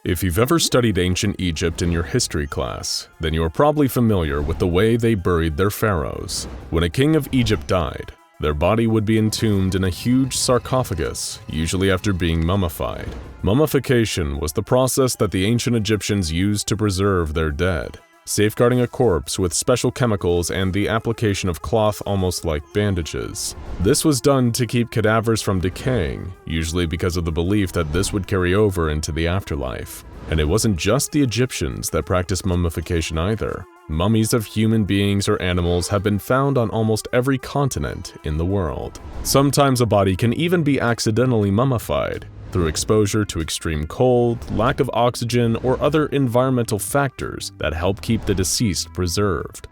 If you've ever studied ancient Egypt in your history class, then you are probably familiar with the way they buried their pharaohs. When a king of Egypt died, their body would be entombed in a huge sarcophagus, usually after being mummified. Mummification was the process that the ancient Egyptians used to preserve their dead, safeguarding a corpse with special chemicals and the application of cloth almost like bandages. This was done to keep cadavers from decaying, usually because of the belief that this would carry over into the afterlife. And it wasn't just the Egyptians that practiced mummification either. Mummies of human beings or animals have been found on almost every continent in the world. Sometimes a body can even be accidentally mummified through exposure to extreme cold, lack of oxygen, or other environmental factors that help keep the deceased preserved.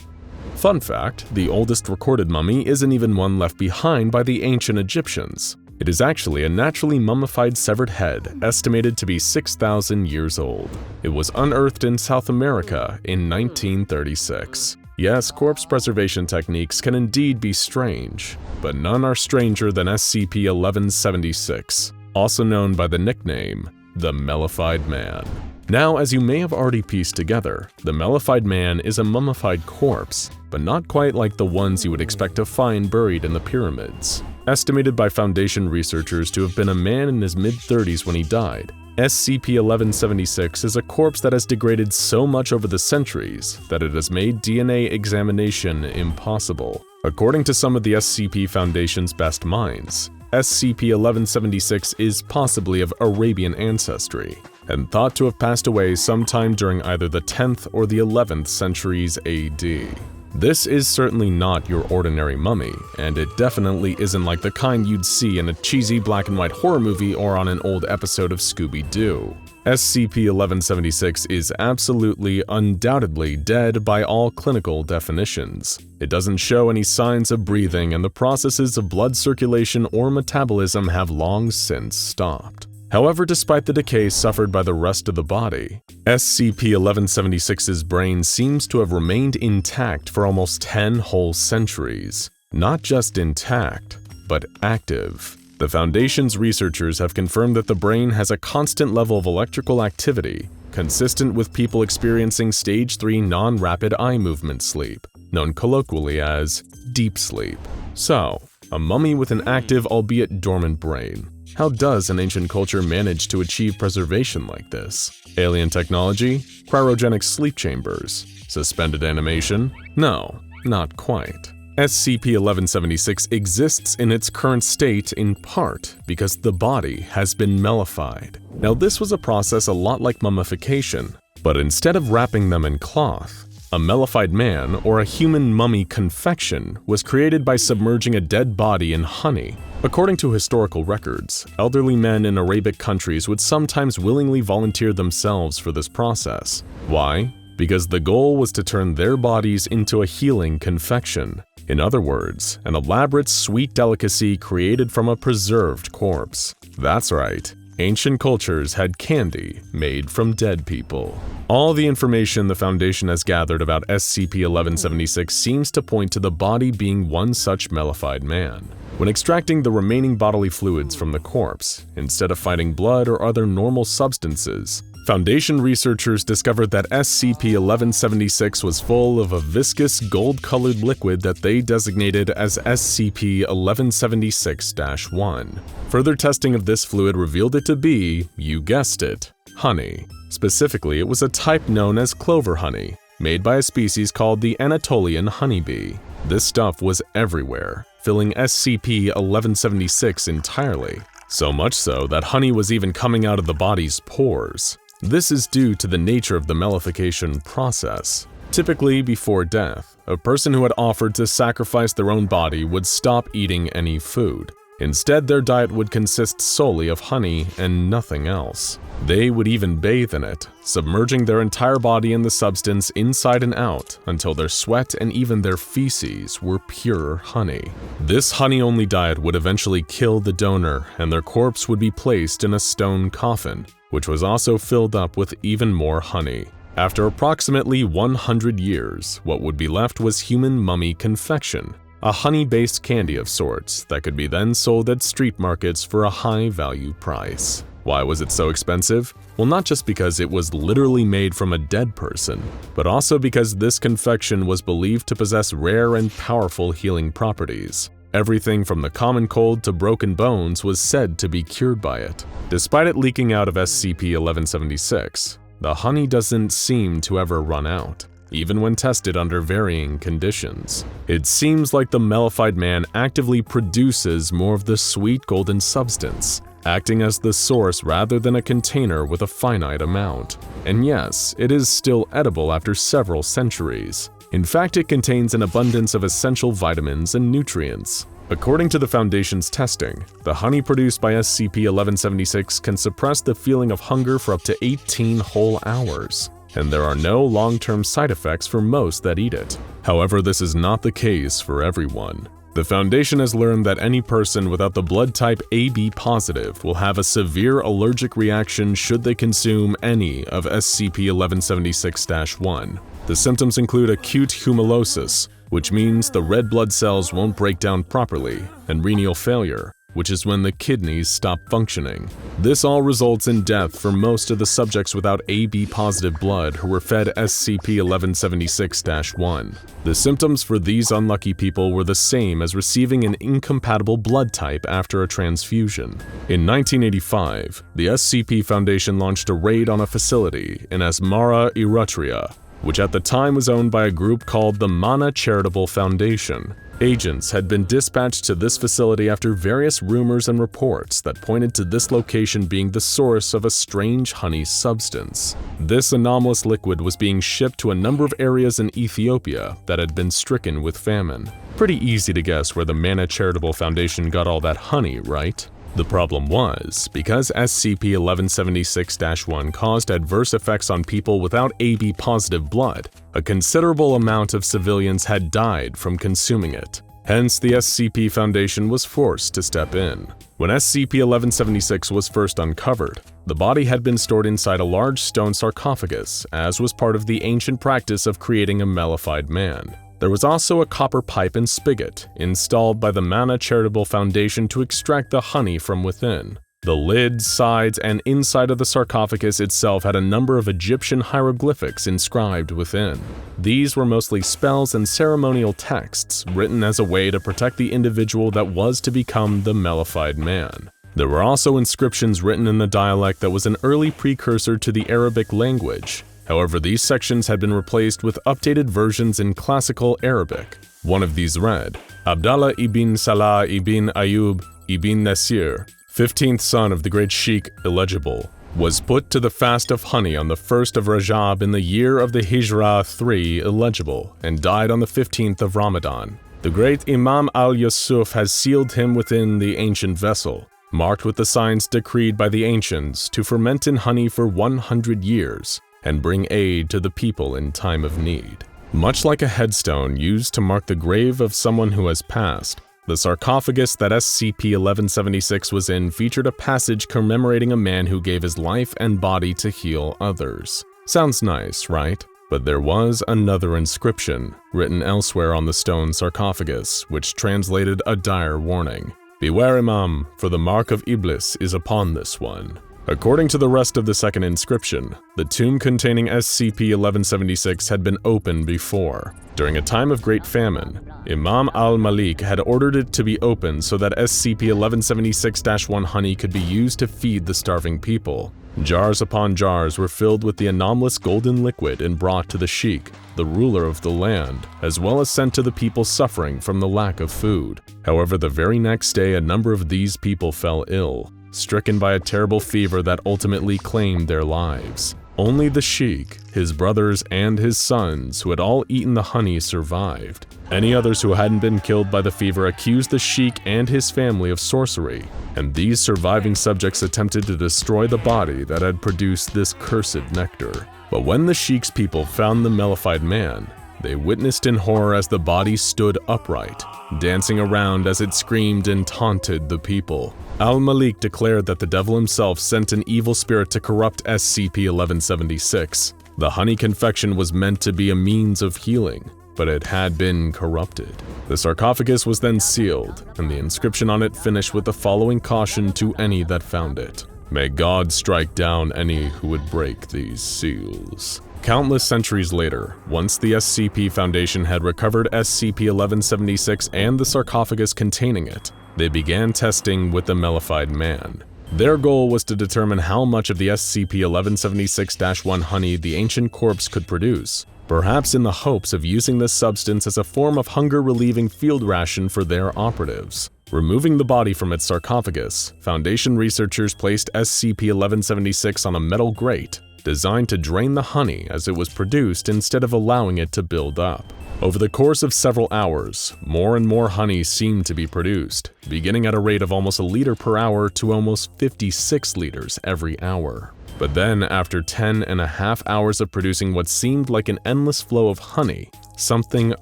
Fun fact, the oldest recorded mummy isn't even one left behind by the ancient Egyptians. It is actually a naturally mummified severed head, estimated to be 6,000 years old. It was unearthed in South America in 1936. Yes, corpse preservation techniques can indeed be strange, but none are stranger than SCP-1176. Also known by the nickname, the Mellified Man. Now, as you may have already pieced together, the Mellified Man is a mummified corpse, but not quite like the ones you would expect to find buried in the pyramids. Estimated by Foundation researchers to have been a man in his mid-30s when he died, SCP-1176 is a corpse that has degraded so much over the centuries that it has made DNA examination impossible. According to some of the SCP Foundation's best minds, SCP-1176 is possibly of Arabian ancestry, and thought to have passed away sometime during either the 10th or the 11th centuries AD. This is certainly not your ordinary mummy, and it definitely isn't like the kind you'd see in a cheesy black and white horror movie or on an old episode of Scooby-Doo. SCP-1176 is absolutely, undoubtedly dead by all clinical definitions. It doesn't show any signs of breathing, and the processes of blood circulation or metabolism have long since stopped. However, despite the decay suffered by the rest of the body, SCP-1176's brain seems to have remained intact for almost 10 whole centuries. Not just intact, but active. The Foundation's researchers have confirmed that the brain has a constant level of electrical activity, consistent with people experiencing Stage 3 non-rapid eye movement sleep, known colloquially as deep sleep. So, a mummy with an active albeit dormant brain. How does an ancient culture manage to achieve preservation like this? Alien technology? Cryogenic sleep chambers? Suspended animation? No, not quite. SCP-1176 exists in its current state in part because the body has been mellified. Now, this was a process a lot like mummification, but instead of wrapping them in cloth, a mellified man, or a human mummy confection, was created by submerging a dead body in honey. According to historical records, elderly men in Arabic countries would sometimes willingly volunteer themselves for this process. Why? Because the goal was to turn their bodies into a healing confection. In other words, an elaborate sweet delicacy created from a preserved corpse. That's right. Ancient cultures had candy made from dead people. All the information the Foundation has gathered about SCP-1176 seems to point to the body being one such mellified man. When extracting the remaining bodily fluids from the corpse, instead of finding blood or other normal substances, Foundation researchers discovered that SCP-1176 was full of a viscous gold-colored liquid that they designated as SCP-1176-1. Further testing of this fluid revealed it to be, you guessed it, honey. Specifically, it was a type known as clover honey, made by a species called the Anatolian honeybee. This stuff was everywhere, filling SCP-1176 entirely. So much so that honey was even coming out of the body's pores. This is due to the nature of the mellification process. Typically, before death, a person who had offered to sacrifice their own body would stop eating any food. Instead, their diet would consist solely of honey and nothing else. They would even bathe in it, submerging their entire body in the substance inside and out until their sweat and even their feces were pure honey. This honey-only diet would eventually kill the donor, and their corpse would be placed in a stone coffin, which was also filled up with even more honey. After approximately 100 years, what would be left was human mummy confection, a honey-based candy of sorts that could be then sold at street markets for a high-value price. Why was it so expensive? Well, not just because it was literally made from a dead person, but also because this confection was believed to possess rare and powerful healing properties. Everything from the common cold to broken bones was said to be cured by it. Despite it leaking out of SCP-1176, the honey doesn't seem to ever run out, even when tested under varying conditions. It seems like the mellified man actively produces more of the sweet golden substance, acting as the source rather than a container with a finite amount. And yes, it is still edible after several centuries. In fact, it contains an abundance of essential vitamins and nutrients. According to the Foundation's testing, the honey produced by SCP-1176 can suppress the feeling of hunger for up to 18 whole hours, and there are no long-term side effects for most that eat it. However, this is not the case for everyone. The Foundation has learned that any person without the blood type AB positive will have a severe allergic reaction should they consume any of SCP-1176-1. The symptoms include acute hemolysis, which means the red blood cells won't break down properly, and renal failure, which is when the kidneys stop functioning. This all results in death for most of the subjects without AB-positive blood who were fed SCP-1176-1. The symptoms for these unlucky people were the same as receiving an incompatible blood type after a transfusion. In 1985, the SCP Foundation launched a raid on a facility in Asmara, Eritrea, which at the time was owned by a group called the Mana Charitable Foundation. Agents had been dispatched to this facility after various rumors and reports that pointed to this location being the source of a strange honey substance. This anomalous liquid was being shipped to a number of areas in Ethiopia that had been stricken with famine. Pretty easy to guess where the Mana Charitable Foundation got all that honey, right? The problem was, because SCP-1176-1 caused adverse effects on people without AB-positive blood, a considerable amount of civilians had died from consuming it. Hence, the SCP Foundation was forced to step in. When SCP-1176 was first uncovered, the body had been stored inside a large stone sarcophagus, as was part of the ancient practice of creating a mellified man. There was also a copper pipe and spigot installed by the Mana Charitable Foundation to extract the honey from within. The lid, sides, and inside of the sarcophagus itself had a number of Egyptian hieroglyphics inscribed within. These were mostly spells and ceremonial texts written as a way to protect the individual that was to become the mellified man. There were also inscriptions written in the dialect that was an early precursor to the Arabic language. However, these sections had been replaced with updated versions in classical Arabic. One of these read, Abdallah ibn Salah ibn Ayyub ibn Nasir, 15th son of the great Sheikh illegible, was put to the fast of honey on the 1st of Rajab in the year of the Hijra 3 illegible, and died on the 15th of Ramadan. The great Imam al-Yusuf has sealed him within the ancient vessel, marked with the signs decreed by the ancients to ferment in honey for 100 years, and bring aid to the people in time of need. Much like a headstone used to mark the grave of someone who has passed, the sarcophagus that SCP-1176 was in featured a passage commemorating a man who gave his life and body to heal others. Sounds nice, right? But there was another inscription written elsewhere on the stone sarcophagus, which translated a dire warning. Beware, Imam, for the mark of Iblis is upon this one. According to the rest of the second inscription, the tomb containing SCP-1176 had been opened before. During a time of great famine, Imam al-Malik had ordered it to be opened so that SCP-1176-1 honey could be used to feed the starving people. Jars upon jars were filled with the anomalous golden liquid and brought to the sheikh, the ruler of the land, as well as sent to the people suffering from the lack of food. However, the very next day a number of these people fell ill, stricken by a terrible fever that ultimately claimed their lives. Only the sheikh, his brothers, and his sons, who had all eaten the honey, survived. Any others who hadn't been killed by the fever accused the sheikh and his family of sorcery, and these surviving subjects attempted to destroy the body that had produced this cursed nectar. But when the sheikh's people found the mellified man, they witnessed in horror as the body stood upright, dancing around as it screamed and taunted the people. Al-Malik declared that the devil himself sent an evil spirit to corrupt SCP-1176. The honey confection was meant to be a means of healing, but it had been corrupted. The sarcophagus was then sealed, and the inscription on it finished with the following caution to any that found it. May God strike down any who would break these seals. Countless centuries later, once the SCP Foundation had recovered SCP-1176 and the sarcophagus containing it, they began testing with the mellified man. Their goal was to determine how much of the SCP-1176-1 honey the ancient corpse could produce, perhaps in the hopes of using this substance as a form of hunger-relieving field ration for their operatives. Removing the body from its sarcophagus, Foundation researchers placed SCP-1176 on a metal grate, designed to drain the honey as it was produced instead of allowing it to build up. Over the course of several hours, more and more honey seemed to be produced, beginning at a rate of almost a liter per hour to almost 56 liters every hour. But then, after 10.5 hours of producing what seemed like an endless flow of honey, something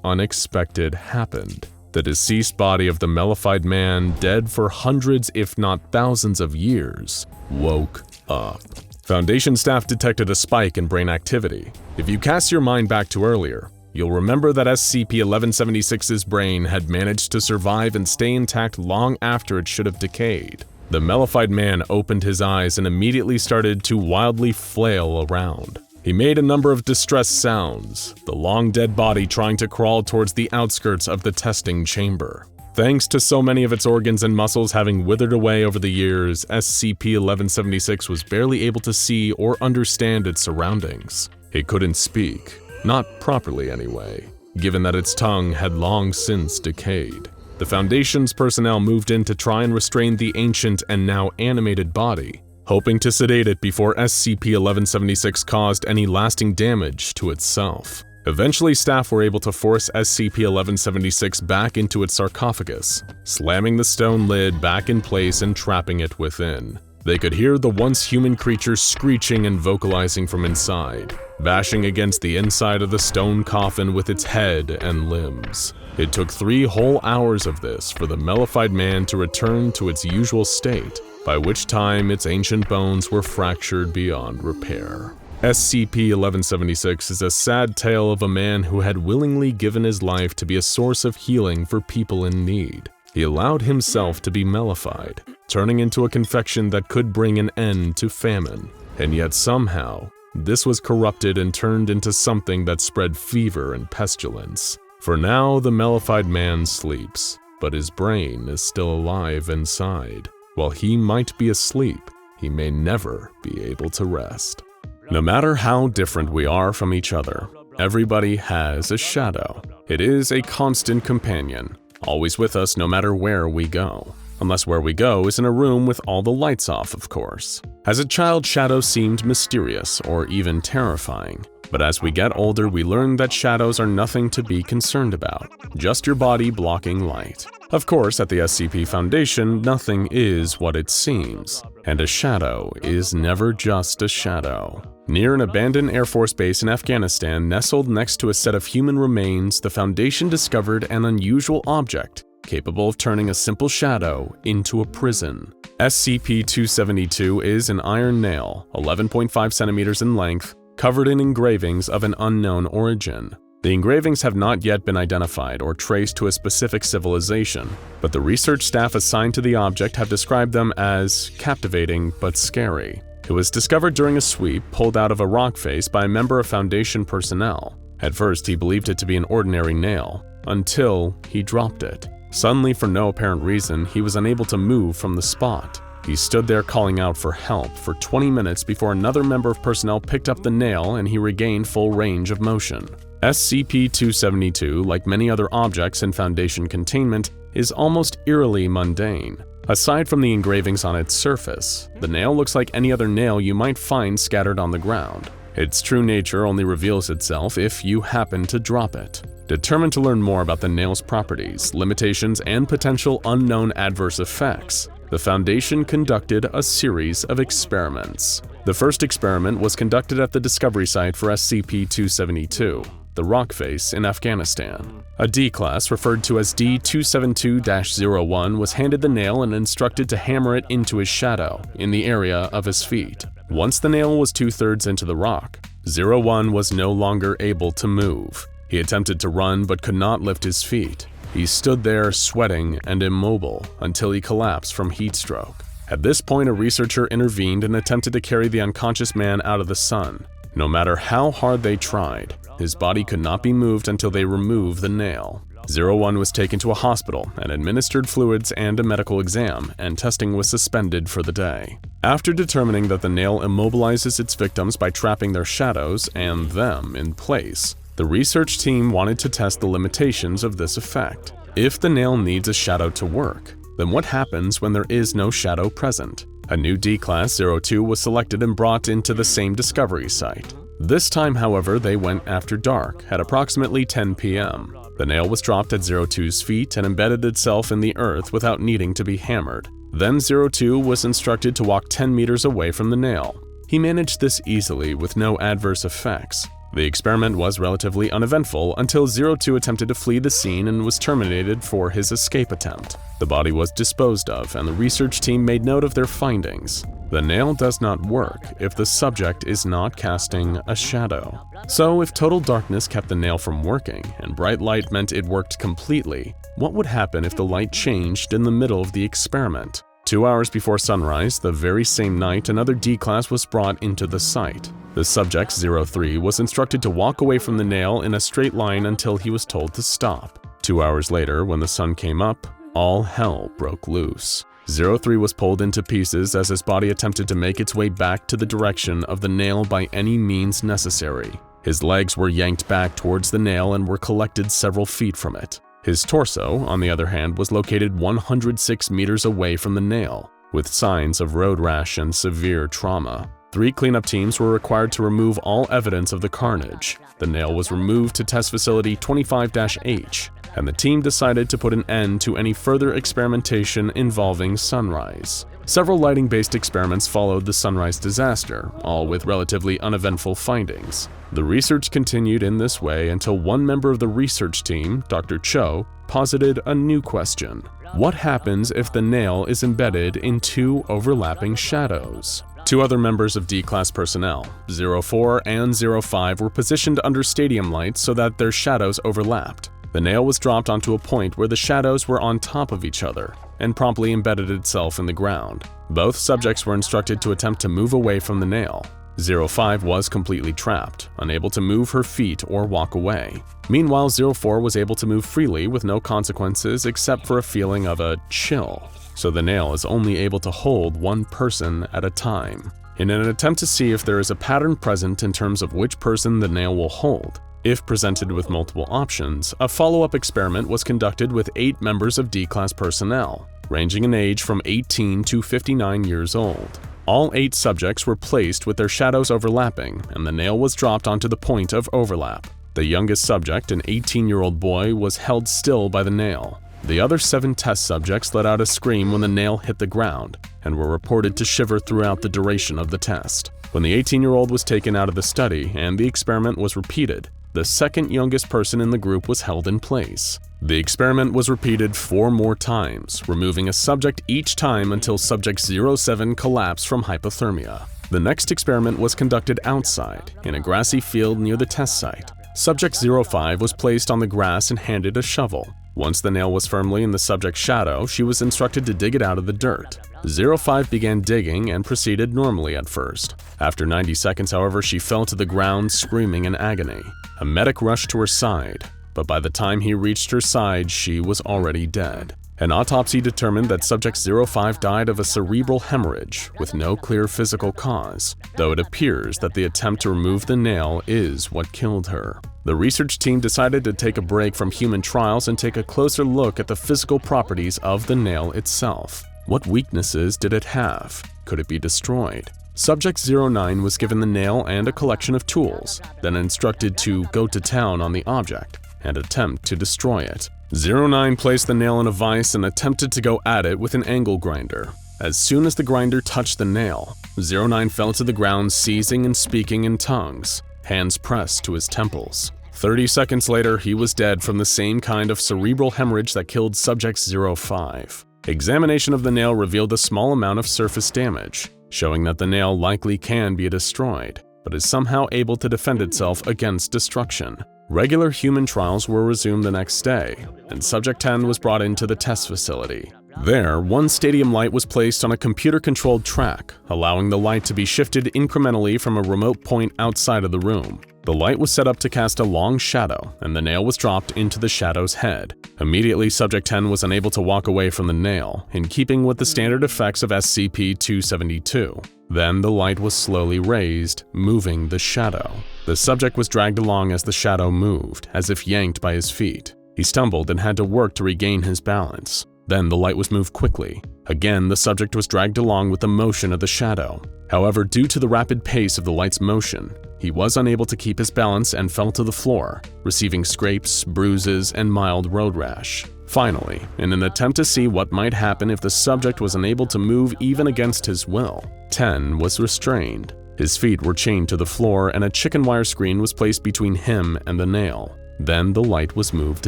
unexpected happened. The deceased body of the mellified man, dead for hundreds if not thousands of years, woke up. Foundation staff detected a spike in brain activity. If you cast your mind back to earlier, you'll remember that SCP-1176's brain had managed to survive and stay intact long after it should have decayed. The mellified man opened his eyes and immediately started to wildly flail around. He made a number of distressed sounds, the long dead body trying to crawl towards the outskirts of the testing chamber. Thanks to so many of its organs and muscles having withered away over the years, SCP-1176 was barely able to see or understand its surroundings. It couldn't speak, not properly anyway, given that its tongue had long since decayed. The Foundation's personnel moved in to try and restrain the ancient and now animated body, hoping to sedate it before SCP-1176 caused any lasting damage to itself. Eventually, staff were able to force SCP-1176 back into its sarcophagus, slamming the stone lid back in place and trapping it within. They could hear the once human creature screeching and vocalizing from inside, bashing against the inside of the stone coffin with its head and limbs. It took 3 whole hours of this for the mellified man to return to its usual state, by which time its ancient bones were fractured beyond repair. SCP-1176 is a sad tale of a man who had willingly given his life to be a source of healing for people in need. He allowed himself to be mellified, turning into a confection that could bring an end to famine. And yet somehow, this was corrupted and turned into something that spread fever and pestilence. For now, the mellified man sleeps, but his brain is still alive inside. While he might be asleep, he may never be able to rest. No matter how different we are from each other, everybody has a shadow. It is a constant companion, always with us no matter where we go. Unless where we go is in a room with all the lights off, of course. As a child, shadows seemed mysterious or even terrifying. But as we get older, we learn that shadows are nothing to be concerned about, just your body blocking light. Of course, at the SCP Foundation, nothing is what it seems, and a shadow is never just a shadow. Near an abandoned Air Force base in Afghanistan, nestled next to a set of human remains, the Foundation discovered an unusual object capable of turning a simple shadow into a prison. SCP-272 is an iron nail, 11.5 centimeters in length, covered in engravings of an unknown origin. The engravings have not yet been identified or traced to a specific civilization, but the research staff assigned to the object have described them as captivating but scary. It was discovered during a sweep pulled out of a rock face by a member of Foundation personnel. At first, he believed it to be an ordinary nail, until he dropped it. Suddenly, for no apparent reason, he was unable to move from the spot. He stood there calling out for help for 20 minutes before another member of personnel picked up the nail and he regained full range of motion. SCP-272, like many other objects in Foundation containment, is almost eerily mundane. Aside from the engravings on its surface, the nail looks like any other nail you might find scattered on the ground. Its true nature only reveals itself if you happen to drop it. Determined to learn more about the nail's properties, limitations, and potential unknown adverse effects, the Foundation conducted a series of experiments. The first experiment was conducted at the discovery site for SCP-272, the rock face in Afghanistan. A D-class, referred to as D-272-01, was handed the nail and instructed to hammer it into his shadow, in the area of his feet. Once the nail was 2/3 into the rock, 01 was no longer able to move. He attempted to run but could not lift his feet. He stood there sweating and immobile until he collapsed from heat stroke. At this point, a researcher intervened and attempted to carry the unconscious man out of the sun. No matter how hard they tried, his body could not be moved until they removed the nail. 01 was taken to a hospital and administered fluids and a medical exam, and testing was suspended for the day. After determining that the nail immobilizes its victims by trapping their shadows and them in place, the research team wanted to test the limitations of this effect. If the nail needs a shadow to work, then what happens when there is no shadow present? A new D-Class 02 was selected and brought into the same discovery site. This time, however, they went after dark at approximately 10 p.m. The nail was dropped at 02's feet and embedded itself in the earth without needing to be hammered. Then 02 was instructed to walk 10 meters away from the nail. He managed this easily with no adverse effects. The experiment was relatively uneventful until 02 attempted to flee the scene and was terminated for his escape attempt. The body was disposed of, and the research team made note of their findings. The nail does not work if the subject is not casting a shadow. So if total darkness kept the nail from working and bright light meant it worked completely, what would happen if the light changed in the middle of the experiment? 2 hours before sunrise, the very same night, another D-Class was brought into the site. The subject, 03, was instructed to walk away from the nail in a straight line until he was told to stop. 2 hours later, when the sun came up, all hell broke loose. 03 was pulled into pieces as his body attempted to make its way back to the direction of the nail by any means necessary. His legs were yanked back towards the nail and were collected several feet from it. His torso, on the other hand, was located 106 meters away from the nail, with signs of road rash and severe trauma. 3 cleanup teams were required to remove all evidence of the carnage. The nail was removed to test facility 25-H, and the team decided to put an end to any further experimentation involving Sunrise. Several lighting-based experiments followed the Sunrise disaster, all with relatively uneventful findings. The research continued in this way until one member of the research team, Dr. Cho, posited a new question. What happens if the nail is embedded in 2 overlapping shadows? 2 other members of D-Class personnel, 04 and 05, were positioned under stadium lights so that their shadows overlapped. The nail was dropped onto a point where the shadows were on top of each other and promptly embedded itself in the ground. Both subjects were instructed to attempt to move away from the nail. 05 was completely trapped, unable to move her feet or walk away. Meanwhile, 04 was able to move freely with no consequences except for a feeling of a chill. So the nail is only able to hold one person at a time. In an attempt to see if there is a pattern present in terms of which person the nail will hold, if presented with multiple options, a follow-up experiment was conducted with 8 members of D-Class personnel, ranging in age from 18 to 59 years old. All 8 subjects were placed with their shadows overlapping, and the nail was dropped onto the point of overlap. The youngest subject, an 18-year-old boy, was held still by the nail. The other 7 test subjects let out a scream when the nail hit the ground and were reported to shiver throughout the duration of the test. When the 18-year-old was taken out of the study and the experiment was repeated, the second youngest person in the group was held in place. The experiment was repeated 4 more times, removing a subject each time until subject 07 collapsed from hypothermia. The next experiment was conducted outside, in a grassy field near the test site. Subject 05 was placed on the grass and handed a shovel. Once the nail was firmly in the subject's shadow, she was instructed to dig it out of the dirt. 05 began digging and proceeded normally at first. After 90 seconds, however, she fell to the ground screaming in agony. A medic rushed to her side, but by the time he reached her side, she was already dead. An autopsy determined that subject 05 died of a cerebral hemorrhage with no clear physical cause, though it appears that the attempt to remove the nail is what killed her. The research team decided to take a break from human trials and take a closer look at the physical properties of the nail itself. What weaknesses did it have? Could it be destroyed? Subject 09 was given the nail and a collection of tools, then instructed to go to town on the object and attempt to destroy it. 09 placed the nail in a vise and attempted to go at it with an angle grinder. As soon as the grinder touched the nail, 09 fell to the ground seizing and speaking in tongues, hands pressed to his temples. 30 seconds later, he was dead from the same kind of cerebral hemorrhage that killed subject 05. Examination of the nail revealed a small amount of surface damage, showing that the nail likely can be destroyed, but is somehow able to defend itself against destruction. Regular human trials were resumed the next day, and Subject 10 was brought into the test facility. There, one stadium light was placed on a computer-controlled track, allowing the light to be shifted incrementally from a remote point outside of the room. The light was set up to cast a long shadow, and the nail was dropped into the shadow's head. Immediately, Subject 10 was unable to walk away from the nail, in keeping with the standard effects of SCP-272. Then the light was slowly raised, moving the shadow. The subject was dragged along as the shadow moved, as if yanked by his feet. He stumbled and had to work to regain his balance. Then the light was moved quickly. Again, the subject was dragged along with the motion of the shadow. However, due to the rapid pace of the light's motion, he was unable to keep his balance and fell to the floor, receiving scrapes, bruises, and mild road rash. Finally, in an attempt to see what might happen if the subject was unable to move even against his will, 10 was restrained. His feet were chained to the floor and a chicken wire screen was placed between him and the nail. Then the light was moved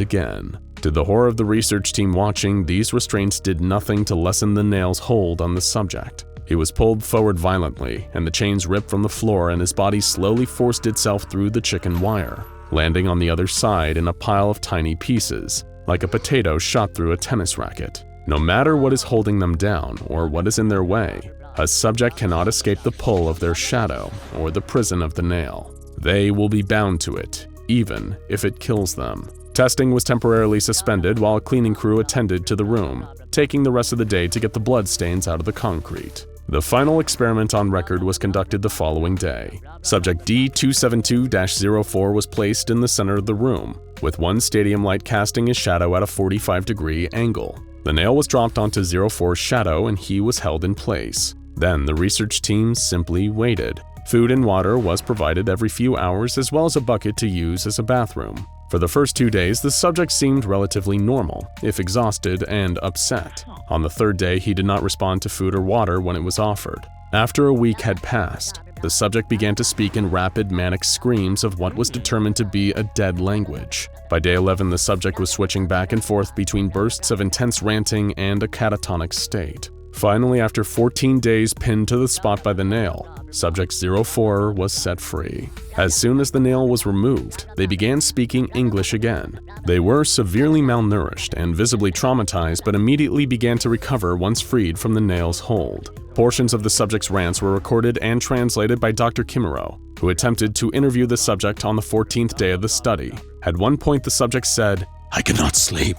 again. To the horror of the research team watching, these restraints did nothing to lessen the nail's hold on the subject. He was pulled forward violently, and the chains ripped from the floor and his body slowly forced itself through the chicken wire, landing on the other side in a pile of tiny pieces, like a potato shot through a tennis racket. No matter what is holding them down or what is in their way, a subject cannot escape the pull of their shadow or the prison of the nail. They will be bound to it, even if it kills them. Testing was temporarily suspended while a cleaning crew attended to the room, taking the rest of the day to get the blood stains out of the concrete. The final experiment on record was conducted the following day. Subject D-272-04 was placed in the center of the room, with one stadium light casting his shadow at a 45-degree angle. The nail was dropped onto 04's shadow and he was held in place. Then the research team simply waited. Food and water was provided every few hours as well as a bucket to use as a bathroom. For the first 2 days, the subject seemed relatively normal, if exhausted and upset. On the third day, he did not respond to food or water when it was offered. After a week had passed, the subject began to speak in rapid manic screams of what was determined to be a dead language. By day 11, the subject was switching back and forth between bursts of intense ranting and a catatonic state. Finally, after 14 days pinned to the spot by the nail, Subject 04 was set free. As soon as the nail was removed, they began speaking English again. They were severely malnourished and visibly traumatized, but immediately began to recover once freed from the nail's hold. Portions of the subject's rants were recorded and translated by Dr. Kimuro, who attempted to interview the subject on the 14th day of the study. At one point, the subject said, "I cannot sleep.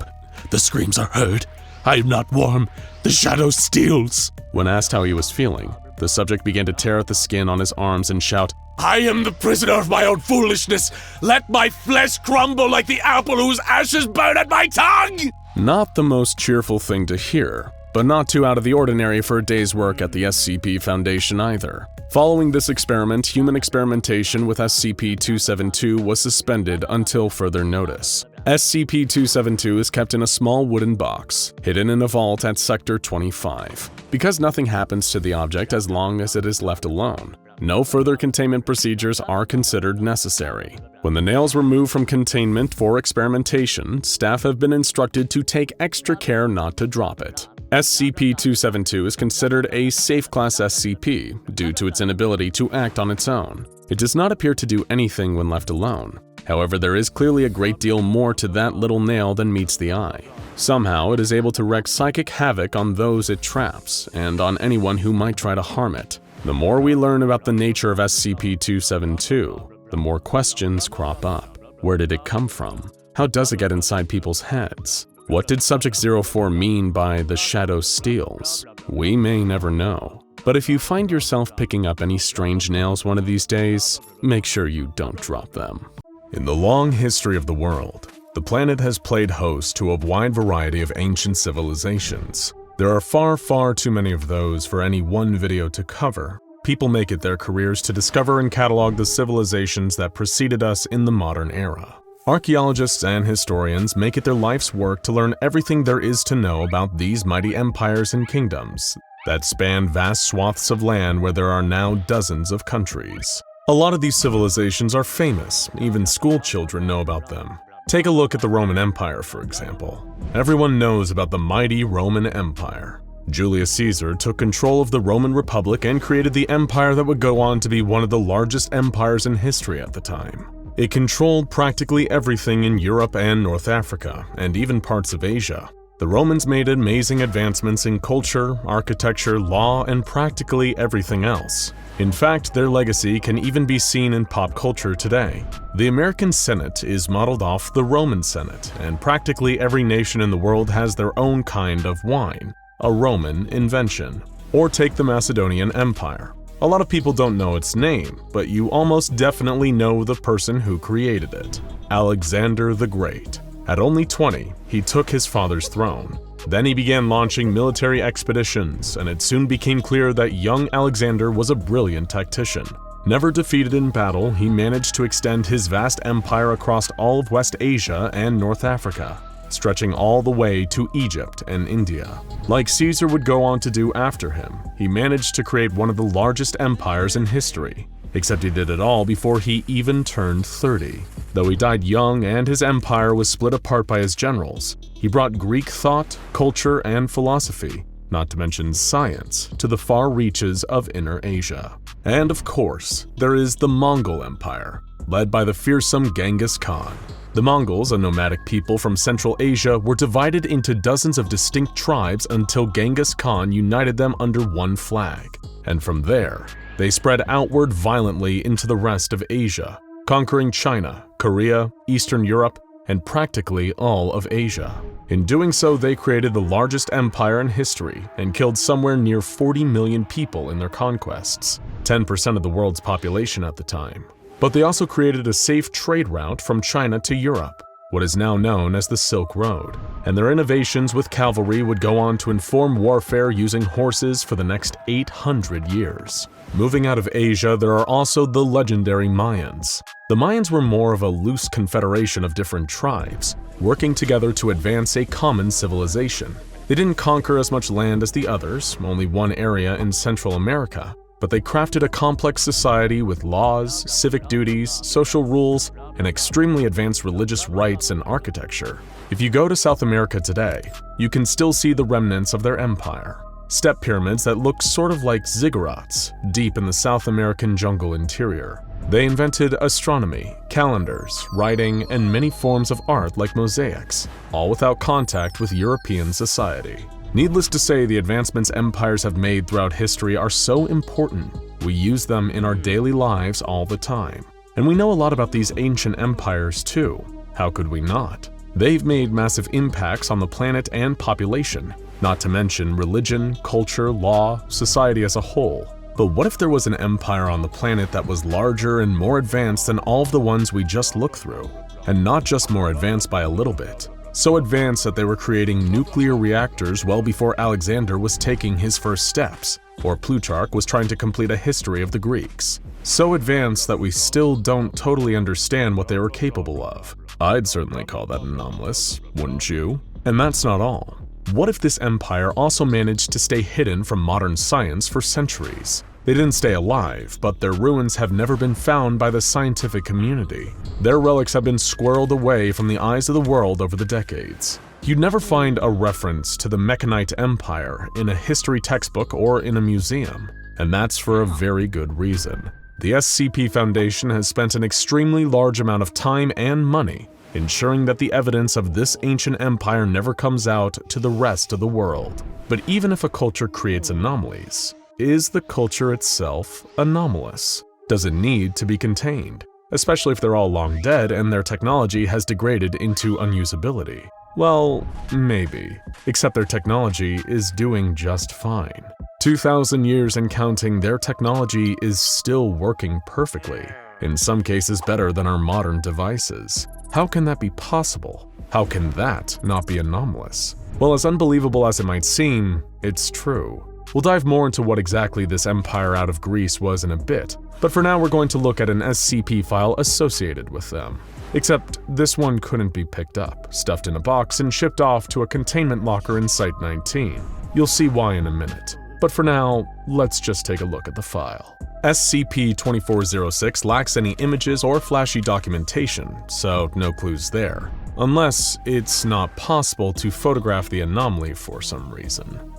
The screams are heard. I am not warm. The shadow steals." When asked how he was feeling, the subject began to tear at the skin on his arms and shout, "I am the prisoner of my own foolishness. Let my flesh crumble like the apple whose ashes burn at my tongue!" Not the most cheerful thing to hear, but not too out of the ordinary for a day's work at the SCP Foundation either. Following this experiment, human experimentation with SCP-272 was suspended until further notice. SCP-272 is kept in a small wooden box, hidden in a vault at Sector 25. Because nothing happens to the object as long as it is left alone, no further containment procedures are considered necessary. When the nails were moved from containment for experimentation, staff have been instructed to take extra care not to drop it. SCP-272 is considered a safe class SCP due to its inability to act on its own. It does not appear to do anything when left alone. However, there is clearly a great deal more to that little nail than meets the eye. Somehow, it is able to wreak psychic havoc on those it traps, and on anyone who might try to harm it. The more we learn about the nature of SCP-272, the more questions crop up. Where did it come from? How does it get inside people's heads? What did Subject 04 mean by the shadow steals? We may never know. But if you find yourself picking up any strange nails one of these days, make sure you don't drop them. In the long history of the world, the planet has played host to a wide variety of ancient civilizations. There are far too many of those for any one video to cover. People make it their careers to discover and catalog the civilizations that preceded us in the modern era. Archaeologists and historians make it their life's work to learn everything there is to know about these mighty empires and kingdoms that span vast swaths of land where there are now dozens of countries. A lot of these civilizations are famous, even school children know about them. Take a look at the Roman Empire, for example. Everyone knows about the mighty Roman Empire. Julius Caesar took control of the Roman Republic and created the empire that would go on to be one of the largest empires in history at the time. It controlled practically everything in Europe and North Africa, and even parts of Asia. The Romans made amazing advancements in culture, architecture, law, and practically everything else. In fact, their legacy can even be seen in pop culture today. The American Senate is modeled off the Roman Senate, and practically every nation in the world has their own kind of wine, a Roman invention. Or take the Macedonian Empire. A lot of people don't know its name, but you almost definitely know the person who created it, Alexander the Great. At only 20, he took his father's throne. Then he began launching military expeditions, and it soon became clear that young Alexander was a brilliant tactician. Never defeated in battle, he managed to extend his vast empire across all of West Asia and North Africa, stretching all the way to Egypt and India. Like Caesar would go on to do after him, he managed to create one of the largest empires in history. Except he did it all before he even turned 30. Though he died young and his empire was split apart by his generals, he brought Greek thought, culture, and philosophy, not to mention science, to the far reaches of Inner Asia. And of course, there is the Mongol Empire, led by the fearsome Genghis Khan. The Mongols, a nomadic people from Central Asia, were divided into dozens of distinct tribes until Genghis Khan united them under one flag. And from there, they spread outward violently into the rest of Asia, conquering China, Korea, Eastern Europe, and practically all of Asia. In doing so, they created the largest empire in history and killed somewhere near 40 million people in their conquests, 10% of the world's population at the time. But they also created a safe trade route from China to Europe, what is now known as the Silk Road, and their innovations with cavalry would go on to inform warfare using horses for the next 800 years. Moving out of Asia, there are also the legendary Mayans. The Mayans were more of a loose confederation of different tribes, working together to advance a common civilization. They didn't conquer as much land as the others, only one area in Central America, but they crafted a complex society with laws, civic duties, social rules, and extremely advanced religious rites and architecture. If you go to South America today, you can still see the remnants of their empire. Step pyramids that look sort of like ziggurats, deep in the South American jungle interior. They invented astronomy, calendars, writing, and many forms of art like mosaics, all without contact with European society. Needless to say, the advancements empires have made throughout history are so important, we use them in our daily lives all the time. And we know a lot about these ancient empires too. How could we not? They've made massive impacts on the planet and population, not to mention religion, culture, law, society as a whole. But what if there was an empire on the planet that was larger and more advanced than all of the ones we just looked through? And not just more advanced by a little bit. So advanced that they were creating nuclear reactors well before Alexander was taking his first steps, or Plutarch was trying to complete a history of the Greeks. So advanced that we still don't totally understand what they were capable of. I'd certainly call that anomalous, wouldn't you? And that's not all. What if this empire also managed to stay hidden from modern science for centuries? They didn't stay alive, but their ruins have never been found by the scientific community. Their relics have been squirreled away from the eyes of the world over the decades. You'd never find a reference to the Mechanite Empire in a history textbook or in a museum, and that's for a very good reason. The SCP Foundation has spent an extremely large amount of time and money ensuring that the evidence of this ancient empire never comes out to the rest of the world. But even if a culture creates anomalies, is the culture itself anomalous? Does it need to be contained? Especially if they're all long dead and their technology has degraded into unusability. Well, maybe. Except their technology is doing just fine. 2,000 years and counting, their technology is still working perfectly. In some cases better than our modern devices. How can that be possible? How can that not be anomalous? Well, as unbelievable as it might seem, it's true. We'll dive more into what exactly this empire out of Greece was in a bit, but for now we're going to look at an SCP file associated with them. Except this one couldn't be picked up, stuffed in a box, and shipped off to a containment locker in Site-19. You'll see why in a minute. But for now, let's just take a look at the file. SCP-2406 lacks any images or flashy documentation, so no clues there. Unless it's not possible to photograph the anomaly for some reason.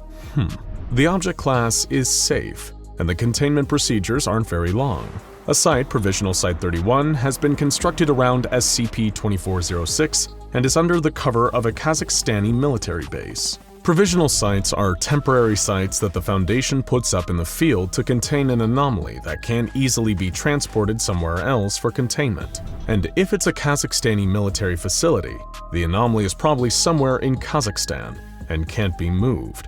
The object class is safe, and the containment procedures aren't very long. A site, Provisional Site-31, has been constructed around SCP-2406 and is under the cover of a Kazakhstani military base. Provisional sites are temporary sites that the Foundation puts up in the field to contain an anomaly that can't easily be transported somewhere else for containment. And if it's a Kazakhstani military facility, the anomaly is probably somewhere in Kazakhstan and can't be moved.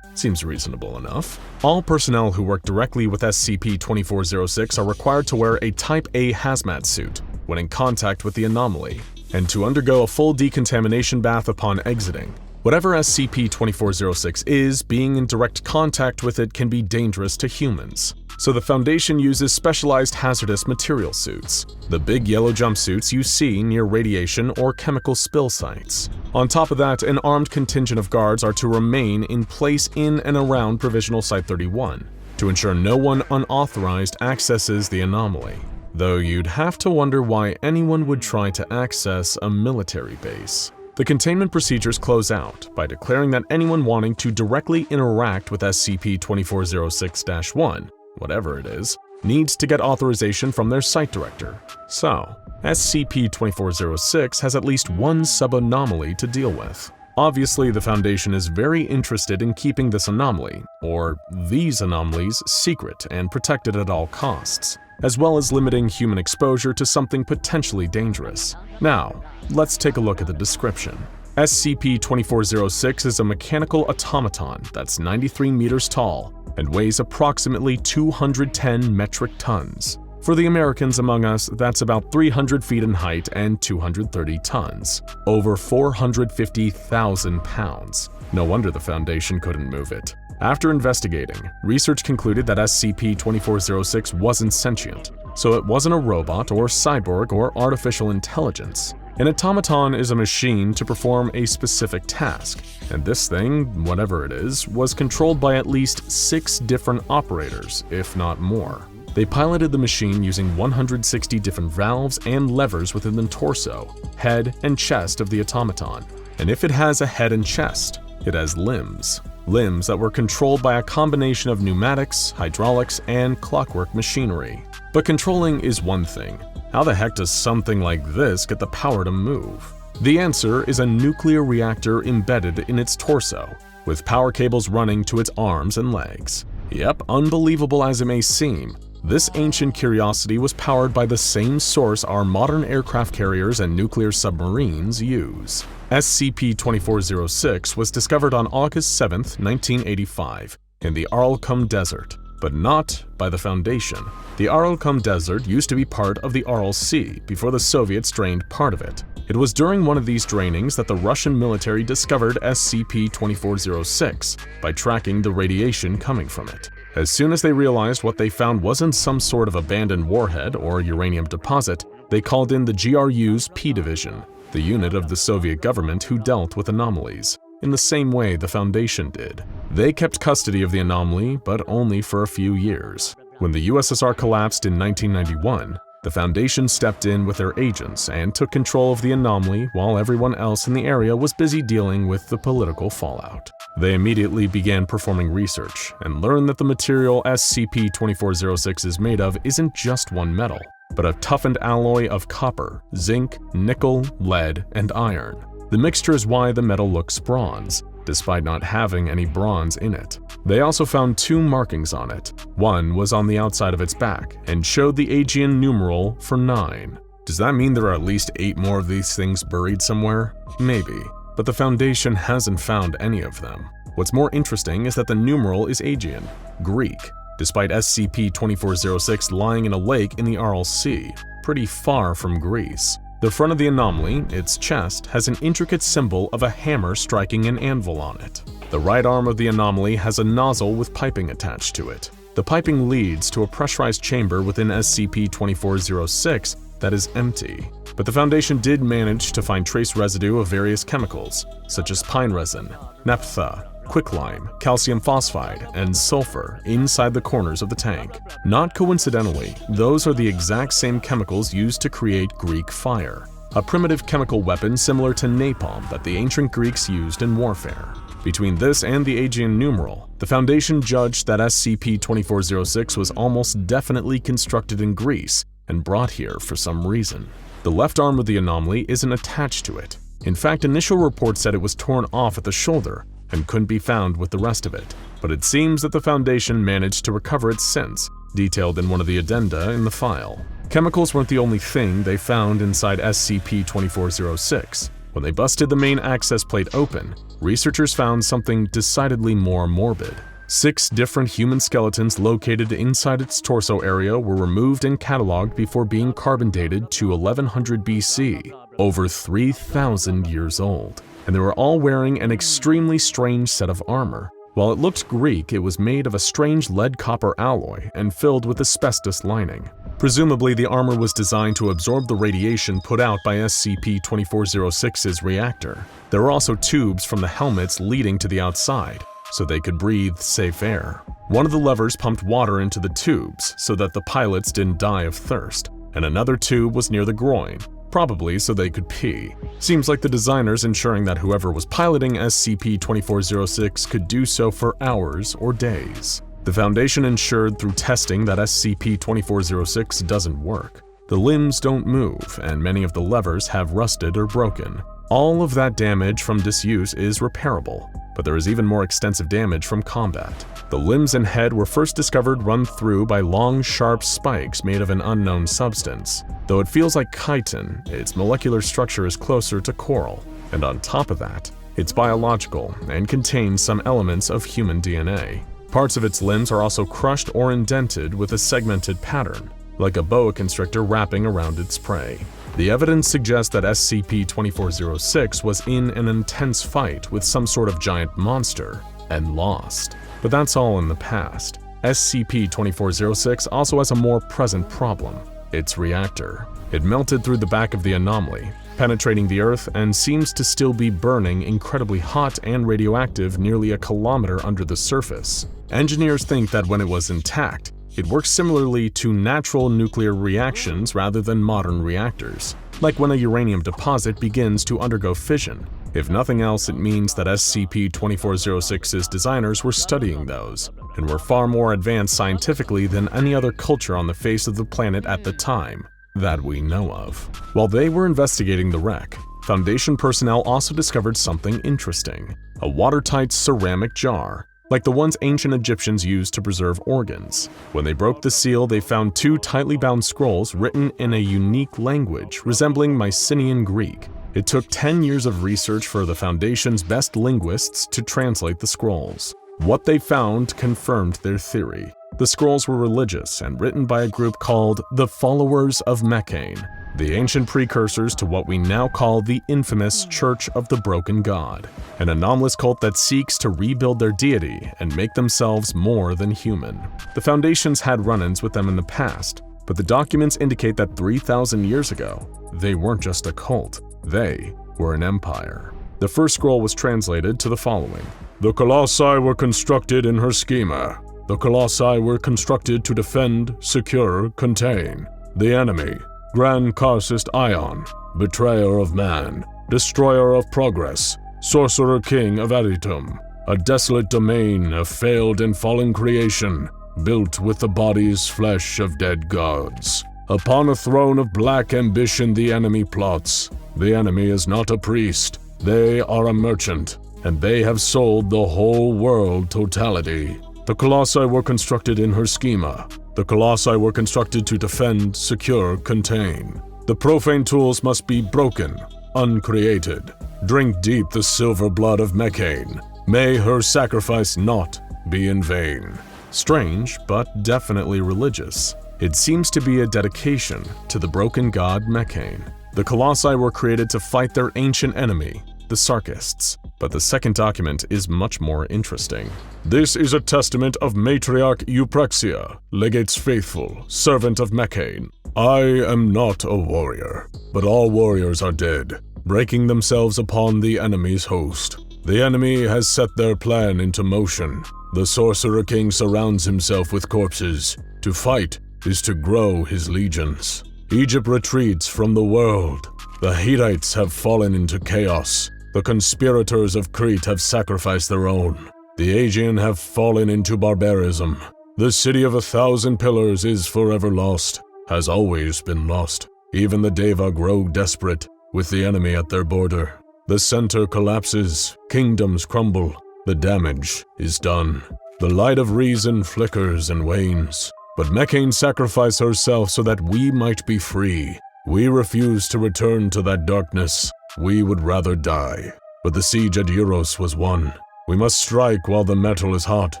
Seems reasonable enough. All personnel who work directly with SCP-2406 are required to wear a Type A hazmat suit when in contact with the anomaly, and to undergo a full decontamination bath upon exiting. Whatever SCP-2406 is, being in direct contact with it can be dangerous to humans. So the Foundation uses specialized hazardous material suits, the big yellow jumpsuits you see near radiation or chemical spill sites. On top of that, an armed contingent of guards are to remain in place in and around Provisional Site-31 to ensure no one unauthorized accesses the anomaly. Though you'd have to wonder why anyone would try to access a military base. The containment procedures close out by declaring that anyone wanting to directly interact with SCP-2406-1, whatever it is, needs to get authorization from their site director. So, SCP-2406 has at least one sub-anomaly to deal with. Obviously, the Foundation is very interested in keeping this anomaly, or these anomalies, secret and protected at all costs, as well as limiting human exposure to something potentially dangerous. Now, let's take a look at the description. SCP-2406 is a mechanical automaton that's 93 meters tall and weighs approximately 210 metric tons. For the Americans among us, that's about 300 feet in height and 230 tons, over 450,000 pounds. No wonder the Foundation couldn't move it. After investigating, research concluded that SCP-2406 wasn't sentient, so it wasn't a robot or cyborg or artificial intelligence. An automaton is a machine to perform a specific task, and this thing, whatever it is, was controlled by at least 6 different operators, if not more. They piloted the machine using 160 different valves and levers within the torso, head, and chest of the automaton. And if it has a head and chest, it has limbs. Limbs that were controlled by a combination of pneumatics, hydraulics, and clockwork machinery. But controlling is one thing. How the heck does something like this get the power to move? The answer is a nuclear reactor embedded in its torso, with power cables running to its arms and legs. Yep, unbelievable as it may seem, this ancient curiosity was powered by the same source our modern aircraft carriers and nuclear submarines use. SCP-2406 was discovered on August 7, 1985, in the Aralkum Desert, but not by the Foundation. The Aralkum Desert used to be part of the Aral Sea before the Soviets drained part of it. It was during one of these drainings that the Russian military discovered SCP-2406 by tracking the radiation coming from it. As soon as they realized what they found wasn't some sort of abandoned warhead or uranium deposit, they called in the GRU's P Division, the unit of the Soviet government who dealt with anomalies, in the same way the Foundation did. They kept custody of the anomaly, but only for a few years. When the USSR collapsed in 1991, the Foundation stepped in with their agents and took control of the anomaly while everyone else in the area was busy dealing with the political fallout. They immediately began performing research and learned that the material SCP-2406 is made of isn't just one metal, but a toughened alloy of copper, zinc, nickel, lead, and iron. The mixture is why the metal looks bronze, despite not having any bronze in it. They also found 2 markings on it. One was on the outside of its back and showed the Aegean numeral for 9. Does that mean there are at least 8 more of these things buried somewhere? Maybe, but the Foundation hasn't found any of them. What's more interesting is that the numeral is Aegean, Greek, despite SCP-2406 lying in a lake in the Aral Sea, pretty far from Greece. The front of the anomaly, its chest, has an intricate symbol of a hammer striking an anvil on it. The right arm of the anomaly has a nozzle with piping attached to it. The piping leads to a pressurized chamber within SCP-2406 that is empty. But the Foundation did manage to find trace residue of various chemicals, such as pine resin, naphtha, quicklime, calcium phosphide, and sulfur inside the corners of the tank. Not coincidentally, those are the exact same chemicals used to create Greek fire, a primitive chemical weapon similar to napalm that the ancient Greeks used in warfare. Between this and the Aegean numeral, the Foundation judged that SCP-2406 was almost definitely constructed in Greece and brought here for some reason. The left arm of the anomaly isn't attached to it, In fact, initial reports said it was torn off at the shoulder and couldn't be found with the rest of it, but it seems that the Foundation managed to recover it since, detailed in one of the addenda in the file. Chemicals weren't the only thing they found inside SCP-2406. When they busted the main access plate open, researchers found something decidedly more morbid. 6 different human skeletons located inside its torso area were removed and cataloged before being carbon dated to 1100 BC, over 3,000 years old, and they were all wearing an extremely strange set of armor. While it looked Greek, it was made of a strange lead-copper alloy and filled with asbestos lining. Presumably, the armor was designed to absorb the radiation put out by SCP-2406's reactor. There were also tubes from the helmets leading to the outside, so they could breathe safe air. One of the levers pumped water into the tubes so that the pilots didn't die of thirst, and another tube was near the groin, probably so they could pee. Seems like the designers ensuring that whoever was piloting SCP-2406 could do so for hours or days. The Foundation ensured through testing that SCP-2406 doesn't work. The limbs don't move, and many of the levers have rusted or broken. All of that damage from disuse is repairable, but there is even more extensive damage from combat. The limbs and head were first discovered run through by long, sharp spikes made of an unknown substance. Though it feels like chitin, its molecular structure is closer to coral, and on top of that, it's biological and contains some elements of human DNA. Parts of its limbs are also crushed or indented with a segmented pattern, like a boa constrictor wrapping around its prey. The evidence suggests that SCP-2406 was in an intense fight with some sort of giant monster and lost. But that's all in the past. SCP-2406 also has a more present problem: its reactor. It melted through the back of the anomaly, penetrating the Earth, and seems to still be burning incredibly hot and radioactive nearly a kilometer under the surface. Engineers think that when it was intact, it works similarly to natural nuclear reactions rather than modern reactors, like when a uranium deposit begins to undergo fission. If nothing else, it means that SCP-2406's designers were studying those, and were far more advanced scientifically than any other culture on the face of the planet at the time that we know of. While they were investigating the wreck, Foundation personnel also discovered something interesting: a watertight ceramic jar, like the ones ancient Egyptians used to preserve organs. When they broke the seal, they found 2 tightly bound scrolls written in a unique language resembling Mycenaean Greek. It took 10 years of research for the Foundation's best linguists to translate the scrolls. What they found confirmed their theory. The scrolls were religious and written by a group called the Followers of Mechane, the ancient precursors to what we now call the infamous Church of the Broken God, an anomalous cult that seeks to rebuild their deity and make themselves more than human. The Foundation's had run-ins with them in the past, but the documents indicate that 3,000 years ago, they weren't just a cult, they were an empire. The first scroll was translated to the following: "The Colossi were constructed in her schema. The Colossi were constructed to defend, secure, contain the enemy, Grand Karcist Ion, betrayer of man, destroyer of progress, sorcerer king of Aritum, a desolate domain of failed and fallen creation, built with the body's flesh of dead gods. Upon a throne of black ambition the enemy plots. The enemy is not a priest, they are a merchant, and they have sold the whole world totality. The Colossi were constructed in her schema. The Colossi were constructed to defend, secure, contain. The profane tools must be broken, uncreated. Drink deep the silver blood of Mechane. May her sacrifice not be in vain." Strange, but definitely religious. It seems to be a dedication to the broken god Mechane. The Colossi were created to fight their ancient enemy, the Sarkists. But the second document is much more interesting. "This is a testament of Matriarch Euprexia, legate's faithful, servant of Mechane. I am not a warrior, but all warriors are dead, breaking themselves upon the enemy's host. The enemy has set their plan into motion. The Sorcerer King surrounds himself with corpses. To fight is to grow his legions. Egypt retreats from the world. The Hittites have fallen into chaos. The conspirators of Crete have sacrificed their own. The Aegean have fallen into barbarism. The city of 1,000 pillars is forever lost, has always been lost. Even the Deva grow desperate, with the enemy at their border. The center collapses, kingdoms crumble, the damage is done. The light of reason flickers and wanes, but Mechane sacrificed herself so that we might be free. We refuse to return to that darkness. We would rather die. But the siege at Euros was won. We must strike while the metal is hot,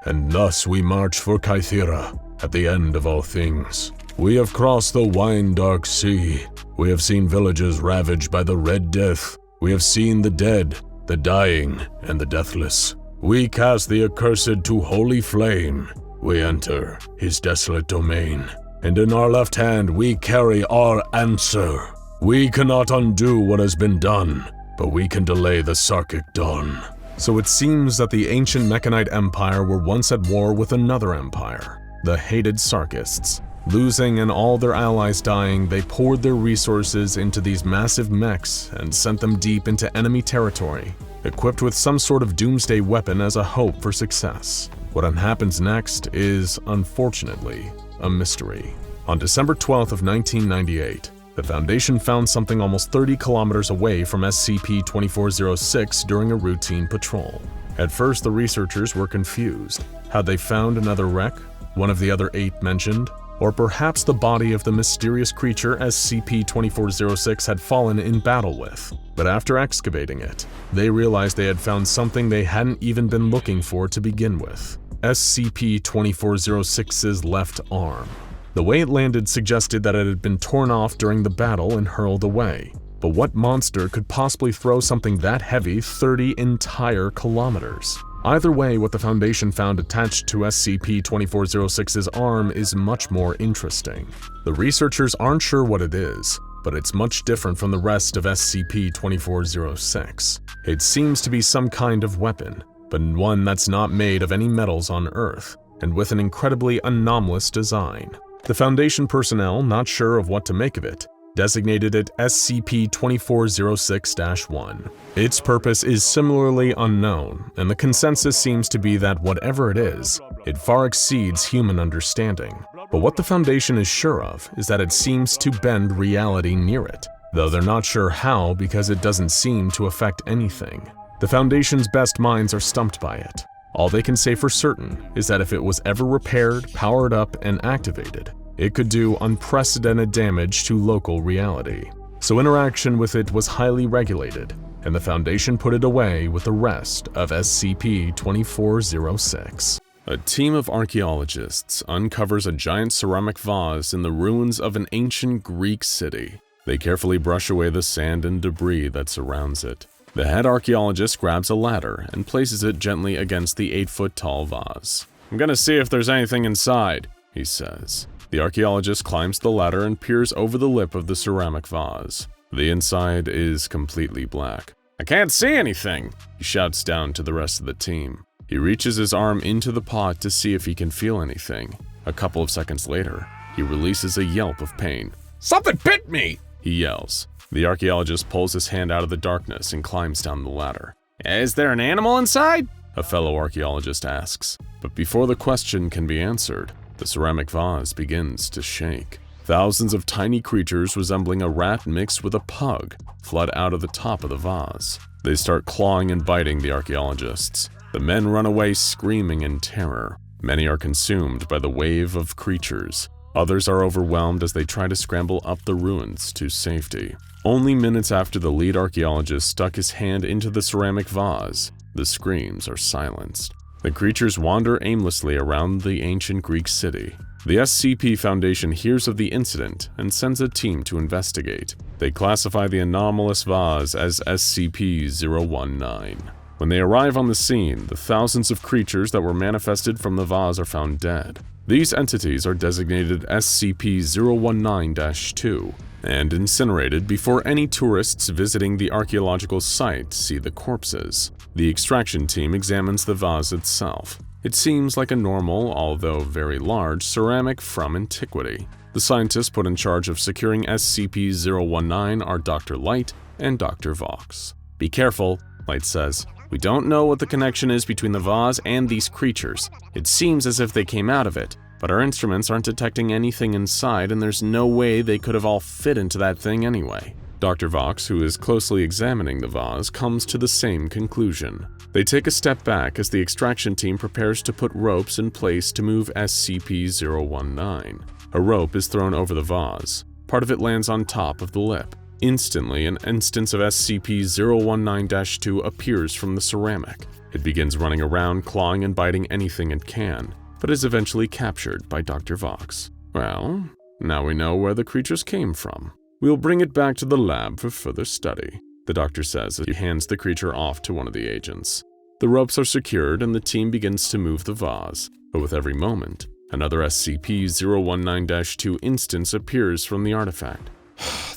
and thus we march for Kythera, at the end of all things. We have crossed the wine-dark sea. We have seen villages ravaged by the Red Death. We have seen the dead, the dying, and the deathless. We cast the accursed to holy flame. We enter his desolate domain. And in our left hand we carry our answer. We cannot undo what has been done, but we can delay the Sarkic dawn. So it seems that the ancient Mechanite Empire were once at war with another empire, the hated Sarkists. Losing and all their allies dying, they poured their resources into these massive mechs and sent them deep into enemy territory, equipped with some sort of doomsday weapon as a hope for success. What happens next is, unfortunately, a mystery. On December 12th of 1998, the Foundation found something almost 30 kilometers away from SCP-2406 during a routine patrol. At first, the researchers were confused. Had they found another wreck, one of the other 8 mentioned, or perhaps the body of the mysterious creature SCP-2406 had fallen in battle with? But after excavating it, they realized they had found something they hadn't even been looking for to begin with: SCP-2406's left arm. The way it landed suggested that it had been torn off during the battle and hurled away. But what monster could possibly throw something that heavy 30 entire kilometers? Either way, what the Foundation found attached to SCP-2406's arm is much more interesting. The researchers aren't sure what it is, but it's much different from the rest of SCP-2406. It seems to be some kind of weapon, but one that's not made of any metals on Earth, and with an incredibly anomalous design. The Foundation personnel, not sure of what to make of it, designated it SCP-2406-1. Its purpose is similarly unknown, and the consensus seems to be that whatever it is, it far exceeds human understanding. But what the Foundation is sure of is that it seems to bend reality near it, though they're not sure how because it doesn't seem to affect anything. The Foundation's best minds are stumped by it. All they can say for certain is that if it was ever repaired, powered up, and activated, it could do unprecedented damage to local reality. So interaction with it was highly regulated, and the Foundation put it away with the rest of SCP-2406. A team of archaeologists uncovers a giant ceramic vase in the ruins of an ancient Greek city. They carefully brush away the sand and debris that surrounds it. The head archaeologist grabs a ladder and places it gently against the 8-foot-tall vase. "I'm gonna see if there's anything inside," he says. The archaeologist climbs the ladder and peers over the lip of the ceramic vase. The inside is completely black. "I can't see anything," he shouts down to the rest of the team. He reaches his arm into the pot to see if he can feel anything. A couple of seconds later, he releases a yelp of pain. Something bit me, he yells. The archaeologist pulls his hand out of the darkness and climbs down the ladder. "Is there an animal inside?" a fellow archaeologist asks. But before the question can be answered, the ceramic vase begins to shake. Thousands of tiny creatures resembling a rat mixed with a pug flood out of the top of the vase. They start clawing and biting the archaeologists. The men run away screaming in terror. Many are consumed by the wave of creatures. Others are overwhelmed as they try to scramble up the ruins to safety. Only minutes after the lead archaeologist stuck his hand into the ceramic vase, the screams are silenced. The creatures wander aimlessly around the ancient Greek city. The SCP Foundation hears of the incident and sends a team to investigate. They classify the anomalous vase as SCP-019. When they arrive on the scene, the thousands of creatures that were manifested from the vase are found dead. These entities are designated SCP-019-2 and incinerated before any tourists visiting the archaeological site see the corpses. The extraction team examines the vase itself. It seems like a normal, although very large, ceramic from antiquity. The scientists put in charge of securing SCP-019 are Dr. Light and Dr. Vox. "Be careful," Light says. "We don't know what the connection is between the vase and these creatures. It seems as if they came out of it, but our instruments aren't detecting anything inside and there's no way they could have all fit into that thing anyway." Dr. Vox, who is closely examining the vase, comes to the same conclusion. They take a step back as the extraction team prepares to put ropes in place to move SCP-019. A rope is thrown over the vase. Part of it lands on top of the lip. Instantly, an instance of SCP-019-2 appears from the ceramic. It begins running around, clawing and biting anything it can, but is eventually captured by Dr. Vox. Well, now we know where the creatures came from. We'll bring it back to the lab for further study, the doctor says as he hands the creature off to one of the agents. The ropes are secured and the team begins to move the vase, but with every moment, another SCP-019-2 instance appears from the artifact.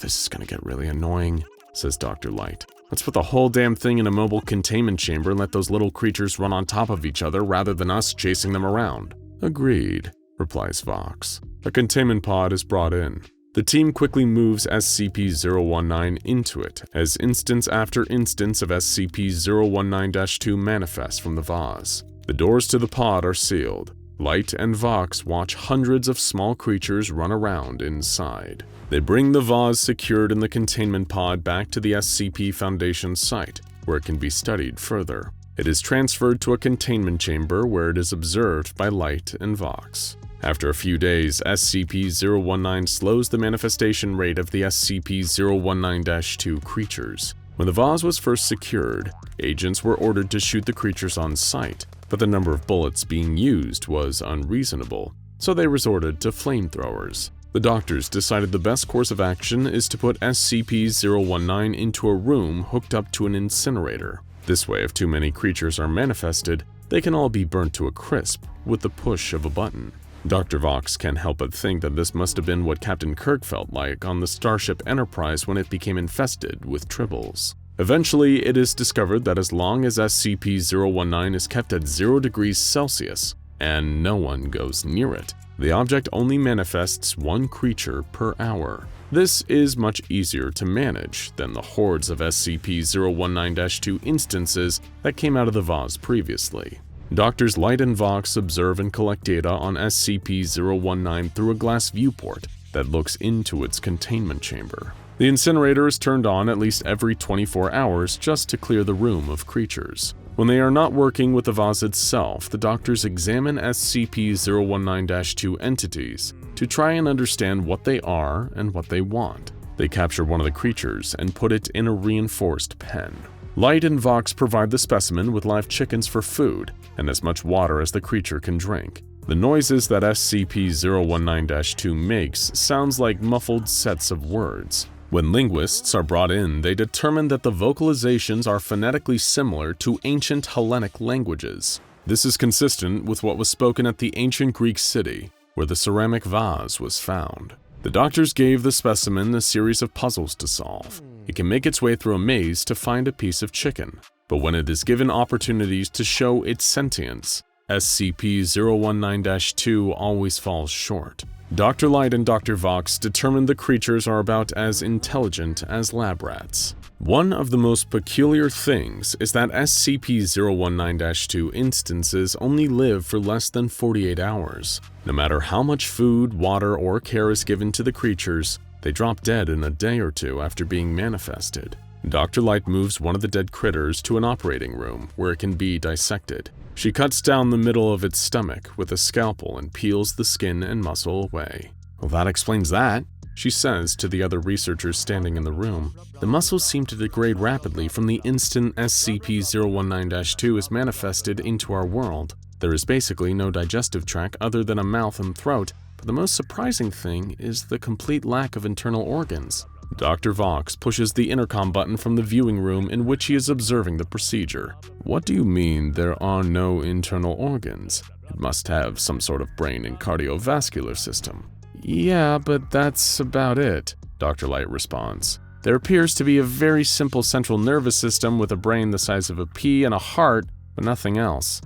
This is gonna get really annoying, says Dr. Light. Let's put the whole damn thing in a mobile containment chamber and let those little creatures run on top of each other rather than us chasing them around. Agreed, replies Vox. A containment pod is brought in. The team quickly moves SCP-019 into it as instance after instance of SCP-019-2 manifests from the vase. The doors to the pod are sealed. Light and Vox watch hundreds of small creatures run around inside. They bring the vase secured in the containment pod back to the SCP Foundation site, where it can be studied further. It is transferred to a containment chamber where it is observed by Light and Vox. After a few days, SCP-019 slows the manifestation rate of the SCP-019-2 creatures. When the vase was first secured, agents were ordered to shoot the creatures on sight, but the number of bullets being used was unreasonable, so they resorted to flamethrowers. The doctors decided the best course of action is to put SCP-019 into a room hooked up to an incinerator. This way, if too many creatures are manifested, they can all be burnt to a crisp with the push of a button. Dr. Vox can't help but think that this must have been what Captain Kirk felt like on the Starship Enterprise when it became infested with tribbles. Eventually, it is discovered that as long as SCP-019 is kept at 0 degrees Celsius and no one goes near it, the object only manifests one creature per hour. This is much easier to manage than the hordes of SCP-019-2 instances that came out of the vase previously. Doctors Light and Vox observe and collect data on SCP-019 through a glass viewport that looks into its containment chamber. The incinerator is turned on at least every 24 hours just to clear the room of creatures. When they are not working with the vase itself, the doctors examine SCP-019-2 entities to try and understand what they are and what they want. They capture one of the creatures and put it in a reinforced pen. Light and Vox provide the specimen with live chickens for food and as much water as the creature can drink. The noises that SCP-019-2 makes sounds like muffled sets of words. When linguists are brought in, they determine that the vocalizations are phonetically similar to ancient Hellenic languages. This is consistent with what was spoken at the ancient Greek city, where the ceramic vase was found. The doctors gave the specimen a series of puzzles to solve. It can make its way through a maze to find a piece of chicken, but when it is given opportunities to show its sentience, SCP-019-2 always falls short. Dr. Light and Dr. Vox determine the creatures are about as intelligent as lab rats. One of the most peculiar things is that SCP-019-2 instances only live for less than 48 hours. No matter how much food, water, or care is given to the creatures, they drop dead in a day or two after being manifested. Dr. Light moves one of the dead critters to an operating room where it can be dissected. She cuts down the middle of its stomach with a scalpel and peels the skin and muscle away. "Well, that explains that," she says to the other researchers standing in the room. "The muscles seem to degrade rapidly from the instant SCP-019-2 is manifested into our world. There is basically no digestive tract other than a mouth and throat, but the most surprising thing is the complete lack of internal organs." Dr. Vox pushes the intercom button from the viewing room in which he is observing the procedure. "What do you mean there are no internal organs? It must have some sort of brain and cardiovascular system." "Yeah, but that's about it," Dr. Light responds. "There appears to be a very simple central nervous system with a brain the size of a pea and a heart, but nothing else.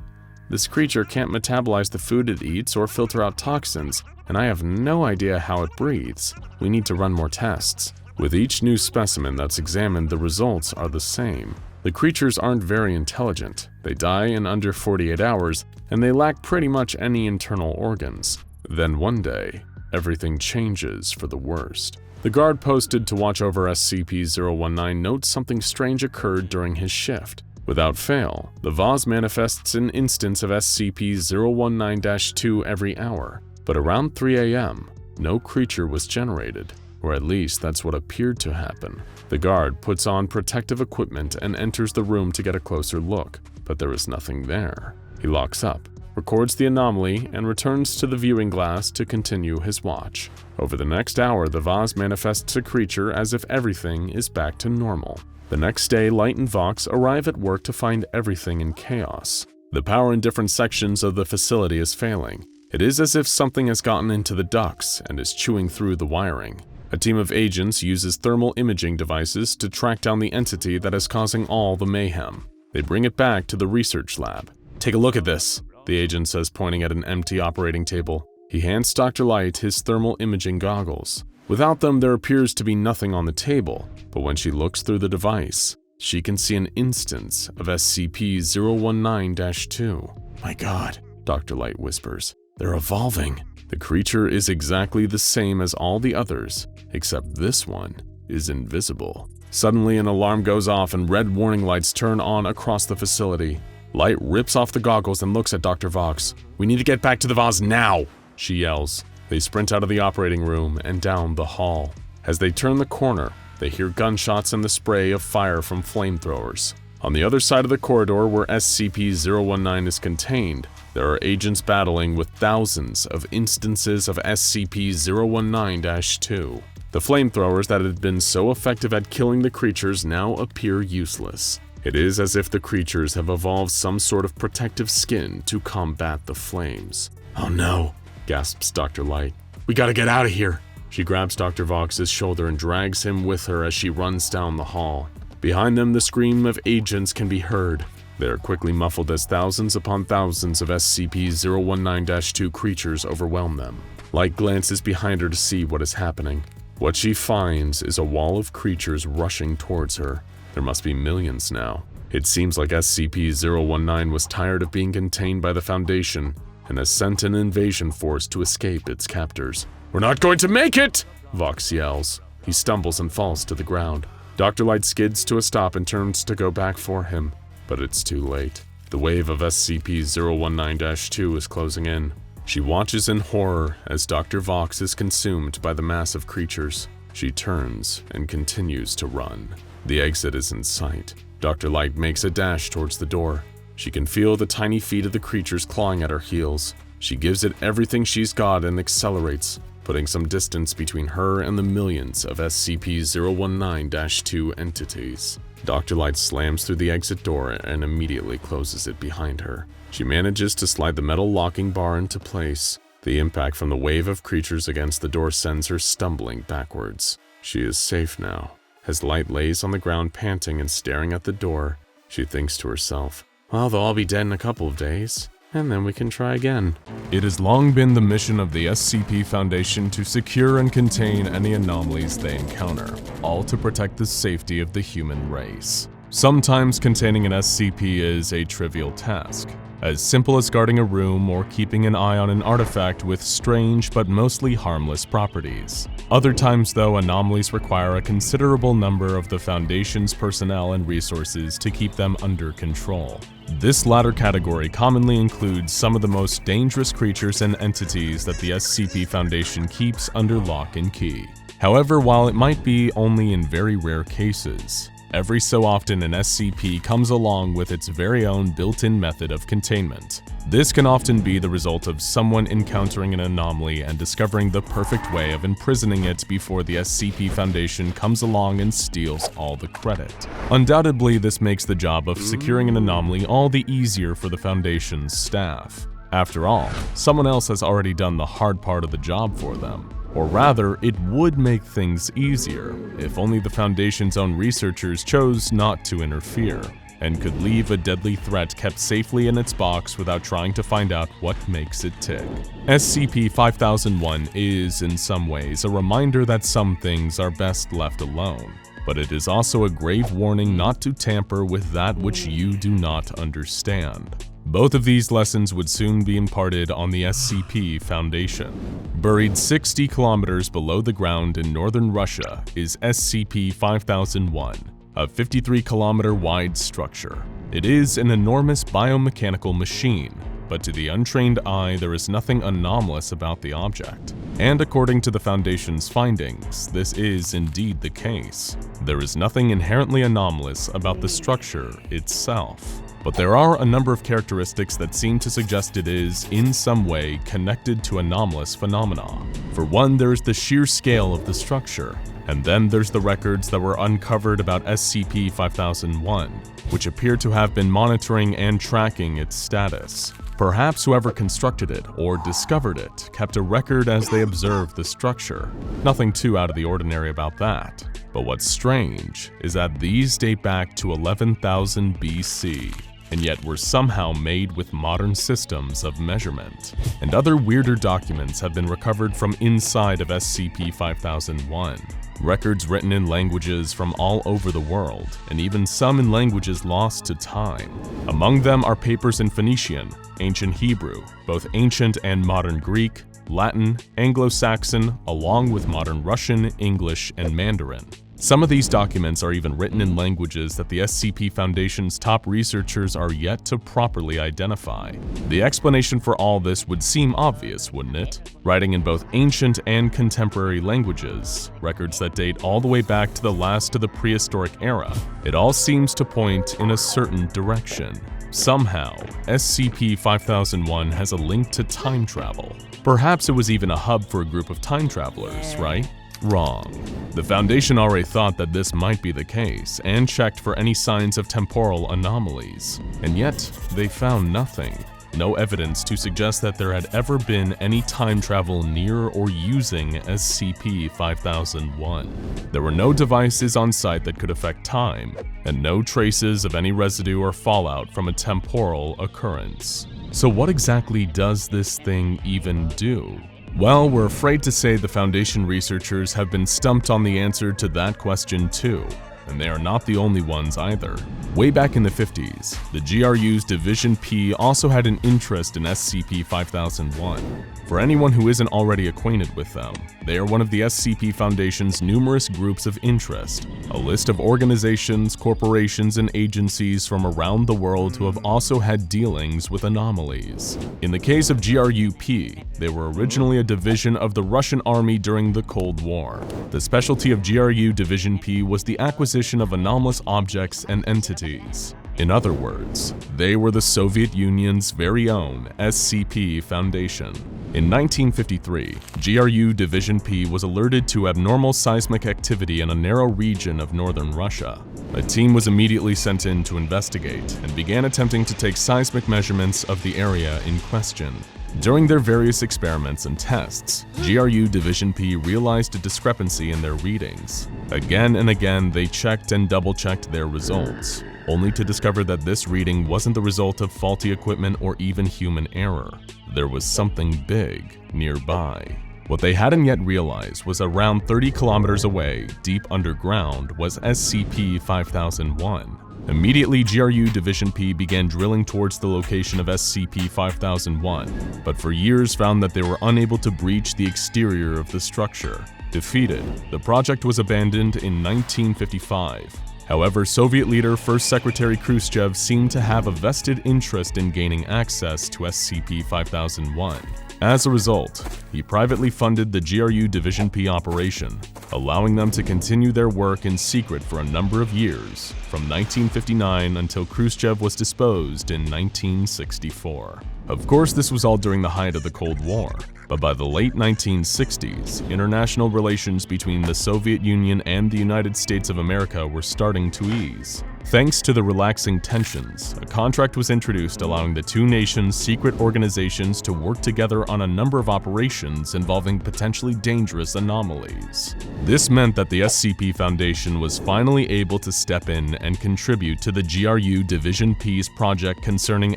This creature can't metabolize the food it eats or filter out toxins, and I have no idea how it breathes. We need to run more tests." With each new specimen that's examined, the results are the same. The creatures aren't very intelligent. They die in under 48 hours, and they lack pretty much any internal organs. Then one day, everything changes for the worst. The guard posted to watch over SCP-019 notes something strange occurred during his shift. Without fail, the vase manifests an instance of SCP-019-2 every hour, but around 3 a.m., no creature was generated, or at least that's what appeared to happen. The guard puts on protective equipment and enters the room to get a closer look, but there is nothing there. He locks up, records the anomaly, and returns to the viewing glass to continue his watch. Over the next hour, the vase manifests a creature as if everything is back to normal. The next day, Light and Vox arrive at work to find everything in chaos. The power in different sections of the facility is failing. It is as if something has gotten into the ducts and is chewing through the wiring. A team of agents uses thermal imaging devices to track down the entity that is causing all the mayhem. They bring it back to the research lab. "Take a look at this," the agent says, pointing at an empty operating table. He hands Dr. Light his thermal imaging goggles. Without them, there appears to be nothing on the table, but when she looks through the device, she can see an instance of SCP-019-2. "My God," Dr. Light whispers, "they're evolving." The creature is exactly the same as all the others, except this one is invisible. Suddenly, an alarm goes off and red warning lights turn on across the facility. Light rips off the goggles and looks at Dr. Vox. "We need to get back to the vase now," she yells. They sprint out of the operating room and down the hall. As they turn the corner, they hear gunshots and the spray of fire from flamethrowers. On the other side of the corridor where SCP-019 is contained, there are agents battling with thousands of instances of SCP-019-2. The flamethrowers that had been so effective at killing the creatures now appear useless. It is as if the creatures have evolved some sort of protective skin to combat the flames. "Oh no," gasps Dr. Light. "We gotta get out of here." She grabs Dr. Vox's shoulder and drags him with her as she runs down the hall. Behind them, the scream of agents can be heard. They are quickly muffled as thousands upon thousands of SCP-019-2 creatures overwhelm them. Light glances behind her to see what is happening. What she finds is a wall of creatures rushing towards her. There must be millions now. It seems like SCP-019 was tired of being contained by the Foundation and has sent an invasion force to escape its captors. "We're not going to make it!" Vox yells. He stumbles and falls to the ground. Dr. Light skids to a stop and turns to go back for him, but it's too late. The wave of SCP-019-2 is closing in. She watches in horror as Dr. Vox is consumed by the mass of creatures. She turns and continues to run. The exit is in sight. Dr. Light makes a dash towards the door. She can feel the tiny feet of the creatures clawing at her heels. She gives it everything she's got and accelerates, putting some distance between her and the millions of SCP-019-2 entities. Dr. Light slams through the exit door and immediately closes it behind her. She manages to slide the metal locking bar into place. The impact from the wave of creatures against the door sends her stumbling backwards. She is safe now. As Light lays on the ground panting and staring at the door, she thinks to herself, "Well, they'll all be dead in a couple of days, and then we can try again." It has long been the mission of the SCP Foundation to secure and contain any anomalies they encounter, all to protect the safety of the human race. Sometimes containing an SCP is a trivial task, as simple as guarding a room or keeping an eye on an artifact with strange but mostly harmless properties. Other times, though, anomalies require a considerable number of the Foundation's personnel and resources to keep them under control. This latter category commonly includes some of the most dangerous creatures and entities that the SCP Foundation keeps under lock and key. However, while it might be only in very rare cases, every so often an SCP comes along with its very own built-in method of containment. This can often be the result of someone encountering an anomaly and discovering the perfect way of imprisoning it before the SCP Foundation comes along and steals all the credit. Undoubtedly, this makes the job of securing an anomaly all the easier for the Foundation's staff. After all, someone else has already done the hard part of the job for them. Or rather, it would make things easier if only the Foundation's own researchers chose not to interfere, and could leave a deadly threat kept safely in its box without trying to find out what makes it tick. SCP-5001 is, in some ways, a reminder that some things are best left alone. but it is also a grave warning not to tamper with that which you do not understand. Both of these lessons would soon be imparted on the SCP Foundation. Buried 60 kilometers below the ground in northern Russia is SCP-5001, a 53-kilometer wide structure. It is an enormous biomechanical machine, but to the untrained eye there is nothing anomalous about the object. And according to the Foundation's findings, this is indeed the case. There is nothing inherently anomalous about the structure itself. But there are a number of characteristics that seem to suggest it is, in some way, connected to anomalous phenomena. For one, there's the sheer scale of the structure, and then there's the records that were uncovered about SCP-5001, which appear to have been monitoring and tracking its status. Perhaps whoever constructed it or discovered it kept a record as they observed the structure. Nothing too out of the ordinary about that. But what's strange is that these date back to 11,000 BC. And yet were somehow made with modern systems of measurement. And other weirder documents have been recovered from inside of SCP-5001. Records written in languages from all over the world, and even some in languages lost to time. Among them are papers in Phoenician, Ancient Hebrew, both Ancient and Modern Greek, Latin, Anglo-Saxon, along with Modern Russian, English, and Mandarin. Some of these documents are even written in languages that the SCP Foundation's top researchers are yet to properly identify. The explanation for all this would seem obvious, wouldn't it? Writing in both ancient and contemporary languages, records that date all the way back to the last of the prehistoric era, it all seems to point in a certain direction. Somehow, SCP-5001 has a link to time travel. Perhaps it was even a hub for a group of time travelers, right? Wrong. The Foundation already thought that this might be the case and checked for any signs of temporal anomalies. And yet, they found nothing. No evidence to suggest that there had ever been any time travel near or using SCP-5001. There were no devices on site that could affect time, and no traces of any residue or fallout from a temporal occurrence. So what exactly does this thing even do? Well, we're afraid to say the Foundation researchers have been stumped on the answer to that question too, and they are not the only ones either. Way back in the 50s, the GRU's Division P also had an interest in SCP-5001. For anyone who isn't already acquainted with them, they are one of the SCP Foundation's numerous groups of interest, a list of organizations, corporations, and agencies from around the world who have also had dealings with anomalies. In the case of GRU-P, they were originally a division of the Russian army during the Cold War. The specialty of GRU Division P was the acquisition of anomalous objects and entities. In other words, they were the Soviet Union's very own SCP Foundation. In 1953, GRU Division P was alerted to abnormal seismic activity in a narrow region of northern Russia. A team was immediately sent in to investigate and began attempting to take seismic measurements of the area in question. During their various experiments and tests, GRU Division P realized a discrepancy in their readings. Again and again, they checked and double-checked their results, only to discover that this reading wasn't the result of faulty equipment or even human error. There was something big nearby. What they hadn't yet realized was around 30 kilometers away, deep underground, was SCP-5001. Immediately, GRU Division P began drilling towards the location of SCP-5001, but for years found that they were unable to breach the exterior of the structure. Defeated, the project was abandoned in 1955. However, Soviet leader First Secretary Khrushchev seemed to have a vested interest in gaining access to SCP-5001. As a result, he privately funded the GRU Division P operation, allowing them to continue their work in secret for a number of years, from 1959 until Khrushchev was disposed in 1964. Of course, this was all during the height of the Cold War, but by the late 1960s, international relations between the Soviet Union and the United States of America were starting to ease. Thanks to the relaxing tensions, a contract was introduced allowing the two nations' secret organizations to work together on a number of operations involving potentially dangerous anomalies. This meant that the SCP Foundation was finally able to step in and contribute to the GRU Division P's project concerning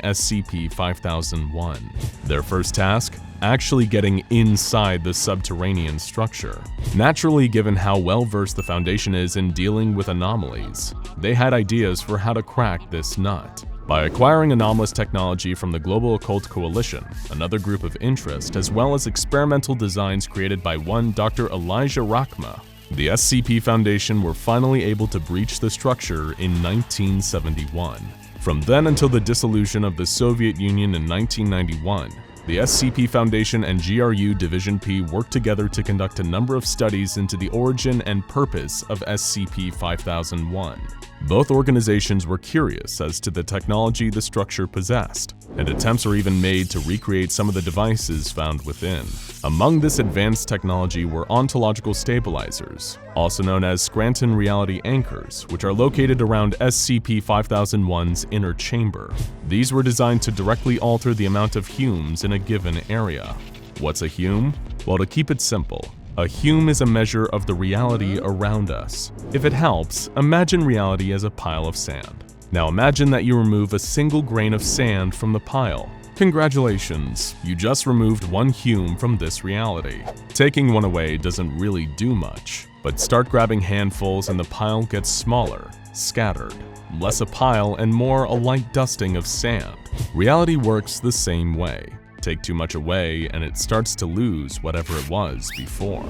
SCP-5001. Their first task? actually getting inside the subterranean structure. Naturally, given how well-versed the Foundation is in dealing with anomalies, they had ideas for how to crack this nut. By acquiring anomalous technology from the Global Occult Coalition, another group of interest, as well as experimental designs created by one Dr. Elijah Rachma, the SCP Foundation were finally able to breach the structure in 1971. From then until the dissolution of the Soviet Union in 1991, the SCP Foundation and GRU Division P worked together to conduct a number of studies into the origin and purpose of SCP-5001. Both organizations were curious as to the technology the structure possessed, and attempts were even made to recreate some of the devices found within. Among this advanced technology were ontological stabilizers, also known as Scranton reality anchors, which are located around SCP-5001's inner chamber. These were designed to directly alter the amount of Humes in a given area. What's a Hume? Well, to keep it simple, a Hume is a measure of the reality around us. If it helps, imagine reality as a pile of sand. Now imagine that you remove a single grain of sand from the pile. Congratulations, you just removed one Hume from this reality. Taking one away doesn't really do much, but start grabbing handfuls and the pile gets smaller, scattered. Less a pile and more a light dusting of sand. Reality works the same way. Take too much away and it starts to lose whatever it was before.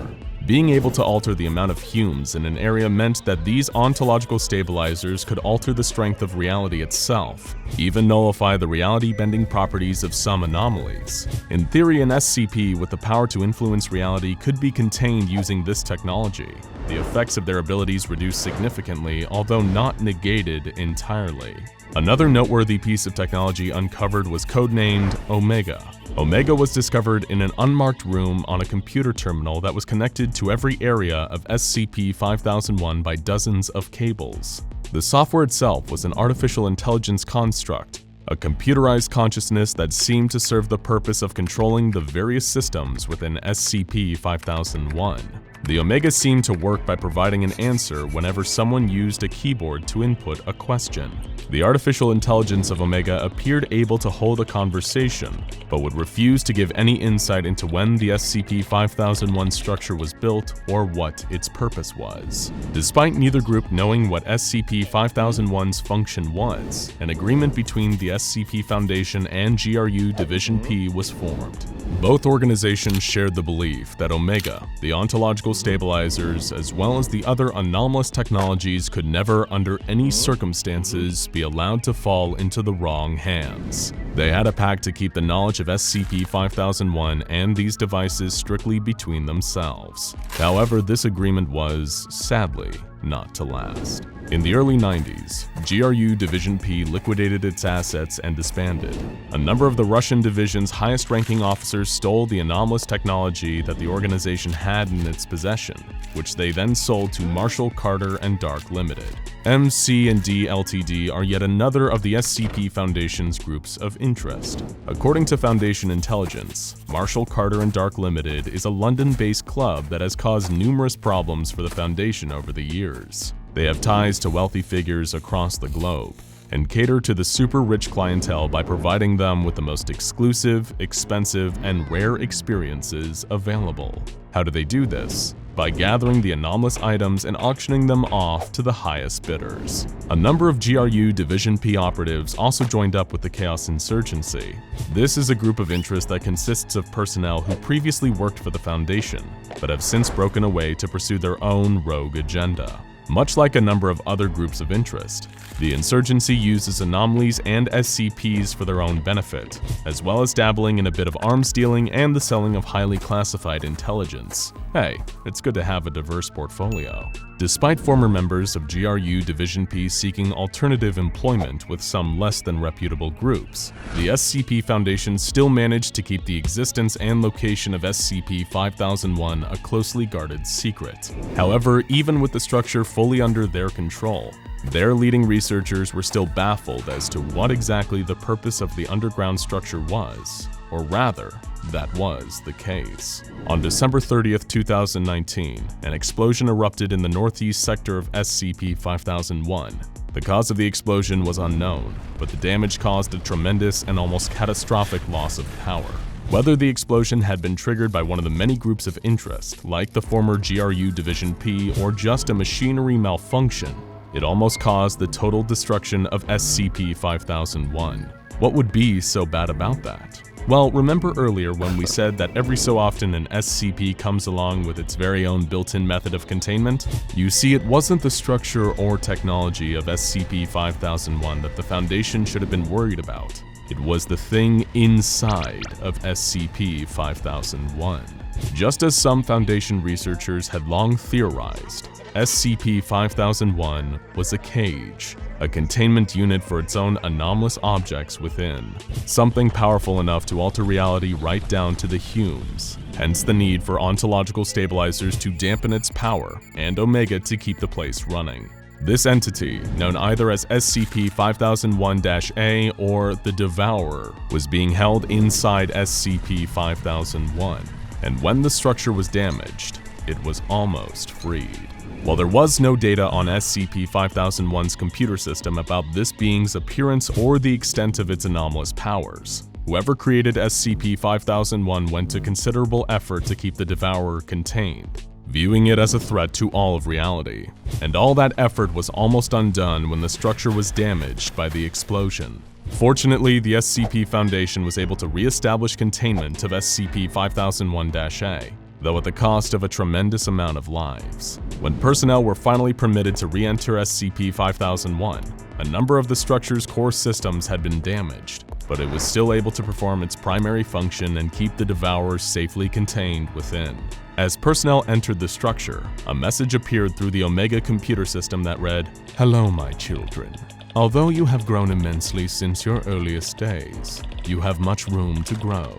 Being able to alter the amount of Humes in an area meant that these ontological stabilizers could alter the strength of reality itself, even nullify the reality-bending properties of some anomalies. In theory, an SCP with the power to influence reality could be contained using this technology. The effects of their abilities reduced significantly, although not negated entirely. Another noteworthy piece of technology uncovered was codenamed Omega. Omega was discovered in an unmarked room on a computer terminal that was connected to every area of SCP-5001 by dozens of cables. The software itself was an artificial intelligence construct, a computerized consciousness that seemed to serve the purpose of controlling the various systems within SCP-5001. The Omega seemed to work by providing an answer whenever someone used a keyboard to input a question. The artificial intelligence of Omega appeared able to hold a conversation, but would refuse to give any insight into when the SCP-5001 structure was built or what its purpose was. Despite neither group knowing what SCP-5001's function was, an agreement between the SCP Foundation and GRU Division P was formed. Both organizations shared the belief that Omega, the ontological stabilizers, as well as the other anomalous technologies could never, under any circumstances, be allowed to fall into the wrong hands. They had a pact to keep the knowledge of SCP-5001 and these devices strictly between themselves. However, this agreement was, sadly, not to last. In the early 90s, GRU Division P liquidated its assets and disbanded. A number of the Russian division's highest-ranking officers stole the anomalous technology that the organization had in its possession, which they then sold to Marshall Carter and Dark Limited. MC&D Ltd are yet another of the SCP Foundation's groups of interest. According to Foundation intelligence, Marshall Carter and Dark Limited is a London-based club that has caused numerous problems for the Foundation over the years. They have ties to wealthy figures across the globe and cater to the super-rich clientele by providing them with the most exclusive, expensive, and rare experiences available. How do they do this? By gathering the anomalous items and auctioning them off to the highest bidders. A number of GRU Division P operatives also joined up with the Chaos Insurgency. This is a group of interest that consists of personnel who previously worked for the Foundation, but have since broken away to pursue their own rogue agenda. Much like a number of other groups of interest, the insurgency uses anomalies and SCPs for their own benefit, as well as dabbling in a bit of arms dealing and the selling of highly classified intelligence. Hey, it's good to have a diverse portfolio. Despite former members of GRU Division P seeking alternative employment with some less than reputable groups, the SCP Foundation still managed to keep the existence and location of SCP-5001 a closely guarded secret. However, even with the structure fully under their control, their leading researchers were still baffled as to what exactly the purpose of the underground structure was, or rather, that was the case. On December 30th, 2019, an explosion erupted in the northeast sector of SCP-5001. The cause of the explosion was unknown, but the damage caused a tremendous and almost catastrophic loss of power. Whether the explosion had been triggered by one of the many groups of interest, like the former GRU Division P, or just a machinery malfunction, it almost caused the total destruction of SCP-5001. What would be so bad about that? Well, remember earlier when we said that every so often an SCP comes along with its very own built-in method of containment? You see, it wasn't the structure or technology of SCP-5001 that the Foundation should have been worried about. It was the thing inside of SCP-5001. Just as some Foundation researchers had long theorized, SCP-5001 was a cage, a containment unit for its own anomalous objects within, something powerful enough to alter reality right down to the Humes, hence the need for ontological stabilizers to dampen its power, and Omega to keep the place running. This entity, known either as SCP-5001-A or the Devourer, was being held inside SCP-5001, and when the structure was damaged, it was almost freed. While there was no data on SCP-5001's computer system about this being's appearance or the extent of its anomalous powers, whoever created SCP-5001 went to considerable effort to keep the Devourer contained, viewing it as a threat to all of reality. And all that effort was almost undone when the structure was damaged by the explosion. Fortunately, the SCP Foundation was able to re-establish containment of SCP-5001-A, though at the cost of a tremendous amount of lives. When personnel were finally permitted to re-enter SCP-5001, a number of the structure's core systems had been damaged, but it was still able to perform its primary function and keep the Devourer safely contained within. As personnel entered the structure, a message appeared through the Omega computer system that read, "Hello, my children. Although you have grown immensely since your earliest days, you have much room to grow.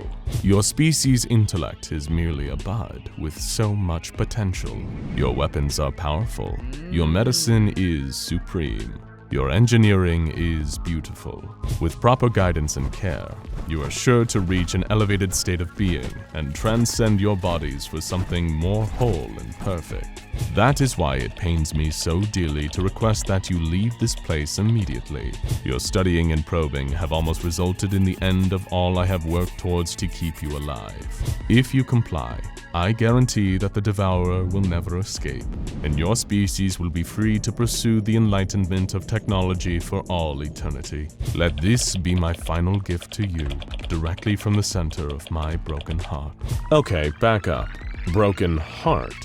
Your species' intellect is merely a bud with so much potential. Your weapons are powerful. Your medicine is supreme. Your engineering is beautiful. With proper guidance and care, you are sure to reach an elevated state of being and transcend your bodies for something more whole and perfect. That is why it pains me so dearly to request that you leave this place immediately. Your studying and probing have almost resulted in the end of all I have worked towards to keep you alive. If you comply, I guarantee that the Devourer will never escape, and your species will be free to pursue the enlightenment of technology for all eternity. Let this be my final gift to you, directly from the center of my broken heart." Okay, back up. Broken heart.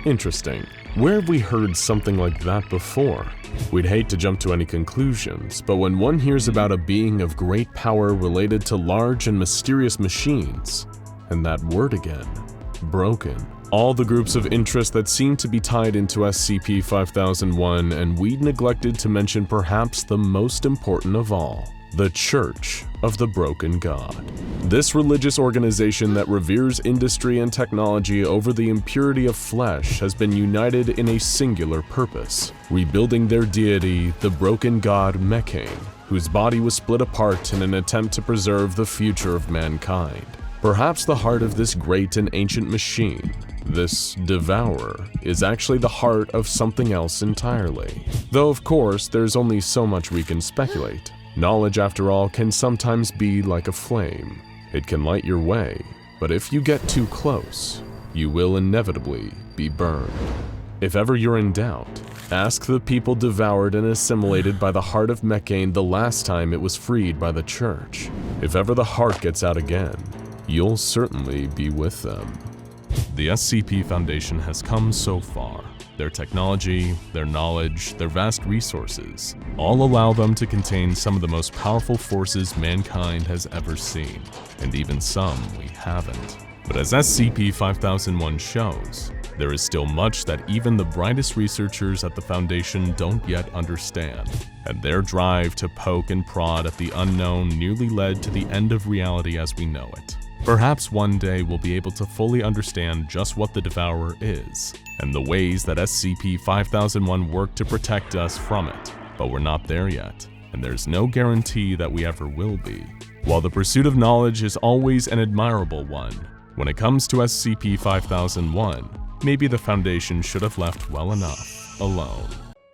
Interesting. Where have we heard something like that before? We'd hate to jump to any conclusions, but when one hears about a being of great power related to large and mysterious machines, and that word again, broken, all the groups of interest that seem to be tied into SCP-5001, and we'd neglected to mention perhaps the most important of all, the Church of the Broken God. This religious organization that reveres industry and technology over the impurity of flesh has been united in a singular purpose, rebuilding their deity, the broken god Mechane, whose body was split apart in an attempt to preserve the future of mankind. Perhaps the heart of this great and ancient machine, this Devourer, is actually the heart of something else entirely. Though of course, there's only so much we can speculate. Knowledge, after all, can sometimes be like a flame. It can light your way, but if you get too close, you will inevitably be burned. If ever you're in doubt, ask the people devoured and assimilated by the heart of Mechane the last time it was freed by the Church. If ever the heart gets out again, you'll certainly be with them. The SCP Foundation has come so far. Their technology, their knowledge, their vast resources all allow them to contain some of the most powerful forces mankind has ever seen, and even some we haven't. But as SCP-5001 shows, there is still much that even the brightest researchers at the Foundation don't yet understand, and their drive to poke and prod at the unknown nearly led to the end of reality as we know it. Perhaps one day we'll be able to fully understand just what the Devourer is, and the ways that SCP-5001 worked to protect us from it, but we're not there yet, and there's no guarantee that we ever will be. While the pursuit of knowledge is always an admirable one, when it comes to SCP-5001, maybe the Foundation should have left well enough alone.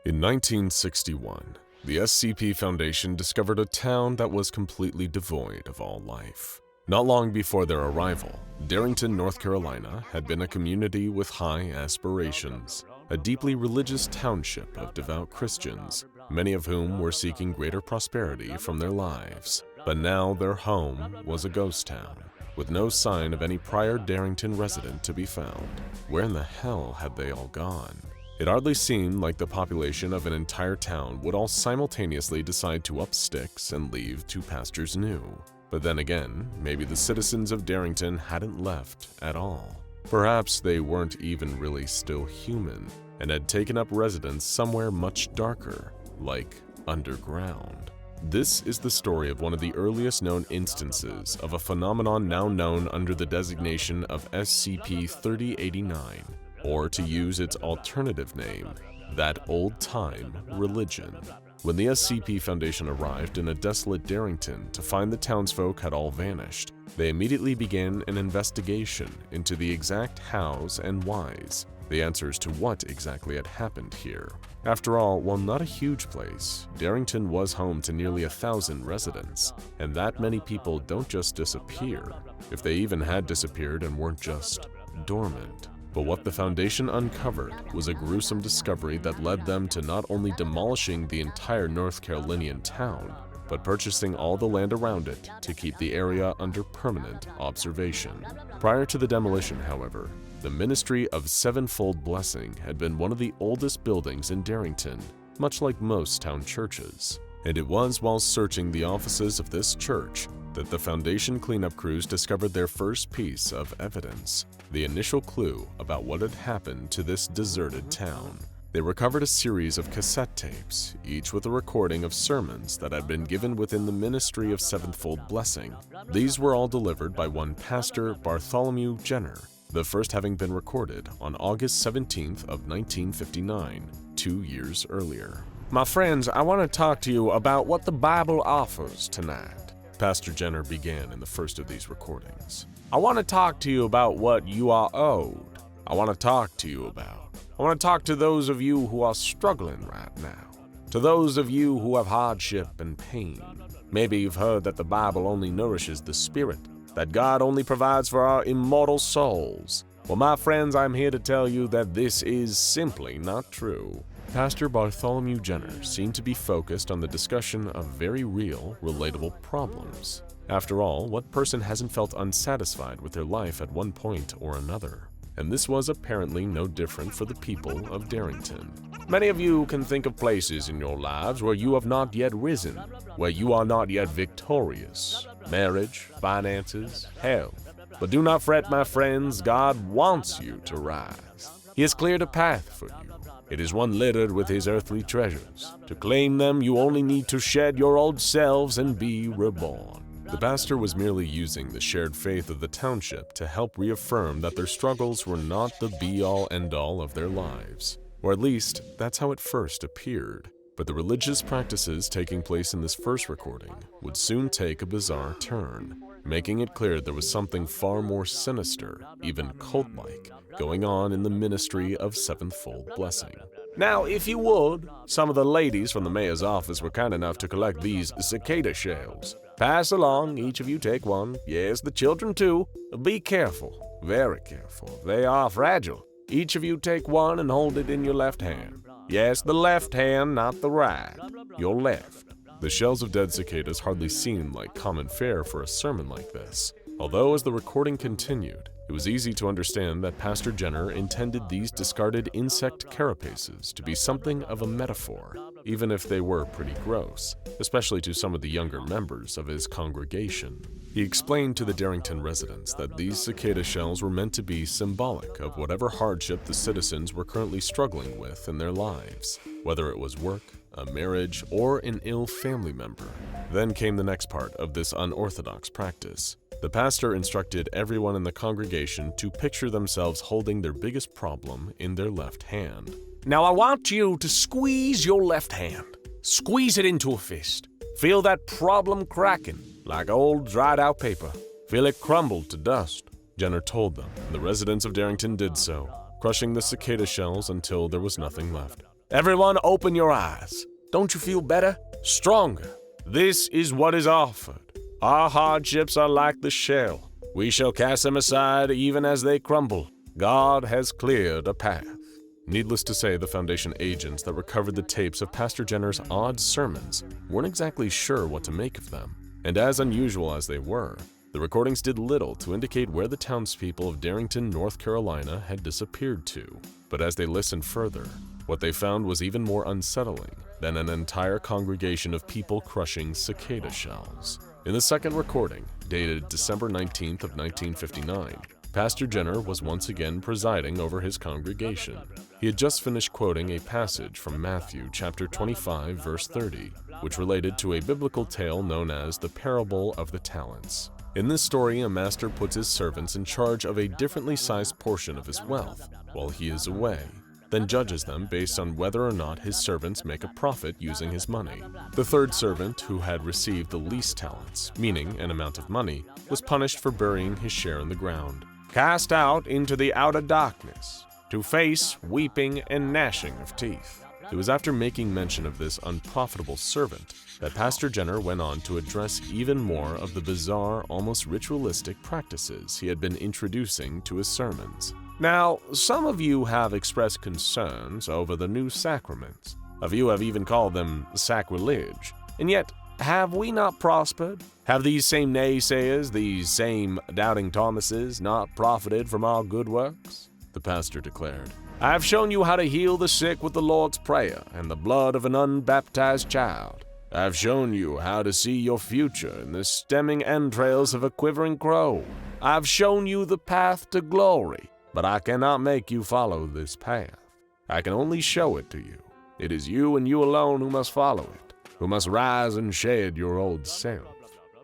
In 1961, the SCP Foundation discovered a town that was completely devoid of all life. Not long before their arrival, Darrington, North Carolina had been a community with high aspirations, a deeply religious township of devout Christians, many of whom were seeking greater prosperity from their lives. But now their home was a ghost town, with no sign of any prior Darrington resident to be found. Where in the hell had they all gone? It hardly seemed like the population of an entire town would all simultaneously decide to up sticks and leave to pastures new. But then again, maybe the citizens of Darrington hadn't left at all. Perhaps they weren't even really still human and had taken up residence somewhere much darker, like underground. This is the story of one of the earliest known instances of a phenomenon now known under the designation of SCP-3089, or to use its alternative name, that old-time religion. When the SCP Foundation arrived in a desolate Darrington to find the townsfolk had all vanished, they immediately began an investigation into the exact hows and whys, the answers to what exactly had happened here. After all, while not a huge place, Darrington was home to nearly 1,000 residents, and that many people don't just disappear, if they even had disappeared and weren't just dormant. But what the Foundation uncovered was a gruesome discovery that led them to not only demolishing the entire North Carolinian town, but purchasing all the land around it to keep the area under permanent observation. Prior to the demolition, however, the Ministry of Sevenfold Blessing had been one of the oldest buildings in Darrington, much like most town churches. And it was while searching the offices of this church that the Foundation cleanup crews discovered their first piece of evidence, the initial clue about what had happened to this deserted town. They recovered a series of cassette tapes, each with a recording of sermons that had been given within the Ministry of Sevenfold Blessing. These were all delivered by one Pastor Bartholomew Jenner, the first having been recorded on August 17th of 1959, 2 years earlier. My friends, I want to talk to you about what the Bible offers tonight, Pastor Jenner began in the first of these recordings. I want to talk to you about what you are owed. I want to talk to those of you who are struggling right now. To those of you who have hardship and pain. Maybe you've heard that the Bible only nourishes the spirit, that God only provides for our immortal souls. Well, my friends, I'm here to tell you that this is simply not true. Pastor Bartholomew Jenner seemed to be focused on the discussion of very real, relatable problems. After all, what person hasn't felt unsatisfied with their life at one point or another? And this was apparently no different for the people of Darrington. Many of you can think of places in your lives where you have not yet risen, where you are not yet victorious. Marriage, finances, health. But do not fret, my friends, God wants you to rise. He has cleared a path for you. It is one littered with His earthly treasures. To claim them, you only need to shed your old selves and be reborn. The pastor was merely using the shared faith of the township to help reaffirm that their struggles were not the be-all end-all of their lives. Or at least, that's how it first appeared. But the religious practices taking place in this first recording would soon take a bizarre turn, making it clear there was something far more sinister, even cult-like, going on in the Ministry of Sevenfold Blessing. Now, if you would, some of the ladies from the mayor's office were kind enough to collect these cicada shells. Pass along, each of you take one. Yes, the children too. Be careful, very careful. They are fragile. Each of you take one and hold it in your left hand. Yes, the left hand, not the right. Your left. The shells of dead cicadas hardly seemed like common fare for a sermon like this. Although as the recording continued, it was easy to understand that Pastor Jenner intended these discarded insect carapaces to be something of a metaphor, even if they were pretty gross, especially to some of the younger members of his congregation. He explained to the Darrington residents that these cicada shells were meant to be symbolic of whatever hardship the citizens were currently struggling with in their lives, whether it was work, a marriage, or an ill family member. Then came the next part of this unorthodox practice. The pastor instructed everyone in the congregation to picture themselves holding their biggest problem in their left hand. Now I want you to squeeze your left hand. Squeeze it into a fist. Feel that problem cracking like old dried out paper. Feel it crumble to dust. Jenner told them. The residents of Darrington did so, crushing the cicada shells until there was nothing left. Everyone open your eyes. Don't you feel better? Stronger. This is what is offered. Our hardships are like the shell. We shall cast them aside even as they crumble. God has cleared a path. Needless to say, the Foundation agents that recovered the tapes of Pastor Jenner's odd sermons weren't exactly sure what to make of them. And as unusual as they were, the recordings did little to indicate where the townspeople of Darrington, North Carolina had disappeared to. But as they listened further, what they found was even more unsettling than an entire congregation of people crushing cicada shells. In the second recording, dated December 19th of 1959, Pastor Jenner was once again presiding over his congregation. He had just finished quoting a passage from Matthew chapter 25, verse 30, which related to a biblical tale known as the Parable of the Talents. In this story, a master puts his servants in charge of a differently sized portion of his wealth while he is away, then judges them based on whether or not his servants make a profit using his money. The third servant, who had received the least talents, meaning an amount of money, was punished for burying his share in the ground. Cast out into the outer darkness, to face weeping and gnashing of teeth. It was after making mention of this unprofitable servant that Pastor Jenner went on to address even more of the bizarre, almost ritualistic practices he had been introducing to his sermons. Now, some of you have expressed concerns over the new sacraments. A few have even called them sacrilege. And yet, have we not prospered? Have these same naysayers, these same doubting Thomases, not profited from our good works? The pastor declared. I have shown you how to heal the sick with the Lord's Prayer and the blood of an unbaptized child. I have shown you how to see your future in the stemming entrails of a quivering crow. I have shown you the path to glory, but I cannot make you follow this path. I can only show it to you. It is you and you alone who must follow it, who must rise and shed your old self.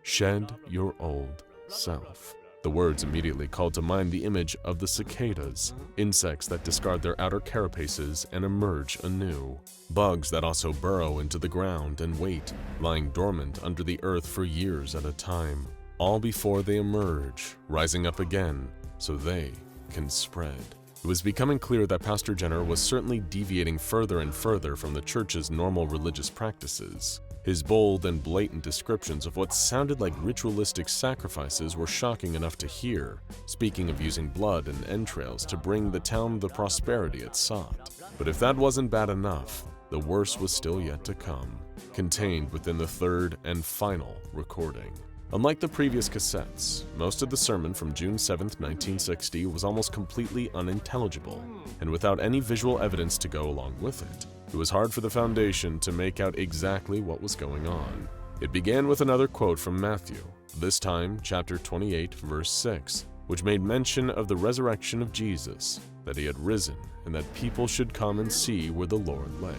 Shed your old self. The words immediately called to mind the image of the cicadas, insects that discard their outer carapaces and emerge anew, bugs that also burrow into the ground and wait, lying dormant under the earth for years at a time, all before they emerge, rising up again so they can spread. It was becoming clear that Pastor Jenner was certainly deviating further and further from the church's normal religious practices. His bold and blatant descriptions of what sounded like ritualistic sacrifices were shocking enough to hear, speaking of using blood and entrails to bring the town the prosperity it sought. But if that wasn't bad enough, the worst was still yet to come, contained within the third and final recording. Unlike the previous cassettes, most of the sermon from June 7, 1960 was almost completely unintelligible, and without any visual evidence to go along with it, it was hard for the Foundation to make out exactly what was going on. It began with another quote from Matthew, this time chapter 28, verse 6, which made mention of the resurrection of Jesus, that he had risen, and that people should come and see where the Lord lay.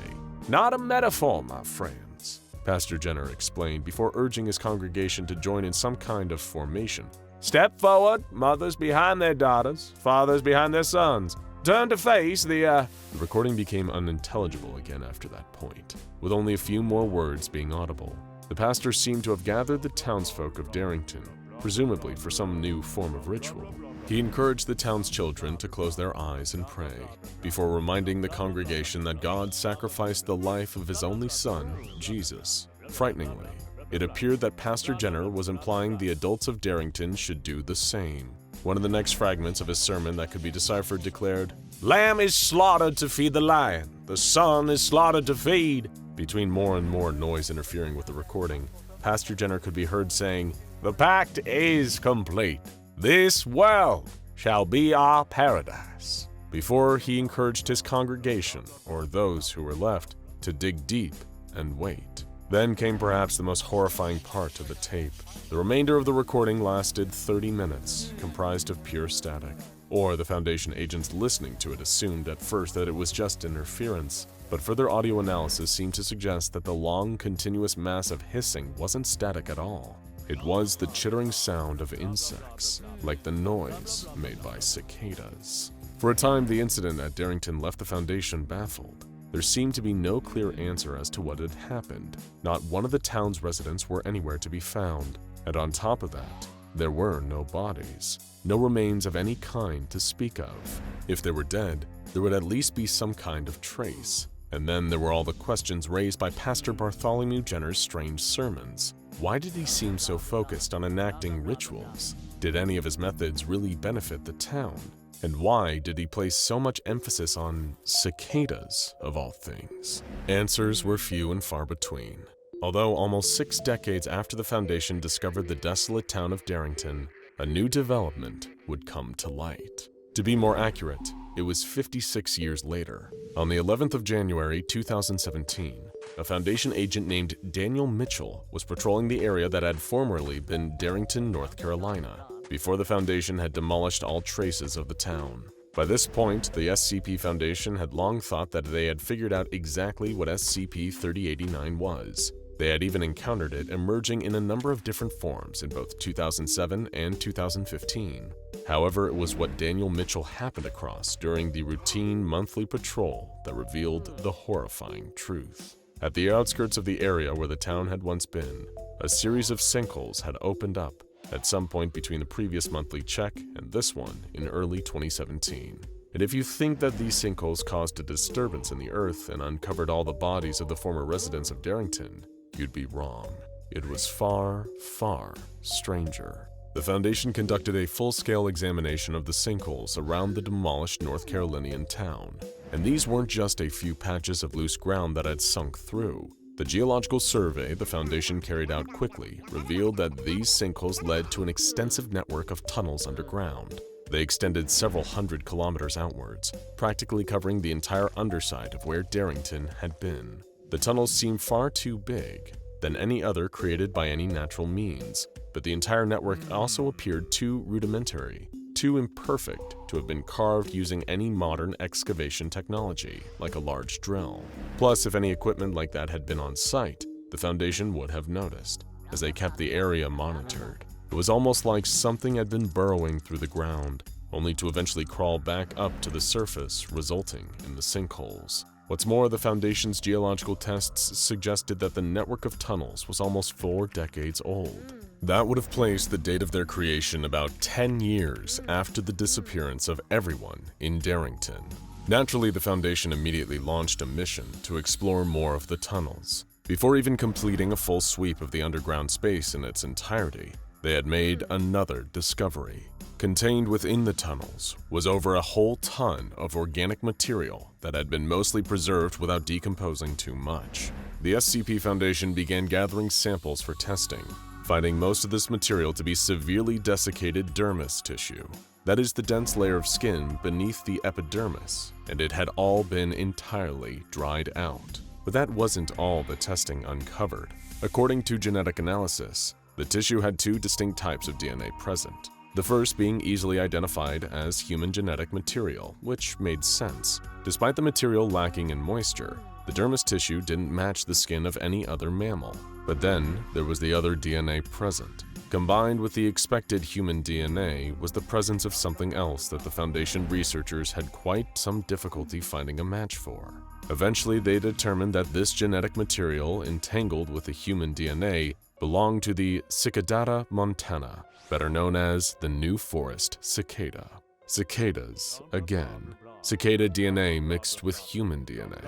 Not a metaphor, my friends, Pastor Jenner explained before urging his congregation to join in some kind of formation. Step forward, mothers behind their daughters, fathers behind their sons. Turn to face the recording became unintelligible again after that point, with only a few more words being audible. The pastor seemed to have gathered the townsfolk of Darrington, presumably for some new form of ritual. He encouraged the town's children to close their eyes and pray, before reminding the congregation that God sacrificed the life of his only son, Jesus. Frighteningly, it appeared that Pastor Jenner was implying the adults of Darrington should do the same. One of the next fragments of his sermon that could be deciphered declared, "Lamb is slaughtered to feed the lion. The son is slaughtered to feed." Between more and more noise interfering with the recording, Pastor Jenner could be heard saying, "The pact is complete. This world shall be our paradise," before he encouraged his congregation, or those who were left, to dig deep and wait. Then came perhaps the most horrifying part of the tape. The remainder of the recording lasted 30 minutes, comprised of pure static. Or the Foundation agents listening to it assumed at first that it was just interference, but further audio analysis seemed to suggest that the long, continuous mass of hissing wasn't static at all. It was the chittering sound of insects, like the noise made by cicadas. For a time, the incident at Darrington left the Foundation baffled. There seemed to be no clear answer as to what had happened. Not one of the town's residents were anywhere to be found, and on top of that, there were no bodies, no remains of any kind to speak of. If they were dead, there would at least be some kind of trace. And then there were all the questions raised by Pastor Bartholomew Jenner's strange sermons. Why did he seem so focused on enacting rituals? Did any of his methods really benefit the town? And why did he place so much emphasis on cicadas, of all things? Answers were few and far between. Although almost 6 decades after the Foundation discovered the desolate town of Darrington, a new development would come to light. To be more accurate, it was 56 years later. On the 11th of January 2017, a Foundation agent named Daniel Mitchell was patrolling the area that had formerly been Darrington, North Carolina, before the Foundation had demolished all traces of the town. By this point, the SCP Foundation had long thought that they had figured out exactly what SCP-3089 was. They had even encountered it emerging in a number of different forms in both 2007 and 2015. However, it was what Daniel Mitchell happened across during the routine monthly patrol that revealed the horrifying truth. At the outskirts of the area where the town had once been, a series of sinkholes had opened up at some point between the previous monthly check and this one in early 2017. And if you think that these sinkholes caused a disturbance in the earth and uncovered all the bodies of the former residents of Darrington, you'd be wrong. It was far, far stranger. The Foundation conducted a full-scale examination of the sinkholes around the demolished North Carolinian town. And these weren't just a few patches of loose ground that had sunk through. The geological survey the Foundation carried out quickly revealed that these sinkholes led to an extensive network of tunnels underground. They extended several hundred kilometers outwards, practically covering the entire underside of where Darrington had been. The tunnels seemed far too big than any other created by any natural means, but the entire network also appeared too rudimentary, too imperfect to have been carved using any modern excavation technology, like a large drill. Plus, if any equipment like that had been on site, the Foundation would have noticed, as they kept the area monitored. It was almost like something had been burrowing through the ground, only to eventually crawl back up to the surface, resulting in the sinkholes. What's more, the Foundation's geological tests suggested that the network of tunnels was almost 4 decades old. That would have placed the date of their creation about 10 years after the disappearance of everyone in Darrington. Naturally, the Foundation immediately launched a mission to explore more of the tunnels. Before even completing a full sweep of the underground space in its entirety, they had made another discovery. Contained within the tunnels was over a whole ton of organic material that had been mostly preserved without decomposing too much. The SCP Foundation began gathering samples for testing, finding most of this material to be severely desiccated dermis tissue. That is the dense layer of skin beneath the epidermis, and it had all been entirely dried out. But that wasn't all the testing uncovered. According to genetic analysis, the tissue had 2 distinct types of DNA present. The first being easily identified as human genetic material, which made sense. Despite the material lacking in moisture, the dermis tissue didn't match the skin of any other mammal. But then there was the other DNA present. Combined with the expected human DNA was the presence of something else that the Foundation researchers had quite some difficulty finding a match for. Eventually, they determined that this genetic material entangled with the human DNA belonged to the Cicadata montana, better known as the New Forest cicada. Cicadas, again. Cicada DNA mixed with human DNA,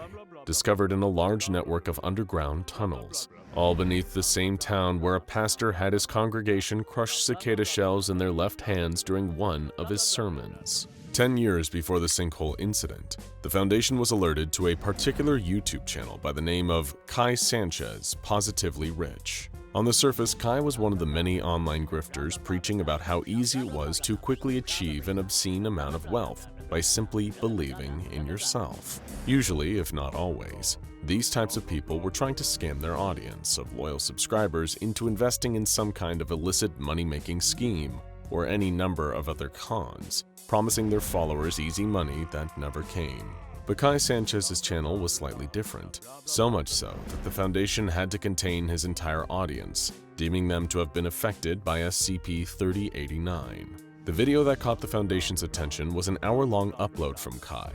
discovered in a large network of underground tunnels, all beneath the same town where a pastor had his congregation crush cicada shells in their left hands during one of his sermons. 10 years before the sinkhole incident, the Foundation was alerted to a particular YouTube channel by the name of Kai Sanchez Positively Rich. On the surface, Kai was one of the many online grifters preaching about how easy it was to quickly achieve an obscene amount of wealth by simply believing in yourself. Usually, if not always, these types of people were trying to scam their audience of loyal subscribers into investing in some kind of illicit money-making scheme or any number of other cons, promising their followers easy money that never came. But Kai Sanchez's channel was slightly different, so much so that the Foundation had to contain his entire audience, deeming them to have been affected by SCP-3089. The video that caught the Foundation's attention was an hour-long upload from Kai,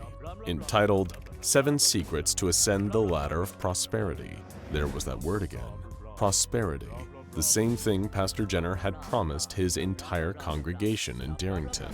entitled 7 Secrets to Ascend the Ladder of Prosperity. There was that word again, prosperity. the same thing Pastor Jenner had promised his entire congregation in Darrington.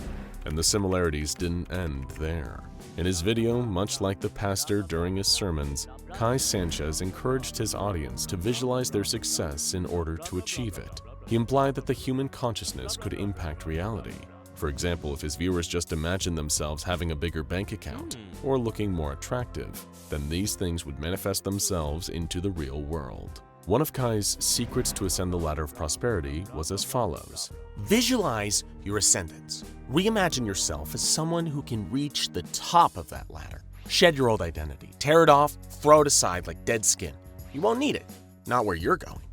And the similarities didn't end there. In his video, much like the pastor during his sermons, Kai Sanchez encouraged his audience to visualize their success in order to achieve it. He implied that the human consciousness could impact reality. For example, if his viewers just imagined themselves having a bigger bank account or looking more attractive, then these things would manifest themselves into the real world. One of Kai's secrets to ascend the ladder of prosperity was as follows. Visualize your ascendance. Reimagine yourself as someone who can reach the top of that ladder. Shed your old identity, tear it off, throw it aside like dead skin. You won't need it, not where you're going.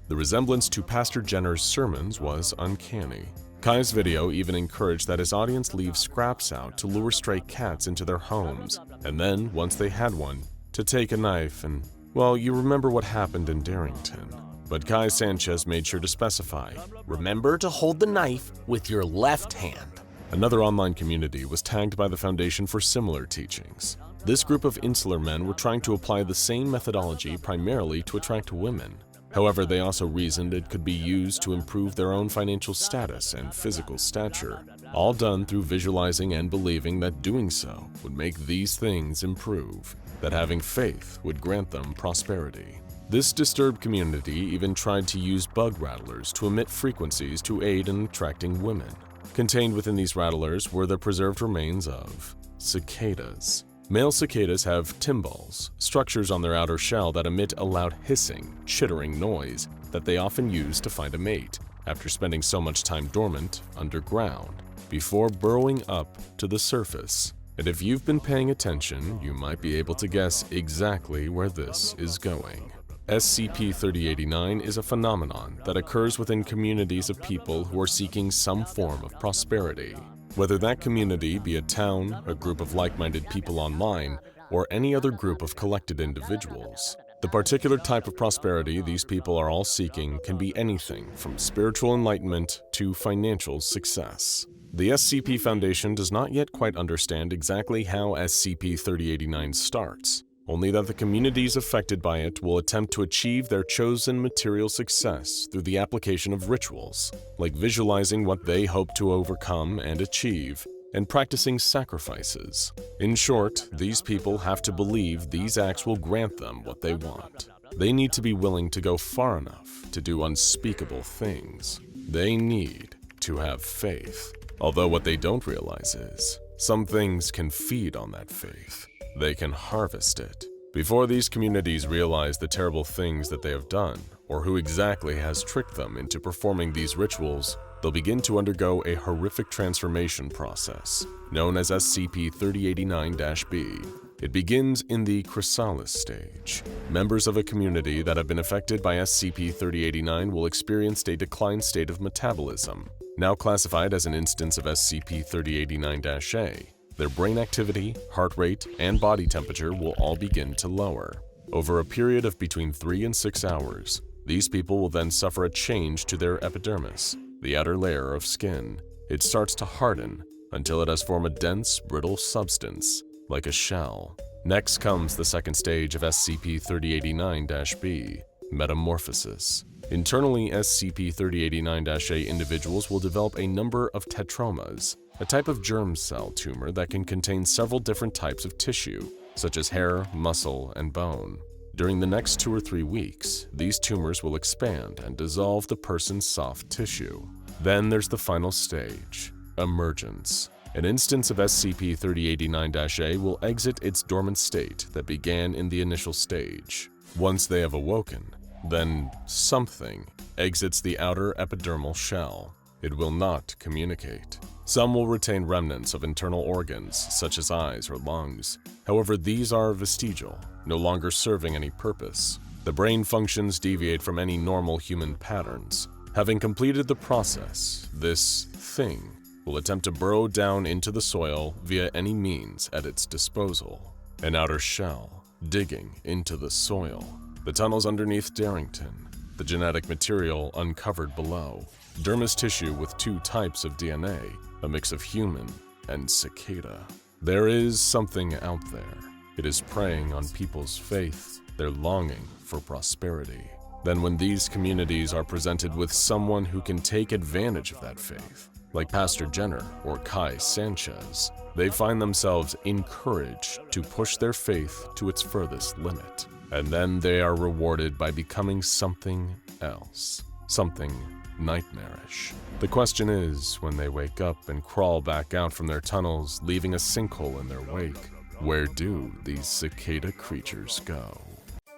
The resemblance to Pastor Jenner's sermons was uncanny. Kai's video even encouraged that his audience leave scraps out to lure stray cats into their homes, and then, once they had one, to take a knife and, well, you remember what happened in Darrington. But Kai Sanchez made sure to specify, remember to hold the knife with your left hand. Another online community was tagged by the Foundation for similar teachings. This group of insular men were trying to apply the same methodology primarily to attract women. However, they also reasoned it could be used to improve their own financial status and physical stature, all done through visualizing and believing that doing so would make these things improve, that having faith would grant them prosperity. This disturbed community even tried to use bug rattlers to emit frequencies to aid in attracting women. Contained within these rattlers were the preserved remains of cicadas. Male cicadas have tymbals, structures on their outer shell that emit a loud hissing, chittering noise that they often use to find a mate after spending so much time dormant underground before burrowing up to the surface. And if you've been paying attention, you might be able to guess exactly where this is going. SCP-3089 is a phenomenon that occurs within communities of people who are seeking some form of prosperity. Whether that community be a town, a group of like-minded people online, or any other group of collected individuals. The particular type of prosperity these people are all seeking can be anything from spiritual enlightenment to financial success. The SCP Foundation does not yet quite understand exactly how SCP-3089 starts, only that the communities affected by it will attempt to achieve their chosen material success through the application of rituals, like visualizing what they hope to overcome and achieve, and practicing sacrifices. In short, these people have to believe these acts will grant them what they want. They need to be willing to go far enough to do unspeakable things. They need to have faith. Although what they don't realize is, some things can feed on that faith. They can harvest it. Before these communities realize the terrible things that they have done, or who exactly has tricked them into performing these rituals, they'll begin to undergo a horrific transformation process, known as SCP-3089-B. It begins in the chrysalis stage. Members of a community that have been affected by SCP-3089 will experience a declined state of metabolism, now classified as an instance of SCP-3089-A. Their brain activity, heart rate, and body temperature will all begin to lower. Over a period of between 3 and 6 hours, these people will then suffer a change to their epidermis, the outer layer of skin. It starts to harden until it has formed a dense, brittle substance, like a shell. Next comes the second stage of SCP-3089-B, metamorphosis. Internally, SCP-3089-A individuals will develop a number of tetromas, a type of germ cell tumor that can contain several different types of tissue, such as hair, muscle, and bone. During the next 2 or 3 weeks, these tumors will expand and dissolve the person's soft tissue. Then there's the final stage, emergence. An instance of SCP-3089-A will exit its dormant state that began in the initial stage. Once they have awoken, then something exits the outer epidermal shell. It will not communicate. Some will retain remnants of internal organs, such as eyes or lungs. However, these are vestigial, no longer serving any purpose. The brain functions deviate from any normal human patterns. Having completed the process, this thing will attempt to burrow down into the soil via any means at its disposal. An outer shell, digging into the soil. The tunnels underneath Darrington. The genetic material uncovered below. Dermis tissue with 2 types of DNA, a mix of human and cicada. There is something out there. It is preying on people's faith, their longing for prosperity. Then when these communities are presented with someone who can take advantage of that faith, like Pastor Jenner or Kai Sanchez, they find themselves encouraged to push their faith to its furthest limit. And then they are rewarded by becoming something else, something nightmarish. The question is, when they wake up and crawl back out from their tunnels, leaving a sinkhole in their wake, where do these cicada creatures go?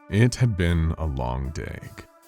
It had been a long day.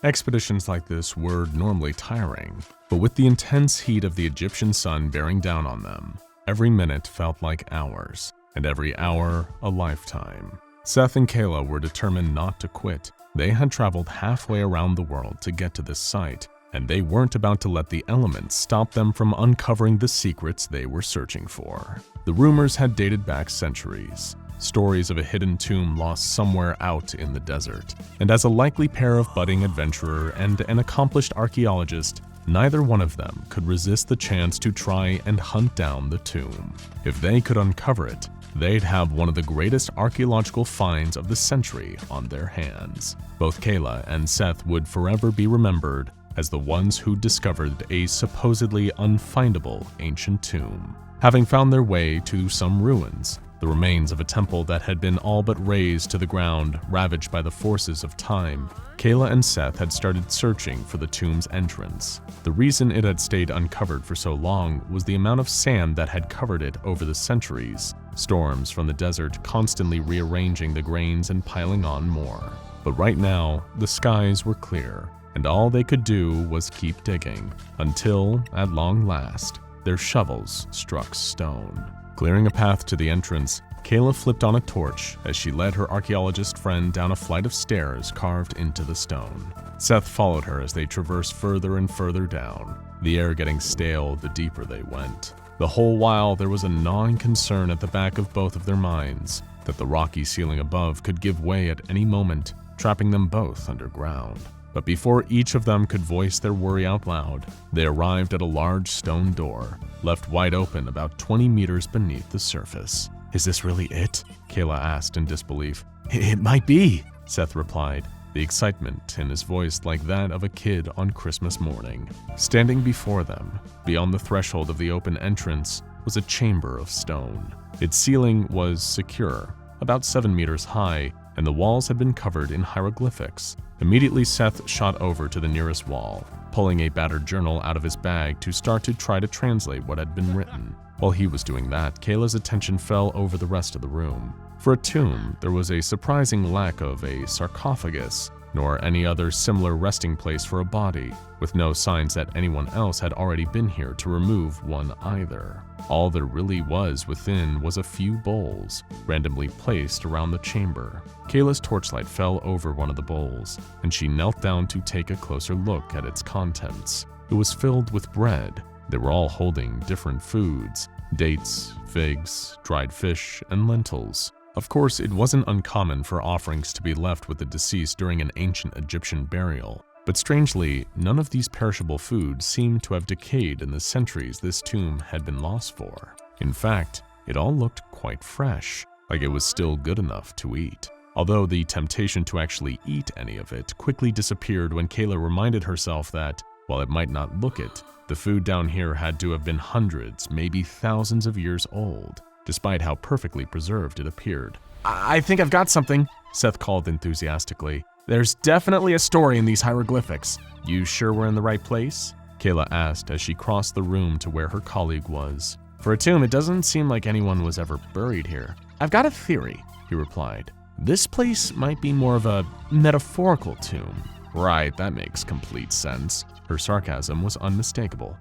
Expeditions like this were normally tiring, but with the intense heat of the Egyptian sun bearing down on them, every minute felt like hours, and every hour a lifetime. Seth and Kayla were determined not to quit. They had traveled halfway around the world to get to this site, and they weren't about to let the elements stop them from uncovering the secrets they were searching for. The rumors had dated back centuries. Stories of a hidden tomb lost somewhere out in the desert. And as a likely pair of budding adventurer and an accomplished archaeologist, neither one of them could resist the chance to try and hunt down the tomb. If they could uncover it, they'd have one of the greatest archaeological finds of the century on their hands. Both Kayla and Seth would forever be remembered as the ones who discovered a supposedly unfindable ancient tomb. Having found their way to some ruins, the remains of a temple that had been all but razed to the ground, ravaged by the forces of time, Kayla and Seth had started searching for the tomb's entrance. The reason it had stayed uncovered for so long was the amount of sand that had covered it over the centuries, storms from the desert constantly rearranging the grains and piling on more. But right now, the skies were clear, and all they could do was keep digging, until, at long last, their shovels struck stone. Clearing a path to the entrance, Kayla flipped on a torch as she led her archaeologist friend down a flight of stairs carved into the stone. Seth followed her as they traversed further and further down, the air getting stale the deeper they went. The whole while there was a gnawing concern at the back of both of their minds that the rocky ceiling above could give way at any moment, trapping them both underground. But before each of them could voice their worry out loud, they arrived at a large stone door, left wide open about 20 meters beneath the surface. "Is this really it?" Kayla asked in disbelief. "It might be," Seth replied, the excitement in his voice like that of a kid on Christmas morning. Standing before them, beyond the threshold of the open entrance, was a chamber of stone. Its ceiling was secure, about 7 meters high, and the walls had been covered in hieroglyphics. Immediately, Seth shot over to the nearest wall, pulling a battered journal out of his bag to start to try to translate what had been written. While he was doing that, Kayla's attention fell over the rest of the room. For a tomb, there was a surprising lack of a sarcophagus, nor any other similar resting place for a body, with no signs that anyone else had already been here to remove one either. All there really was within was a few bowls, randomly placed around the chamber. Kayla's torchlight fell over one of the bowls, and she knelt down to take a closer look at its contents. It was filled with bread. They were all holding different foods: dates, figs, dried fish, and lentils. Of course, it wasn't uncommon for offerings to be left with the deceased during an ancient Egyptian burial. But strangely, none of these perishable foods seemed to have decayed in the centuries this tomb had been lost for. In fact, it all looked quite fresh, like it was still good enough to eat. Although the temptation to actually eat any of it quickly disappeared when Kayla reminded herself that, while it might not look it, the food down here had to have been hundreds, maybe thousands of years old, despite how perfectly preserved it appeared. "I think I've got something," Seth called enthusiastically. "There's definitely a story in these hieroglyphics." "You sure we're in the right place?" Kayla asked as she crossed the room to where her colleague was. "For a tomb, it doesn't seem like anyone was ever buried here." "I've got a theory," he replied. "This place might be more of a metaphorical tomb." "Right, that makes complete sense." Her sarcasm was unmistakable.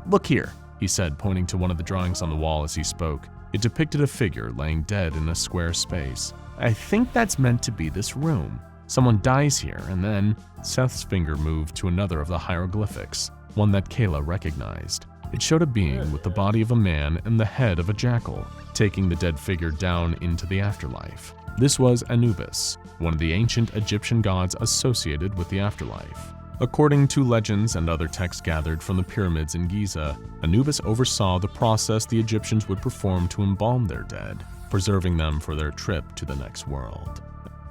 "Look here," he said, pointing to one of the drawings on the wall as he spoke. It depicted a figure laying dead in a square space. "I think that's meant to be this room. Someone dies here, and then..." Seth's finger moved to another of the hieroglyphics, one that Kayla recognized. It showed a being with the body of a man and the head of a jackal, taking the dead figure down into the afterlife. This was Anubis, one of the ancient Egyptian gods associated with the afterlife. According to legends and other texts gathered from the pyramids in Giza, Anubis oversaw the process the Egyptians would perform to embalm their dead, preserving them for their trip to the next world.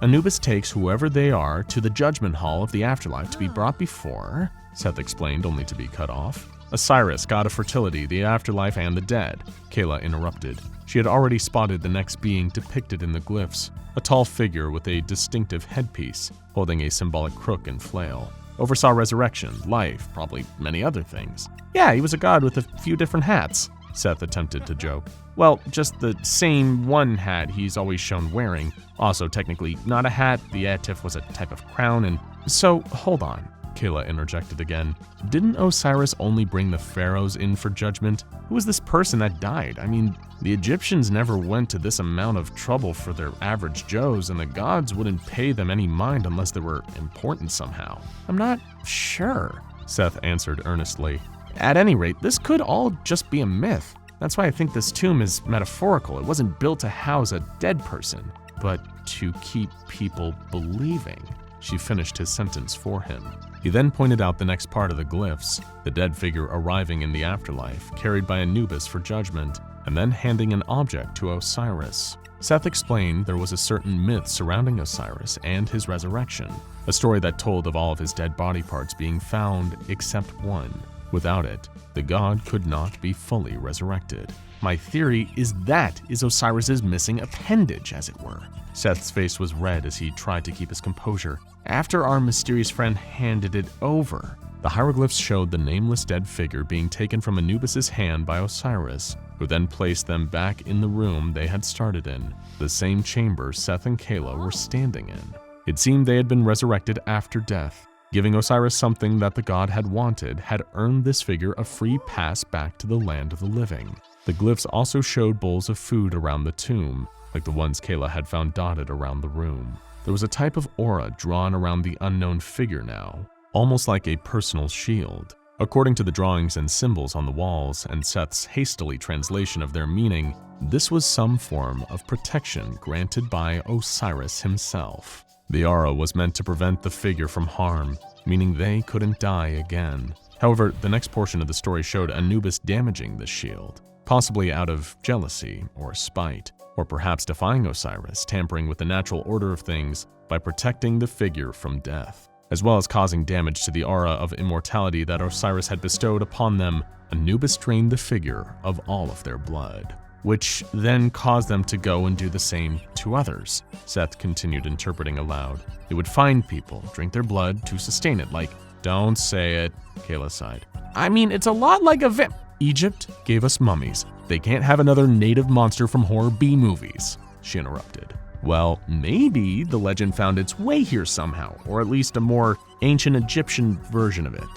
Anubis takes whoever they are to the judgment hall of the afterlife to be brought before, Seth explained, only to be cut off. Osiris, god of fertility, the afterlife, and the dead, Kayla interrupted. She had already spotted the next being depicted in the glyphs, a tall figure with a distinctive headpiece, holding a symbolic crook and flail. Oversaw resurrection, life, probably many other things. Yeah, he was a god with a few different hats, Seth attempted to joke. Well, just the same one hat he's always shown wearing. Also, technically not a hat, the atif was a type of crown, and so, hold on, Kayla interjected again. Didn't Osiris only bring the pharaohs in for judgment? Who was this person that died? I mean, the Egyptians never went to this amount of trouble for their average Joes, and the gods wouldn't pay them any mind unless they were important somehow. I'm not sure, Seth answered earnestly. At any rate, this could all just be a myth. That's why I think this tomb is metaphorical. It wasn't built to house a dead person, but to keep people believing. She finished his sentence for him. He then pointed out the next part of the glyphs, the dead figure arriving in the afterlife, carried by Anubis for judgment, and then handing an object to Osiris. Seth explained there was a certain myth surrounding Osiris and his resurrection, a story that told of all of his dead body parts being found except one. Without it, the god could not be fully resurrected. My theory is that is Osiris's missing appendage, as it were. Seth's face was red as he tried to keep his composure. After our mysterious friend handed it over, the hieroglyphs showed the nameless dead figure being taken from Anubis's hand by Osiris, who then placed them back in the room they had started in, the same chamber Seth and Kayla were standing in. It seemed they had been resurrected after death. Giving Osiris something that the god had wanted had earned this figure a free pass back to the land of the living. The glyphs also showed bowls of food around the tomb, like the ones Kayla had found dotted around the room. There was a type of aura drawn around the unknown figure now, almost like a personal shield. According to the drawings and symbols on the walls and Seth's hastily translation of their meaning, this was some form of protection granted by Osiris himself. The aura was meant to prevent the figure from harm, meaning they couldn't die again. However, the next portion of the story showed Anubis damaging the shield, possibly out of jealousy or spite, or perhaps defying Osiris, tampering with the natural order of things by protecting the figure from death, as well as causing damage to the aura of immortality that Osiris had bestowed upon them. Anubis drained the figure of all of their blood, which then caused them to go and do the same to others. Seth continued interpreting aloud. It would find people, drink their blood to sustain it, like, don't say it, Kayla sighed. I mean, it's a lot like a Egypt gave us mummies. They can't have another native monster from horror B movies, she interrupted. Well, maybe the legend found its way here somehow, or at least a more ancient Egyptian version of it,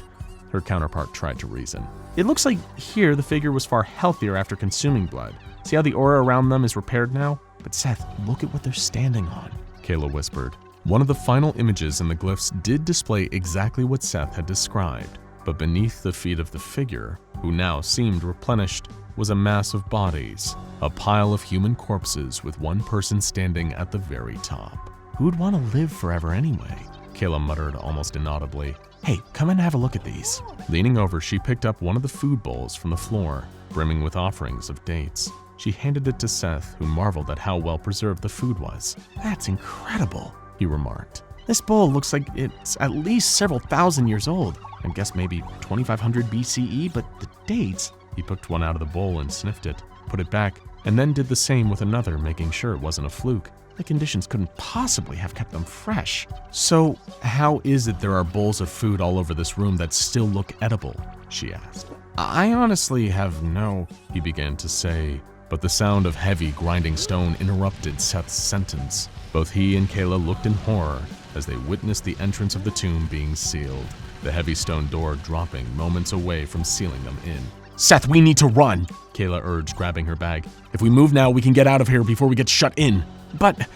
her counterpart tried to reason. It looks like here the figure was far healthier after consuming blood. See how the aura around them is repaired now? But Seth, look at what they're standing on, Kayla whispered. One of the final images in the glyphs did display exactly what Seth had described, but beneath the feet of the figure, who now seemed replenished, was a mass of bodies, a pile of human corpses with one person standing at the very top. Who'd want to live forever anyway? Kayla muttered almost inaudibly. Hey, come and have a look at these. Leaning over, she picked up one of the food bowls from the floor, brimming with offerings of dates. She handed it to Seth, who marveled at how well preserved the food was. That's incredible, he remarked. This bowl looks like it's at least several thousand years old. I guess maybe 2500 BCE, but the dates... He picked one out of the bowl and sniffed it, put it back, and then did the same with another, making sure it wasn't a fluke. The conditions couldn't possibly have kept them fresh. So, how is it there are bowls of food all over this room that still look edible? She asked. I honestly have no... he began to say, but the sound of heavy, grinding stone interrupted Seth's sentence. Both he and Kayla looked in horror as they witnessed the entrance of the tomb being sealed, the heavy stone door dropping moments away from sealing them in. Seth, we need to run, Kayla urged, grabbing her bag. If we move now, we can get out of here before we get shut in. But,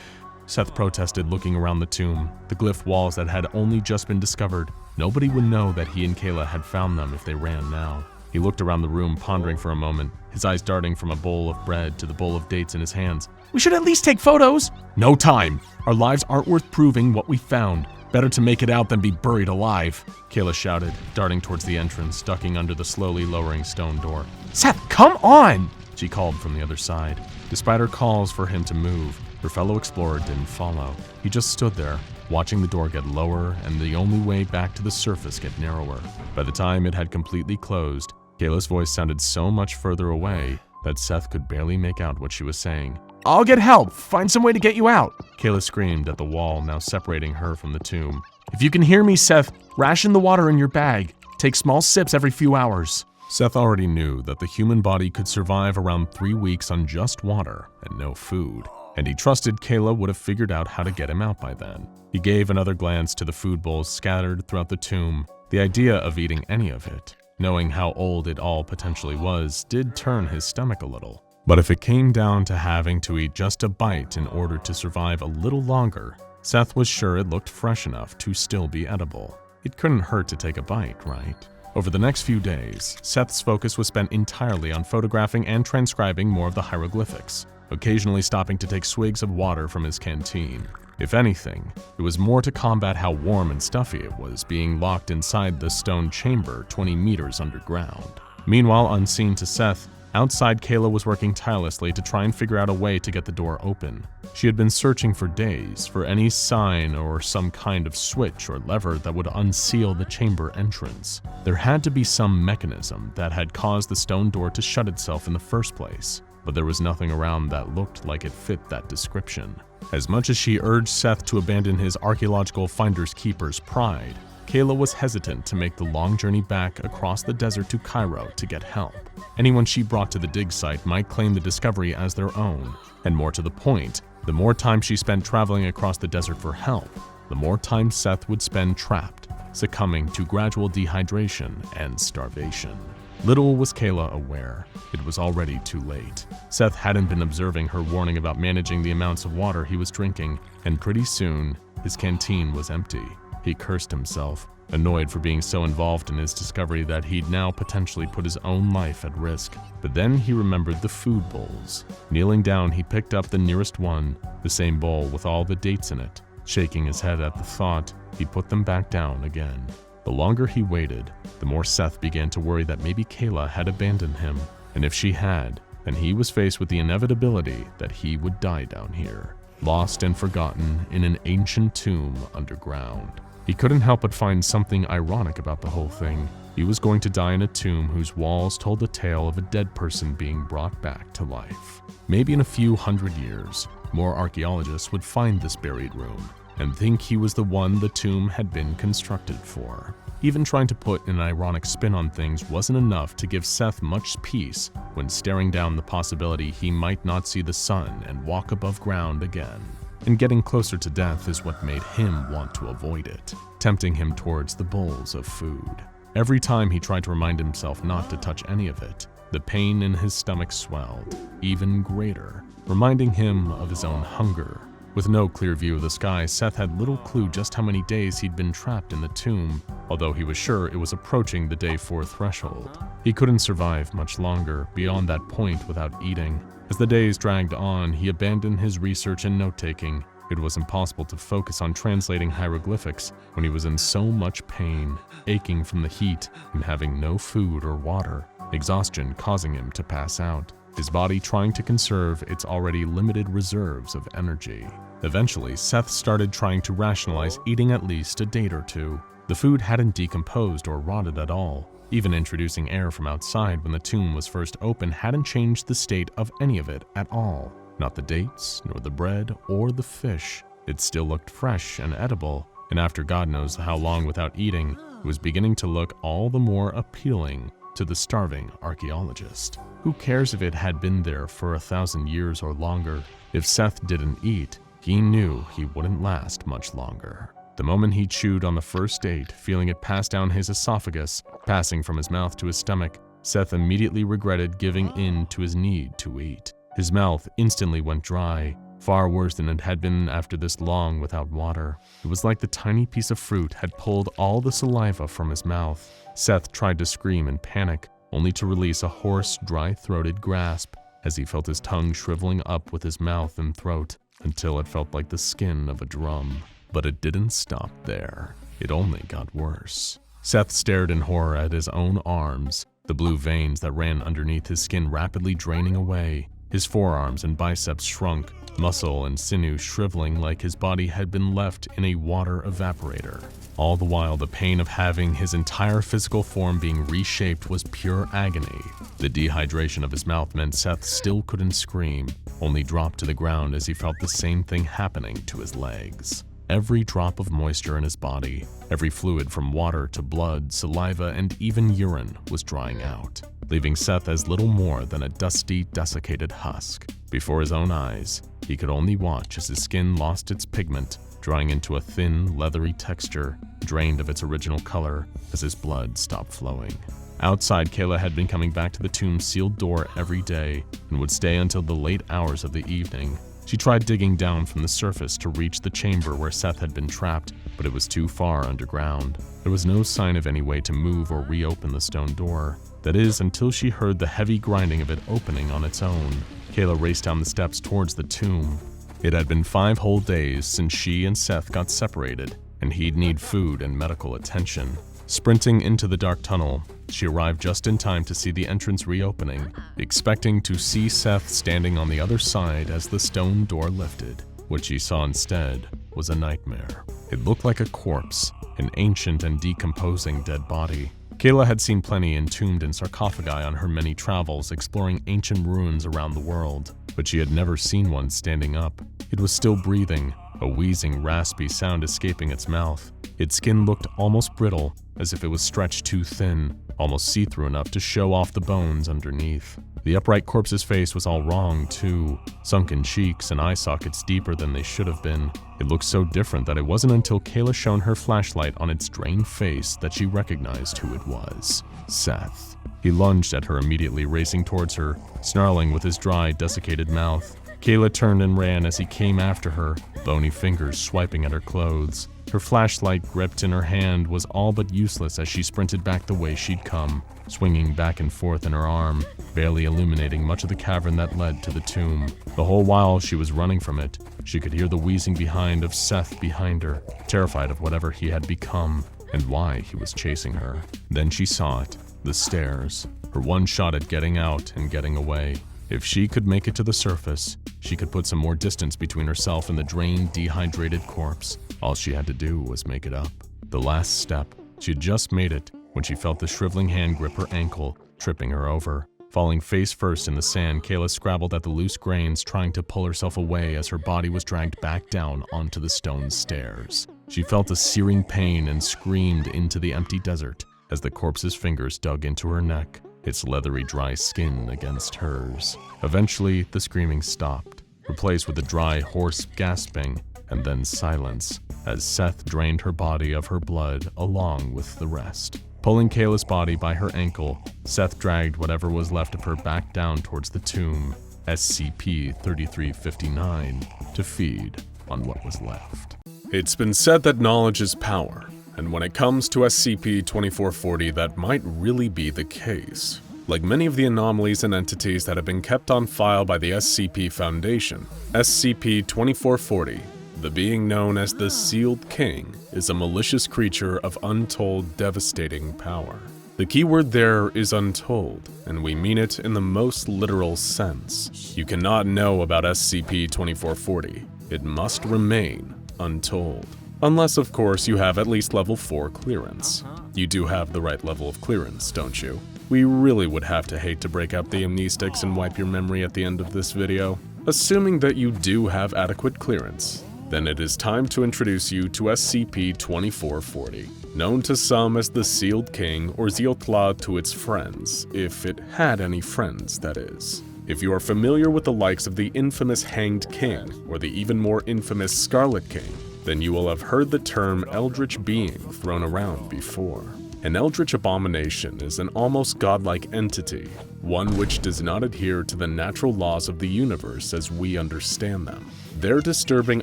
Seth protested, looking around the tomb, the glyph walls that had only just been discovered. Nobody would know that he and Kayla had found them if they ran now. He looked around the room, pondering for a moment, his eyes darting from a bowl of bread to the bowl of dates in his hands. We should at least take photos. No time. Our lives aren't worth proving what we found. Better to make it out than be buried alive, Kayla shouted, darting towards the entrance, ducking under the slowly lowering stone door. Seth, come on, she called from the other side. Despite her calls for him to move, Her fellow explorer didn't follow. He just stood there, watching the door get lower and the only way back to the surface get narrower. By the time it had completely closed, Kayla's voice sounded so much further away that Seth could barely make out what she was saying. "I'll get help! Find some way to get you out!" Kayla screamed at the wall now separating her from the tomb. "If you can hear me, Seth, ration the water in your bag. Take small sips every few hours." Seth already knew that the human body could survive around 3 weeks on just water and no food, and he trusted Kayla would have figured out how to get him out by then. He gave another glance to the food bowls scattered throughout the tomb. The idea of eating any of it, knowing how old it all potentially was, did turn his stomach a little. But if it came down to having to eat just a bite in order to survive a little longer, Seth was sure it looked fresh enough to still be edible. It couldn't hurt to take a bite, right? Over the next few days, Seth's focus was spent entirely on photographing and transcribing more of the hieroglyphics, occasionally stopping to take swigs of water from his canteen. If anything, it was more to combat how warm and stuffy it was being locked inside the stone chamber 20 meters underground. Meanwhile, unseen to Seth, outside Kayla was working tirelessly to try and figure out a way to get the door open. She had been searching for days for any sign or some kind of switch or lever that would unseal the chamber entrance. There had to be some mechanism that had caused the stone door to shut itself in the first place, but there was nothing around that looked like it fit that description. As much as she urged Seth to abandon his archaeological finders keeper's pride, Kayla was hesitant to make the long journey back across the desert to Cairo to get help. Anyone she brought to the dig site might claim the discovery as their own, and more to the point, the more time she spent traveling across the desert for help, the more time Seth would spend trapped, succumbing to gradual dehydration and starvation. Little was Kayla aware. It was already too late. Seth hadn't been observing her warning about managing the amounts of water he was drinking, and pretty soon, his canteen was empty. He cursed himself, annoyed for being so involved in his discovery that he'd now potentially put his own life at risk. But then he remembered the food bowls. Kneeling down, he picked up the nearest one, the same bowl with all the dates in it. Shaking his head at the thought, he put them back down again. The longer he waited, the more Seth began to worry that maybe Kayla had abandoned him. And if she had, then he was faced with the inevitability that he would die down here, lost and forgotten in an ancient tomb underground. He couldn't help but find something ironic about the whole thing. He was going to die in a tomb whose walls told the tale of a dead person being brought back to life. Maybe in a few hundred years, more archaeologists would find this buried room and think he was the one the tomb had been constructed for. Even trying to put an ironic spin on things wasn't enough to give Seth much peace when staring down the possibility he might not see the sun and walk above ground again. And getting closer to death is what made him want to avoid it, tempting him towards the bowls of food. Every time he tried to remind himself not to touch any of it, the pain in his stomach swelled, even greater, reminding him of his own hunger. With no clear view of the sky, Seth had little clue just how many days he'd been trapped in the tomb, although he was sure it was approaching the day 4 threshold. He couldn't survive much longer beyond that point without eating. As the days dragged on, he abandoned his research and note-taking. It was impossible to focus on translating hieroglyphics when he was in so much pain, aching from the heat and having no food or water, exhaustion causing him to pass out, his body trying to conserve its already limited reserves of energy. Eventually, Seth started trying to rationalize eating at least a date or two. The food hadn't decomposed or rotted at all. Even introducing air from outside when the tomb was first opened hadn't changed the state of any of it at all. Not the dates, nor the bread, or the fish. It still looked fresh and edible, and after God knows how long without eating, it was beginning to look all the more appealing to the starving archaeologist. Who cares if it had been there for 1,000 years or longer? If Seth didn't eat, he knew he wouldn't last much longer. The moment he chewed on the first date, feeling it pass down his esophagus, passing from his mouth to his stomach, Seth immediately regretted giving in to his need to eat. His mouth instantly went dry, far worse than it had been after this long without water. It was like the tiny piece of fruit had pulled all the saliva from his mouth. Seth tried to scream in panic, only to release a hoarse, dry-throated grasp as he felt his tongue shriveling up with his mouth and throat until it felt like the skin of a drum. But it didn't stop there. It only got worse. Seth stared in horror at his own arms, the blue veins that ran underneath his skin rapidly draining away. His forearms and biceps shrunk, muscle and sinew shriveling like his body had been left in a water evaporator. All the while, the pain of having his entire physical form being reshaped was pure agony. The dehydration of his mouth meant Seth still couldn't scream, only dropped to the ground as he felt the same thing happening to his legs. Every drop of moisture in his body, every fluid from water to blood, saliva, and even urine was drying out, leaving Seth as little more than a dusty, desiccated husk. Before his own eyes, he could only watch as his skin lost its pigment, drying into a thin, leathery texture, drained of its original color as his blood stopped flowing. Outside, Kayla had been coming back to the tomb's sealed door every day and would stay until the late hours of the evening. She tried digging down from the surface to reach the chamber where Seth had been trapped, but it was too far underground. There was no sign of any way to move or reopen the stone door. That is, until she heard the heavy grinding of it opening on its own. Kayla raced down the steps towards the tomb. It had been 5 whole days since she and Seth got separated, and he'd need food and medical attention. Sprinting into the dark tunnel, she arrived just in time to see the entrance reopening, expecting to see Seth standing on the other side as the stone door lifted. What she saw instead was a nightmare. It looked like a corpse, an ancient and decomposing dead body. Kayla had seen plenty entombed in sarcophagi on her many travels exploring ancient ruins around the world, but she had never seen one standing up. It was still breathing, a wheezing, raspy sound escaping its mouth. Its skin looked almost brittle, as if it was stretched too thin, almost see-through enough to show off the bones underneath. The upright corpse's face was all wrong, too. Sunken cheeks and eye sockets deeper than they should have been. It looked so different that it wasn't until Kayla shone her flashlight on its drained face that she recognized who it was. Seth. He lunged at her immediately, racing towards her, snarling with his dry, desiccated mouth. Kayla turned and ran as he came after her, bony fingers swiping at her clothes. Her flashlight gripped in her hand was all but useless as she sprinted back the way she'd come, swinging back and forth in her arm, barely illuminating much of the cavern that led to the tomb. The whole while she was running from it, she could hear the wheezing behind of Seth behind her, terrified of whatever he had become and why he was chasing her. Then she saw it, the stairs, her one shot at getting out and getting away. If she could make it to the surface, she could put some more distance between herself and the drained, dehydrated corpse. All she had to do was make it up. The last step. She had just made it when she felt the shriveling hand grip her ankle, tripping her over. Falling face first in the sand, Kayla scrabbled at the loose grains, trying to pull herself away as her body was dragged back down onto the stone stairs. She felt a searing pain and screamed into the empty desert as the corpse's fingers dug into her neck, its leathery dry skin against hers. Eventually, the screaming stopped, replaced with a dry, hoarse gasping, and then silence, as Seth drained her body of her blood along with the rest. Pulling Kayla's body by her ankle, Seth dragged whatever was left of her back down towards the tomb, SCP-3359, to feed on what was left. It's been said that knowledge is power, and when it comes to SCP-2440, that might really be the case. Like many of the anomalies and entities that have been kept on file by the SCP Foundation, SCP-2440, the being known as the Sealed King, is a malicious creature of untold, devastating power. The key word there is untold, and we mean it in the most literal sense. You cannot know about SCP-2440. It must remain untold. Unless, of course, you have at least level 4 clearance. You do have the right level of clearance, don't you? We really would have to hate to break up the amnestics and wipe your memory at the end of this video. Assuming that you do have adequate clearance, then it is time to introduce you to SCP-2440, known to some as the Sealed King or Ziotla to its friends, if it had any friends, that is. If you are familiar with the likes of the infamous Hanged King or the even more infamous Scarlet King, then you will have heard the term Eldritch Being thrown around before. An Eldritch Abomination is an almost godlike entity, one which does not adhere to the natural laws of the universe as we understand them. Their disturbing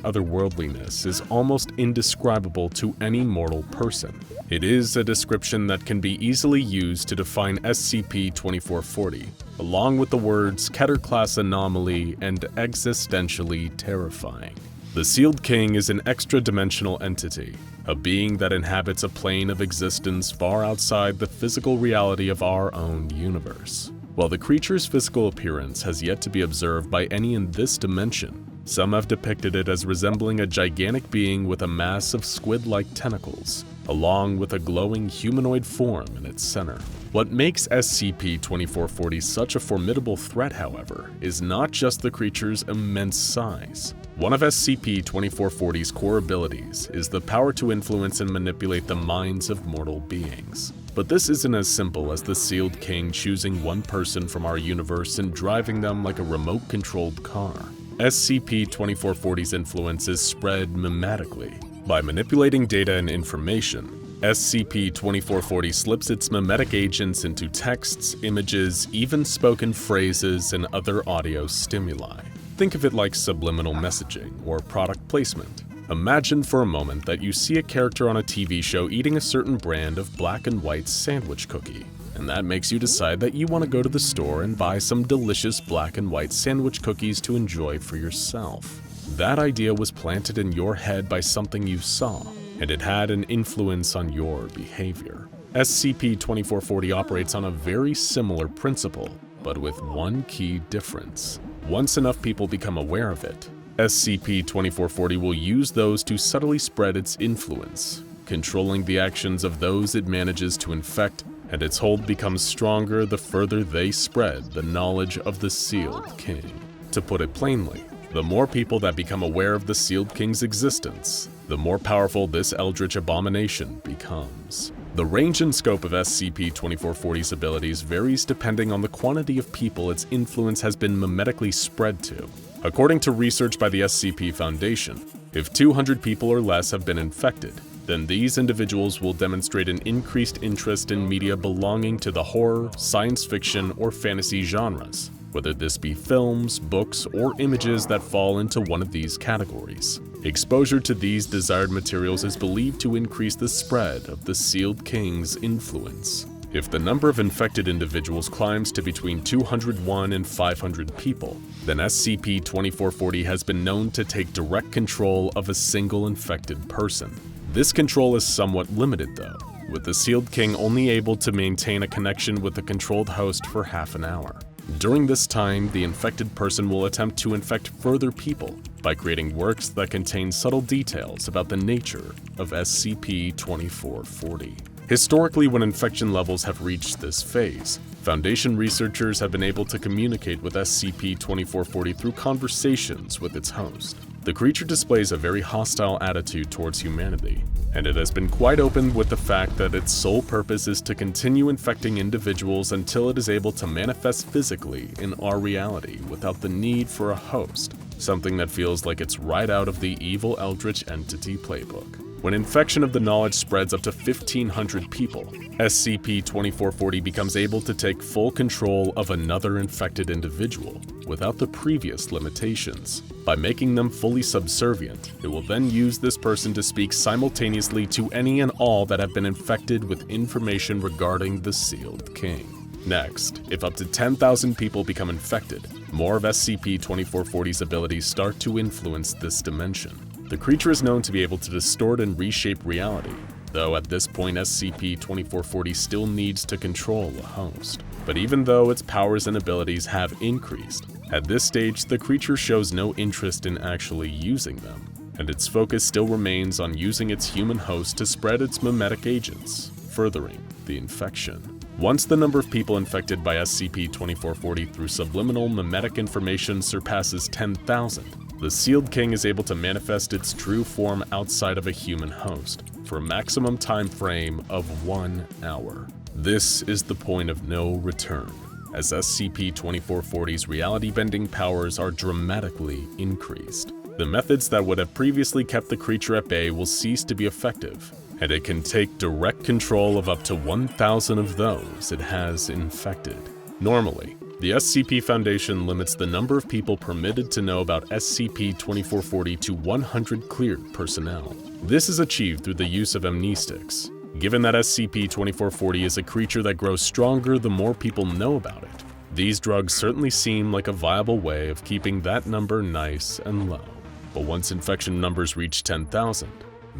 otherworldliness is almost indescribable to any mortal person. It is a description that can be easily used to define SCP-2440, along with the words Keter-class anomaly and existentially terrifying. The Sealed King is an extra-dimensional entity, a being that inhabits a plane of existence far outside the physical reality of our own universe. While the creature's physical appearance has yet to be observed by any in this dimension, some have depicted it as resembling a gigantic being with a mass of squid-like tentacles, along with a glowing humanoid form in its center. What makes SCP-2440 such a formidable threat, however, is not just the creature's immense size. One of SCP-2440's core abilities is the power to influence and manipulate the minds of mortal beings. But this isn't as simple as the Sealed King choosing one person from our universe and driving them like a remote-controlled car. SCP-2440's influence is spread mimetically. By manipulating data and information, SCP-2440 slips its mimetic agents into texts, images, even spoken phrases, and other audio stimuli. Think of it like subliminal messaging or product placement. Imagine for a moment that you see a character on a TV show eating a certain brand of black and white sandwich cookie, and that makes you decide that you want to go to the store and buy some delicious black and white sandwich cookies to enjoy for yourself. That idea was planted in your head by something you saw, and it had an influence on your behavior. SCP-2440 operates on a very similar principle, but with one key difference. Once enough people become aware of it, SCP-2440 will use those to subtly spread its influence, controlling the actions of those it manages to infect, and its hold becomes stronger the further they spread the knowledge of the Sealed King. To put it plainly, the more people that become aware of the Sealed King's existence, the more powerful this eldritch abomination becomes. The range and scope of SCP-2440's abilities varies depending on the quantity of people its influence has been mimetically spread to. According to research by the SCP Foundation, if 200 people or less have been infected, then these individuals will demonstrate an increased interest in media belonging to the horror, science fiction, or fantasy genres, whether this be films, books, or images that fall into one of these categories. Exposure to these desired materials is believed to increase the spread of the Sealed King's influence. If the number of infected individuals climbs to between 201 and 500 people, then SCP-2440 has been known to take direct control of a single infected person. This control is somewhat limited though, with the Sealed King only able to maintain a connection with the controlled host for half an hour. During this time, the infected person will attempt to infect further people by creating works that contain subtle details about the nature of SCP-2440. Historically, when infection levels have reached this phase, Foundation researchers have been able to communicate with SCP-2440 through conversations with its host. The creature displays a very hostile attitude towards humanity, and it has been quite open with the fact that its sole purpose is to continue infecting individuals until it is able to manifest physically in our reality without the need for a host, something that feels like it's right out of the evil eldritch entity playbook. When infection of the knowledge spreads up to 1,500 people, SCP-2440 becomes able to take full control of another infected individual without the previous limitations. By making them fully subservient, it will then use this person to speak simultaneously to any and all that have been infected with information regarding the Sealed King. Next, if up to 10,000 people become infected, more of SCP-2440's abilities start to influence this dimension. The creature is known to be able to distort and reshape reality, though at this point SCP-2440 still needs to control a host. But even though its powers and abilities have increased, at this stage the creature shows no interest in actually using them, and its focus still remains on using its human host to spread its mimetic agents, furthering the infection. Once the number of people infected by SCP-2440 through subliminal mimetic information surpasses 10,000, the Sealed King is able to manifest its true form outside of a human host for a maximum time frame of 1 hour. This is the point of no return, as SCP-2440's reality-bending powers are dramatically increased. The methods that would have previously kept the creature at bay will cease to be effective, and it can take direct control of up to 1,000 of those it has infected. Normally, the SCP Foundation limits the number of people permitted to know about SCP-2440 to 100 cleared personnel. This is achieved through the use of amnestics. Given that SCP-2440 is a creature that grows stronger the more people know about it, these drugs certainly seem like a viable way of keeping that number nice and low. But once infection numbers reach 10,000,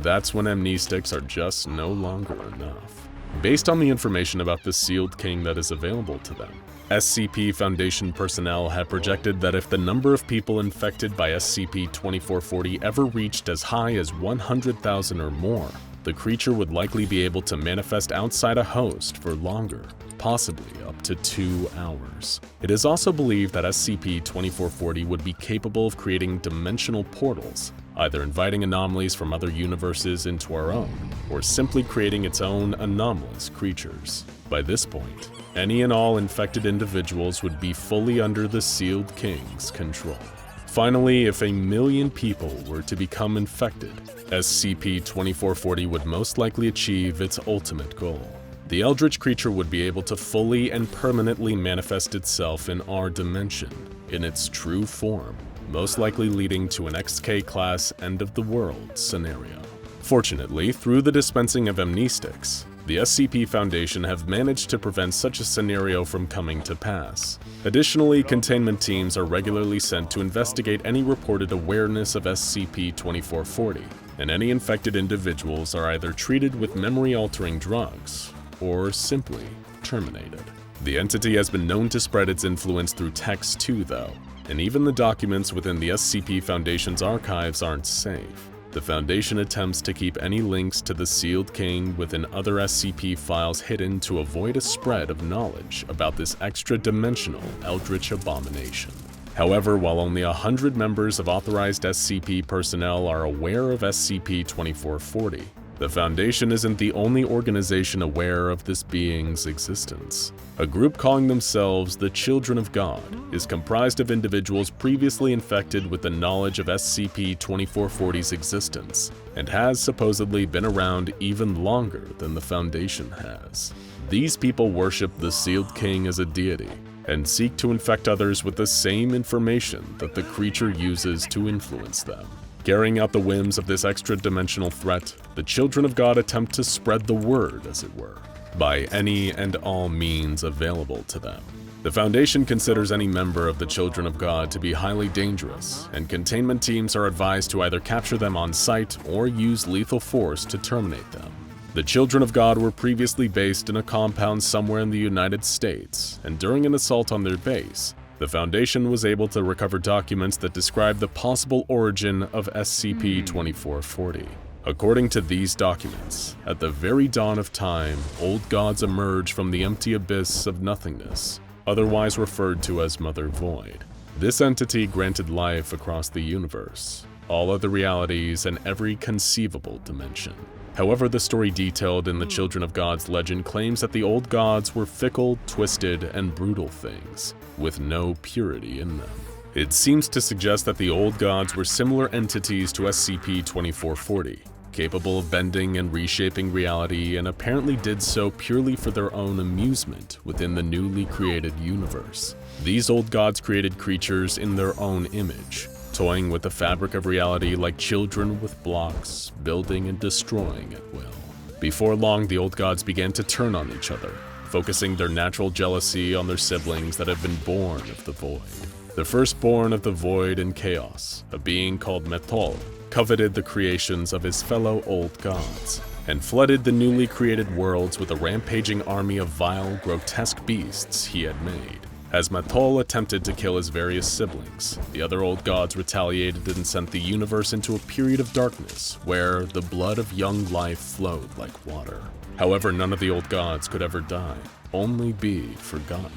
that's when amnestics are just no longer enough. Based on the information about the Sealed King that is available to them, SCP Foundation personnel have projected that if the number of people infected by SCP-2440 ever reached as high as 100,000 or more, the creature would likely be able to manifest outside a host for longer, possibly up to 2 hours. It is also believed that SCP-2440 would be capable of creating dimensional portals, either inviting anomalies from other universes into our own, or simply creating its own anomalous creatures. By this point, any and all infected individuals would be fully under the Sealed King's control. Finally, if 1 million people were to become infected, SCP-2440 would most likely achieve its ultimate goal. The eldritch creature would be able to fully and permanently manifest itself in our dimension, in its true form, most likely leading to an XK-class end-of-the-world scenario. Fortunately, through the dispensing of amnestics, the SCP Foundation have managed to prevent such a scenario from coming to pass. Additionally, containment teams are regularly sent to investigate any reported awareness of SCP-2440, and any infected individuals are either treated with memory-altering drugs or simply terminated. The entity has been known to spread its influence through text too, though, and even the documents within the SCP Foundation's archives aren't safe. The Foundation attempts to keep any links to the Sealed King within other SCP files hidden to avoid a spread of knowledge about this extra-dimensional eldritch abomination. However, while only 100 members of authorized SCP personnel are aware of SCP-2440, the Foundation isn't the only organization aware of this being's existence. A group calling themselves the Children of God is comprised of individuals previously infected with the knowledge of SCP-2440's existence, and has supposedly been around even longer than the Foundation has. These people worship the Sealed King as a deity, and seek to infect others with the same information that the creature uses to influence them. Carrying out the whims of this extra-dimensional threat, the Children of God attempt to spread the word, as it were, by any and all means available to them. The Foundation considers any member of the Children of God to be highly dangerous, and containment teams are advised to either capture them on site or use lethal force to terminate them. The Children of God were previously based in a compound somewhere in the United States, and during an assault on their base, the Foundation was able to recover documents that describe the possible origin of SCP-2440. According to these documents, at the very dawn of time, old gods emerge from the empty abyss of nothingness, otherwise referred to as Mother Void. This entity granted life across the universe, all other realities, and every conceivable dimension. However, the story detailed in the Children of God's legend claims that the old gods were fickle, twisted, and brutal things, with no purity in them. It seems to suggest that the old gods were similar entities to SCP-2440, capable of bending and reshaping reality, and apparently did so purely for their own amusement within the newly created universe. These old gods created creatures in their own image, toying with the fabric of reality like children with blocks, building and destroying at will. Before long, the old gods began to turn on each other, focusing their natural jealousy on their siblings that had been born of the Void. The firstborn of the Void and Chaos, a being called Metol, coveted the creations of his fellow old gods, and flooded the newly created worlds with a rampaging army of vile, grotesque beasts he had made. As Metol attempted to kill his various siblings, the other old gods retaliated and sent the universe into a period of darkness where the blood of young life flowed like water. However, none of the old gods could ever die, only be forgotten.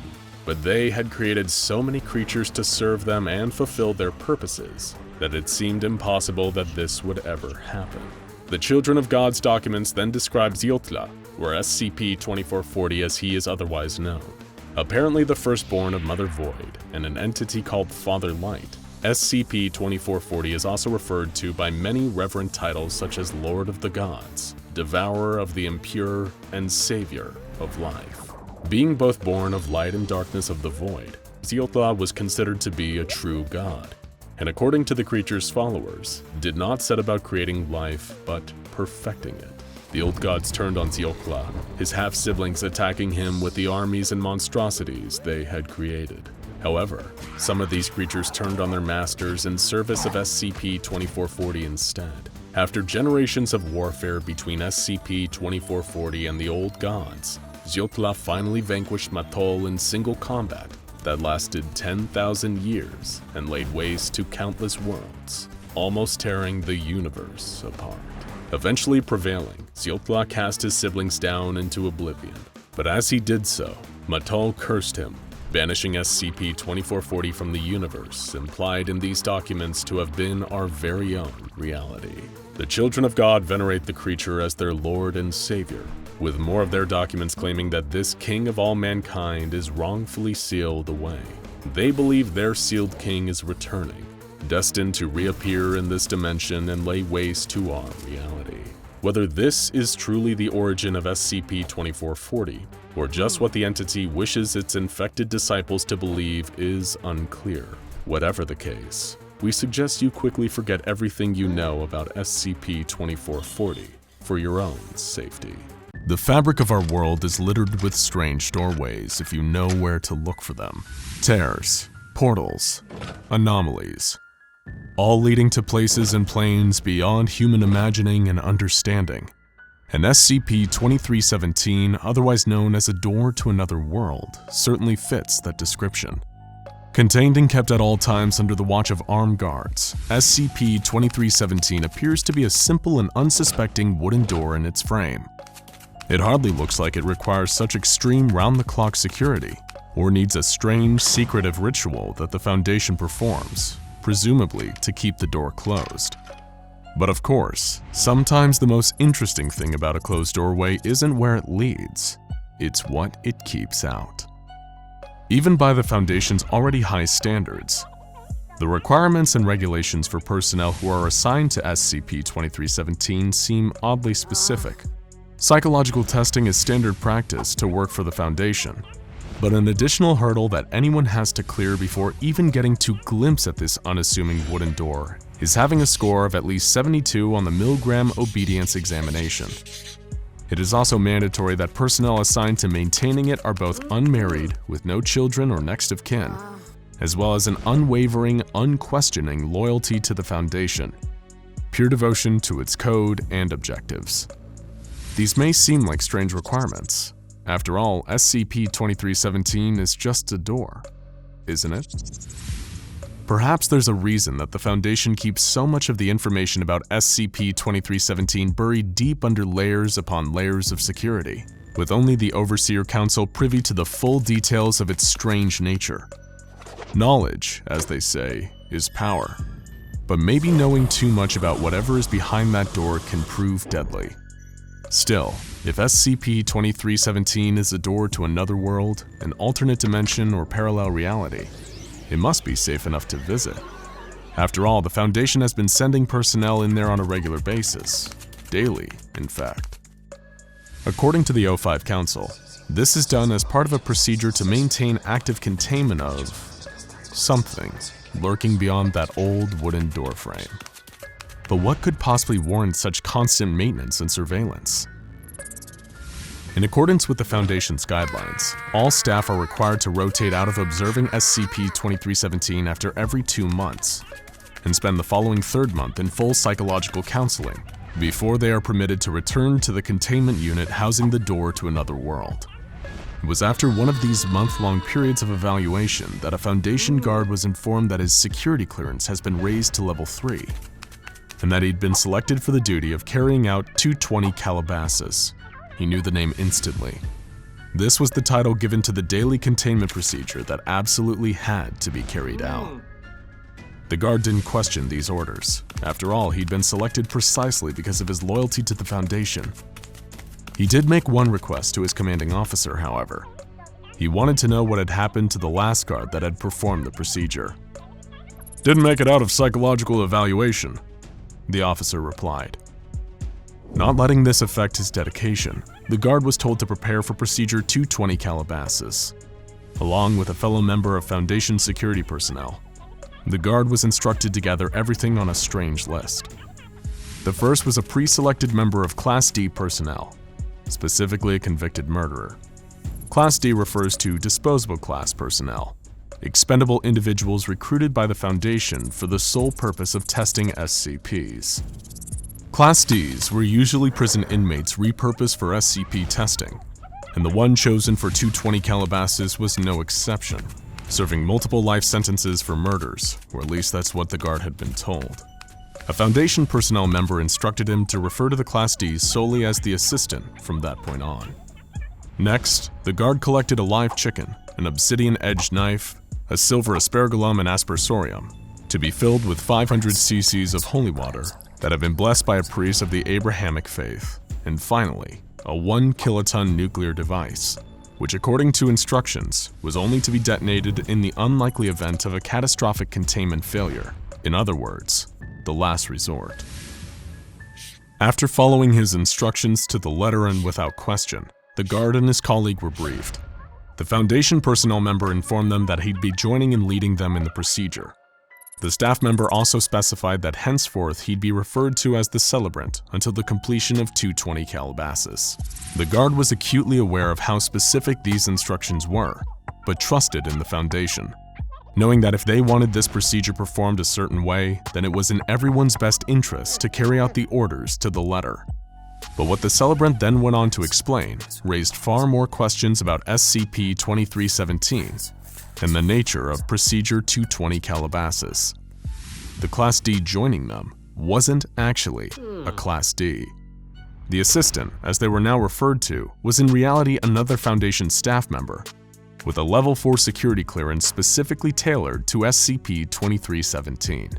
But they had created so many creatures to serve them and fulfill their purposes that it seemed impossible that this would ever happen. The Children of God's documents then describe Ziotla, or SCP-2440 as he is otherwise known. Apparently the firstborn of Mother Void and an entity called Father Light, SCP-2440 is also referred to by many reverent titles such as Lord of the Gods, Devourer of the Impure, and Savior of Life. Being both born of light and darkness of the Void, Ziotla was considered to be a true god, and according to the creature's followers, did not set about creating life but perfecting it. The old gods turned on Ziotla, his half-siblings attacking him with the armies and monstrosities they had created. However, some of these creatures turned on their masters in service of SCP-2440 instead. After generations of warfare between SCP-2440 and the Old Gods, Xiotla finally vanquished Matol in single combat that lasted 10,000 years and laid waste to countless worlds, almost tearing the universe apart. Eventually prevailing, Xiotla cast his siblings down into oblivion. But as he did so, Matol cursed him, banishing SCP-2440 from the universe, implied in these documents to have been our very own reality. The Children of God venerate the creature as their Lord and Savior, with more of their documents claiming that this king of all mankind is wrongfully sealed away. They believe their sealed king is returning, destined to reappear in this dimension and lay waste to our reality. Whether this is truly the origin of SCP-2440, or just what the entity wishes its infected disciples to believe, is unclear. Whatever the case, we suggest you quickly forget everything you know about SCP-2440 for your own safety. The fabric of our world is littered with strange doorways if you know where to look for them. Tears, portals, anomalies, all leading to places and planes beyond human imagining and understanding. And SCP-2317, otherwise known as a door to another world, certainly fits that description. Contained and kept at all times under the watch of armed guards, SCP-2317 appears to be a simple and unsuspecting wooden door in its frame. It hardly looks like it requires such extreme round-the-clock security, or needs a strange, secretive ritual that the Foundation performs, presumably to keep the door closed. But of course, sometimes the most interesting thing about a closed doorway isn't where it leads, it's what it keeps out. Even by the Foundation's already high standards, the requirements and regulations for personnel who are assigned to SCP-2317 seem oddly specific. Psychological testing is standard practice to work for the Foundation, but an additional hurdle that anyone has to clear before even getting to glimpse at this unassuming wooden door is having a score of at least 72 on the Milgram Obedience Examination. It is also mandatory that personnel assigned to maintaining it are both unmarried, with no children or next of kin, as well as an unwavering, unquestioning loyalty to the Foundation, pure devotion to its code and objectives. These may seem like strange requirements. After all, SCP-2317 is just a door, isn't it? Perhaps there's a reason that the Foundation keeps so much of the information about SCP-2317 buried deep under layers upon layers of security, with only the Overseer Council privy to the full details of its strange nature. Knowledge, as they say, is power. But maybe knowing too much about whatever is behind that door can prove deadly. Still, if SCP-2317 is a door to another world, an alternate dimension, or parallel reality, it must be safe enough to visit. After all, the Foundation has been sending personnel in there on a regular basis. Daily, in fact. According to the O5 Council, this is done as part of a procedure to maintain active containment of something lurking beyond that old wooden doorframe. But what could possibly warrant such constant maintenance and surveillance? In accordance with the Foundation's guidelines, all staff are required to rotate out of observing SCP-2317 after every 2 months, and spend the following 3rd month in full psychological counseling, before they are permitted to return to the containment unit housing the door to another world. It was after one of these month-long periods of evaluation that a Foundation guard was informed that his security clearance has been raised to level 3, and that he'd been selected for the duty of carrying out 220 Calabasas. He knew the name instantly. This was the title given to the daily containment procedure that absolutely had to be carried out. The guard didn't question these orders. After all, he'd been selected precisely because of his loyalty to the Foundation. He did make one request to his commanding officer, however. He wanted to know what had happened to the last guard that had performed the procedure. "Didn't make it out of psychological evaluation," the officer replied. Not letting this affect his dedication, the guard was told to prepare for procedure 220 Calabasas. Along with a fellow member of Foundation security personnel, the guard was instructed to gather everything on a strange list. The first was a pre-selected member of Class D personnel, specifically a convicted murderer. Class D refers to disposable class personnel, expendable individuals recruited by the Foundation for the sole purpose of testing SCPs. Class Ds were usually prison inmates repurposed for SCP testing, and the one chosen for 220 Calabasas was no exception, serving multiple life sentences for murders, or at least that's what the guard had been told. A Foundation personnel member instructed him to refer to the Class Ds solely as the assistant from that point on. Next, the guard collected a live chicken, an obsidian-edged knife, a silver aspergillum and aspersorium, to be filled with 500 cc's of holy water that had been blessed by a priest of the Abrahamic faith, and finally, a 1 kiloton nuclear device, which according to instructions was only to be detonated in the unlikely event of a catastrophic containment failure. In other words, the last resort. After following his instructions to the letter and without question, the guard and his colleague were briefed. The Foundation personnel member informed them that he'd be joining and leading them in the procedure. The staff member also specified that henceforth he'd be referred to as the Celebrant until the completion of 220 Calabasas. The guard was acutely aware of how specific these instructions were, but trusted in the Foundation, knowing that if they wanted this procedure performed a certain way, then it was in everyone's best interest to carry out the orders to the letter. But what the Celebrant then went on to explain raised far more questions about SCP-2317 and the nature of Procedure 220 Calabasas. The Class D joining them wasn't actually a Class D. The assistant, as they were now referred to, was in reality another Foundation staff member with a Level 4 security clearance specifically tailored to SCP-2317.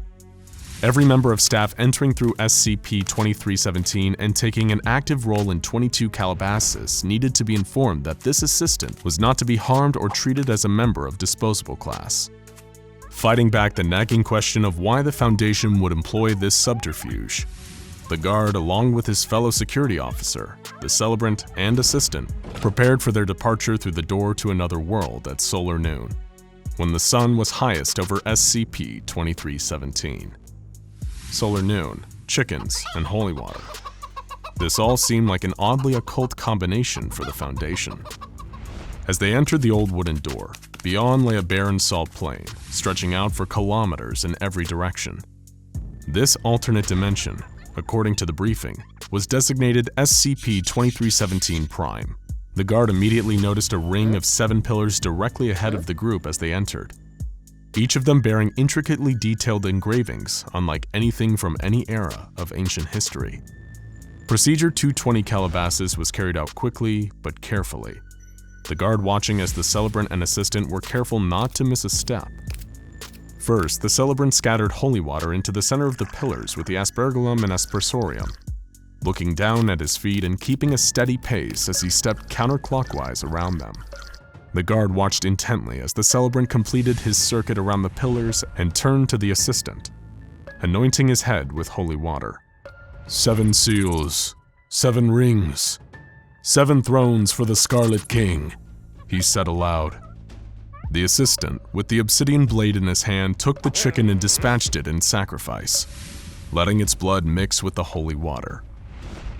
Every member of staff entering through SCP-2317 and taking an active role in 22 Calabasas needed to be informed that this assistant was not to be harmed or treated as a member of disposable class. Fighting back the nagging question of why the Foundation would employ this subterfuge, the guard, along with his fellow security officer, the Celebrant, and assistant, prepared for their departure through the door to another world at solar noon, when the sun was highest over SCP-2317. Solar noon, chickens, and holy water. This all seemed like an oddly occult combination for the Foundation. As they entered the old wooden door, beyond lay a barren salt plain, stretching out for kilometers in every direction. This alternate dimension, according to the briefing, was designated SCP-2317 Prime. The guard immediately noticed a ring of 7 pillars directly ahead of the group as they entered, each of them bearing intricately detailed engravings unlike anything from any era of ancient history. Procedure 220 Calabasas was carried out quickly but carefully, the guard watching as the Celebrant and assistant were careful not to miss a step. First, the Celebrant scattered holy water into the center of the pillars with the aspergillum and aspersorium, looking down at his feet and keeping a steady pace as he stepped counterclockwise around them. The guard watched intently as the Celebrant completed his circuit around the pillars and turned to the assistant, anointing his head with holy water. 7 seals, 7 rings, 7 thrones for the Scarlet King, he said aloud. The assistant, with the obsidian blade in his hand, took the chicken and dispatched it in sacrifice, letting its blood mix with the holy water.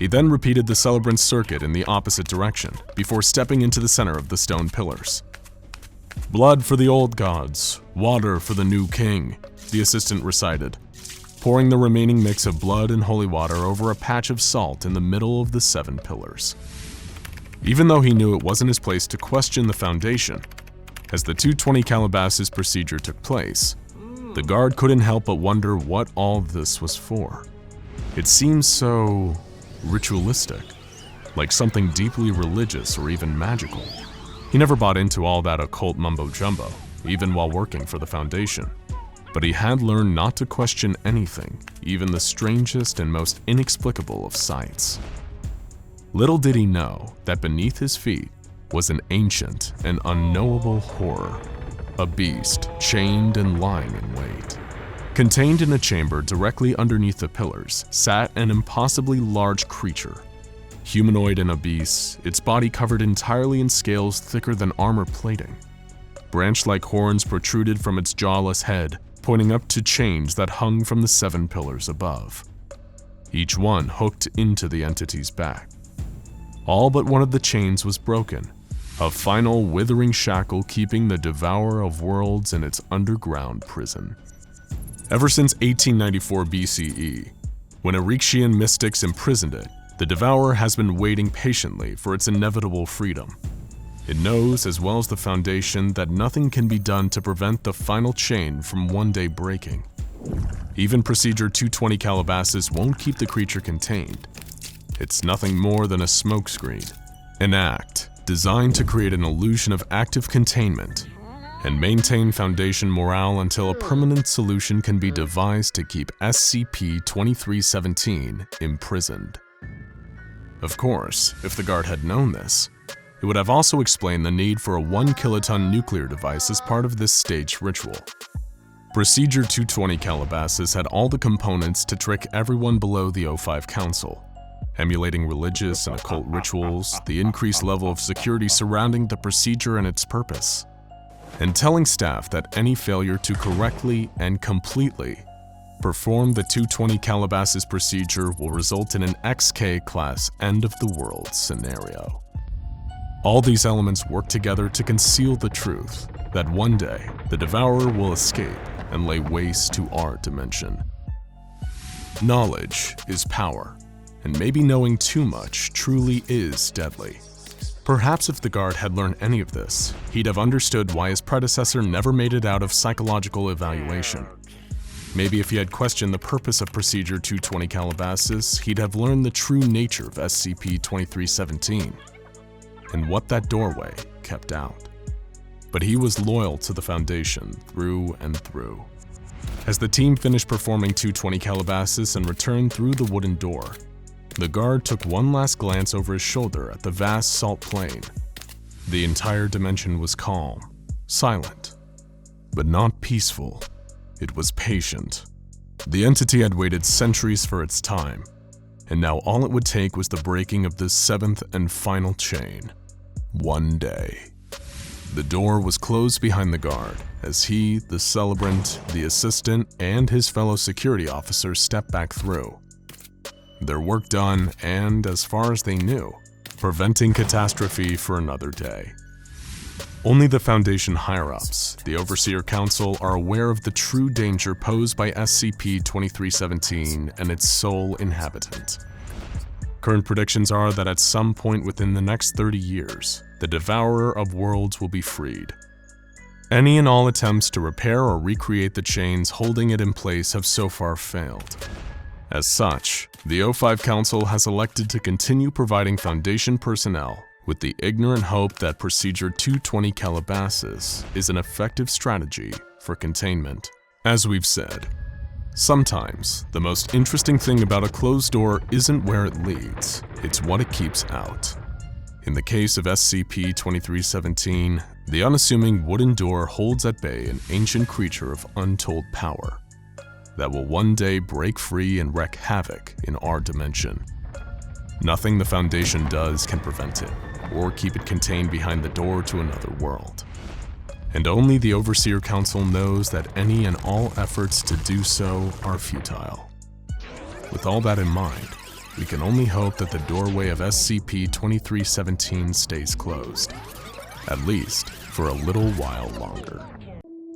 He then repeated the Celebrant's circuit in the opposite direction before stepping into the center of the stone pillars. Blood for the old gods, water for the new king, the assistant recited, pouring the remaining mix of blood and holy water over a patch of salt in the middle of the 7 pillars. Even though he knew it wasn't his place to question the Foundation, as the 220 Calabasas procedure took place, the guard couldn't help but wonder what all this was for. It seemed so ritualistic, like something deeply religious or even magical. He never bought into all that occult mumbo-jumbo, even while working for the Foundation. But he had learned not to question anything, even the strangest and most inexplicable of sights. Little did he know that beneath his feet was an ancient and unknowable horror, a beast chained and lying in wait. Contained in a chamber directly underneath the pillars sat an impossibly large creature. Humanoid and obese, its body covered entirely in scales thicker than armor plating. Branch-like horns protruded from its jawless head, pointing up to chains that hung from the 7 pillars above, each one hooked into the entity's back. All but one of the chains was broken, a final withering shackle keeping the Devourer of worlds in its underground prison. Ever since 1894 BCE, When Erexian mystics imprisoned it, the Devourer has been waiting patiently for its inevitable freedom. It knows, as well as the Foundation, that nothing can be done to prevent the final chain from one day breaking. Even Procedure 220 Calabasas won't keep the creature contained. It's nothing more than a smokescreen, an act designed to create an illusion of active containment and maintain Foundation morale until a permanent solution can be devised to keep SCP-2317 imprisoned. Of course, if the guard had known this, it would have also explained the need for a 1-kiloton nuclear device as part of this staged ritual. Procedure 220 Calabasas had all the components to trick everyone below the O5 Council, emulating religious and occult rituals, the increased level of security surrounding the procedure and its purpose, and telling staff that any failure to correctly and completely perform the 220 Calabasas procedure will result in an XK-class end-of-the-world scenario. All these elements work together to conceal the truth that one day the Devourer will escape and lay waste to our dimension. Knowledge is power, and maybe knowing too much truly is deadly. Perhaps if the guard had learned any of this, he'd have understood why his predecessor never made it out of psychological evaluation. Maybe if he had questioned the purpose of Procedure 220 Calabasas, he'd have learned the true nature of SCP-2317 and what that doorway kept out. But he was loyal to the Foundation through and through. As the team finished performing 220 Calabasas and returned through the wooden door, the guard took one last glance over his shoulder at the vast salt plain. The entire dimension was calm, silent, but not peaceful. It was patient. The entity had waited centuries for its time, and now all it would take was the breaking of this seventh and final chain. One day. The door was closed behind the guard as he, the celebrant, the assistant, and his fellow security officer stepped back through. Their work done and, as far as they knew, preventing catastrophe for another day. Only the Foundation higher-ups, the Overseer Council, are aware of the true danger posed by SCP-2317 and its sole inhabitant. Current predictions are that at some point within the next 30 years, the Devourer of Worlds will be freed. Any and all attempts to repair or recreate the chains holding it in place have so far failed. As such, the O5 Council has elected to continue providing Foundation personnel with the ignorant hope that Procedure 220 Calabasas is an effective strategy for containment. As we've said, sometimes the most interesting thing about a closed door isn't where it leads, it's what it keeps out. In the case of SCP-2317, the unassuming wooden door holds at bay an ancient creature of untold power that will one day break free and wreak havoc in our dimension. Nothing the Foundation does can prevent it, or keep it contained behind the door to another world. And only the Overseer Council knows that any and all efforts to do so are futile. With all that in mind, we can only hope that the doorway of SCP-2317 stays closed, at least for a little while longer.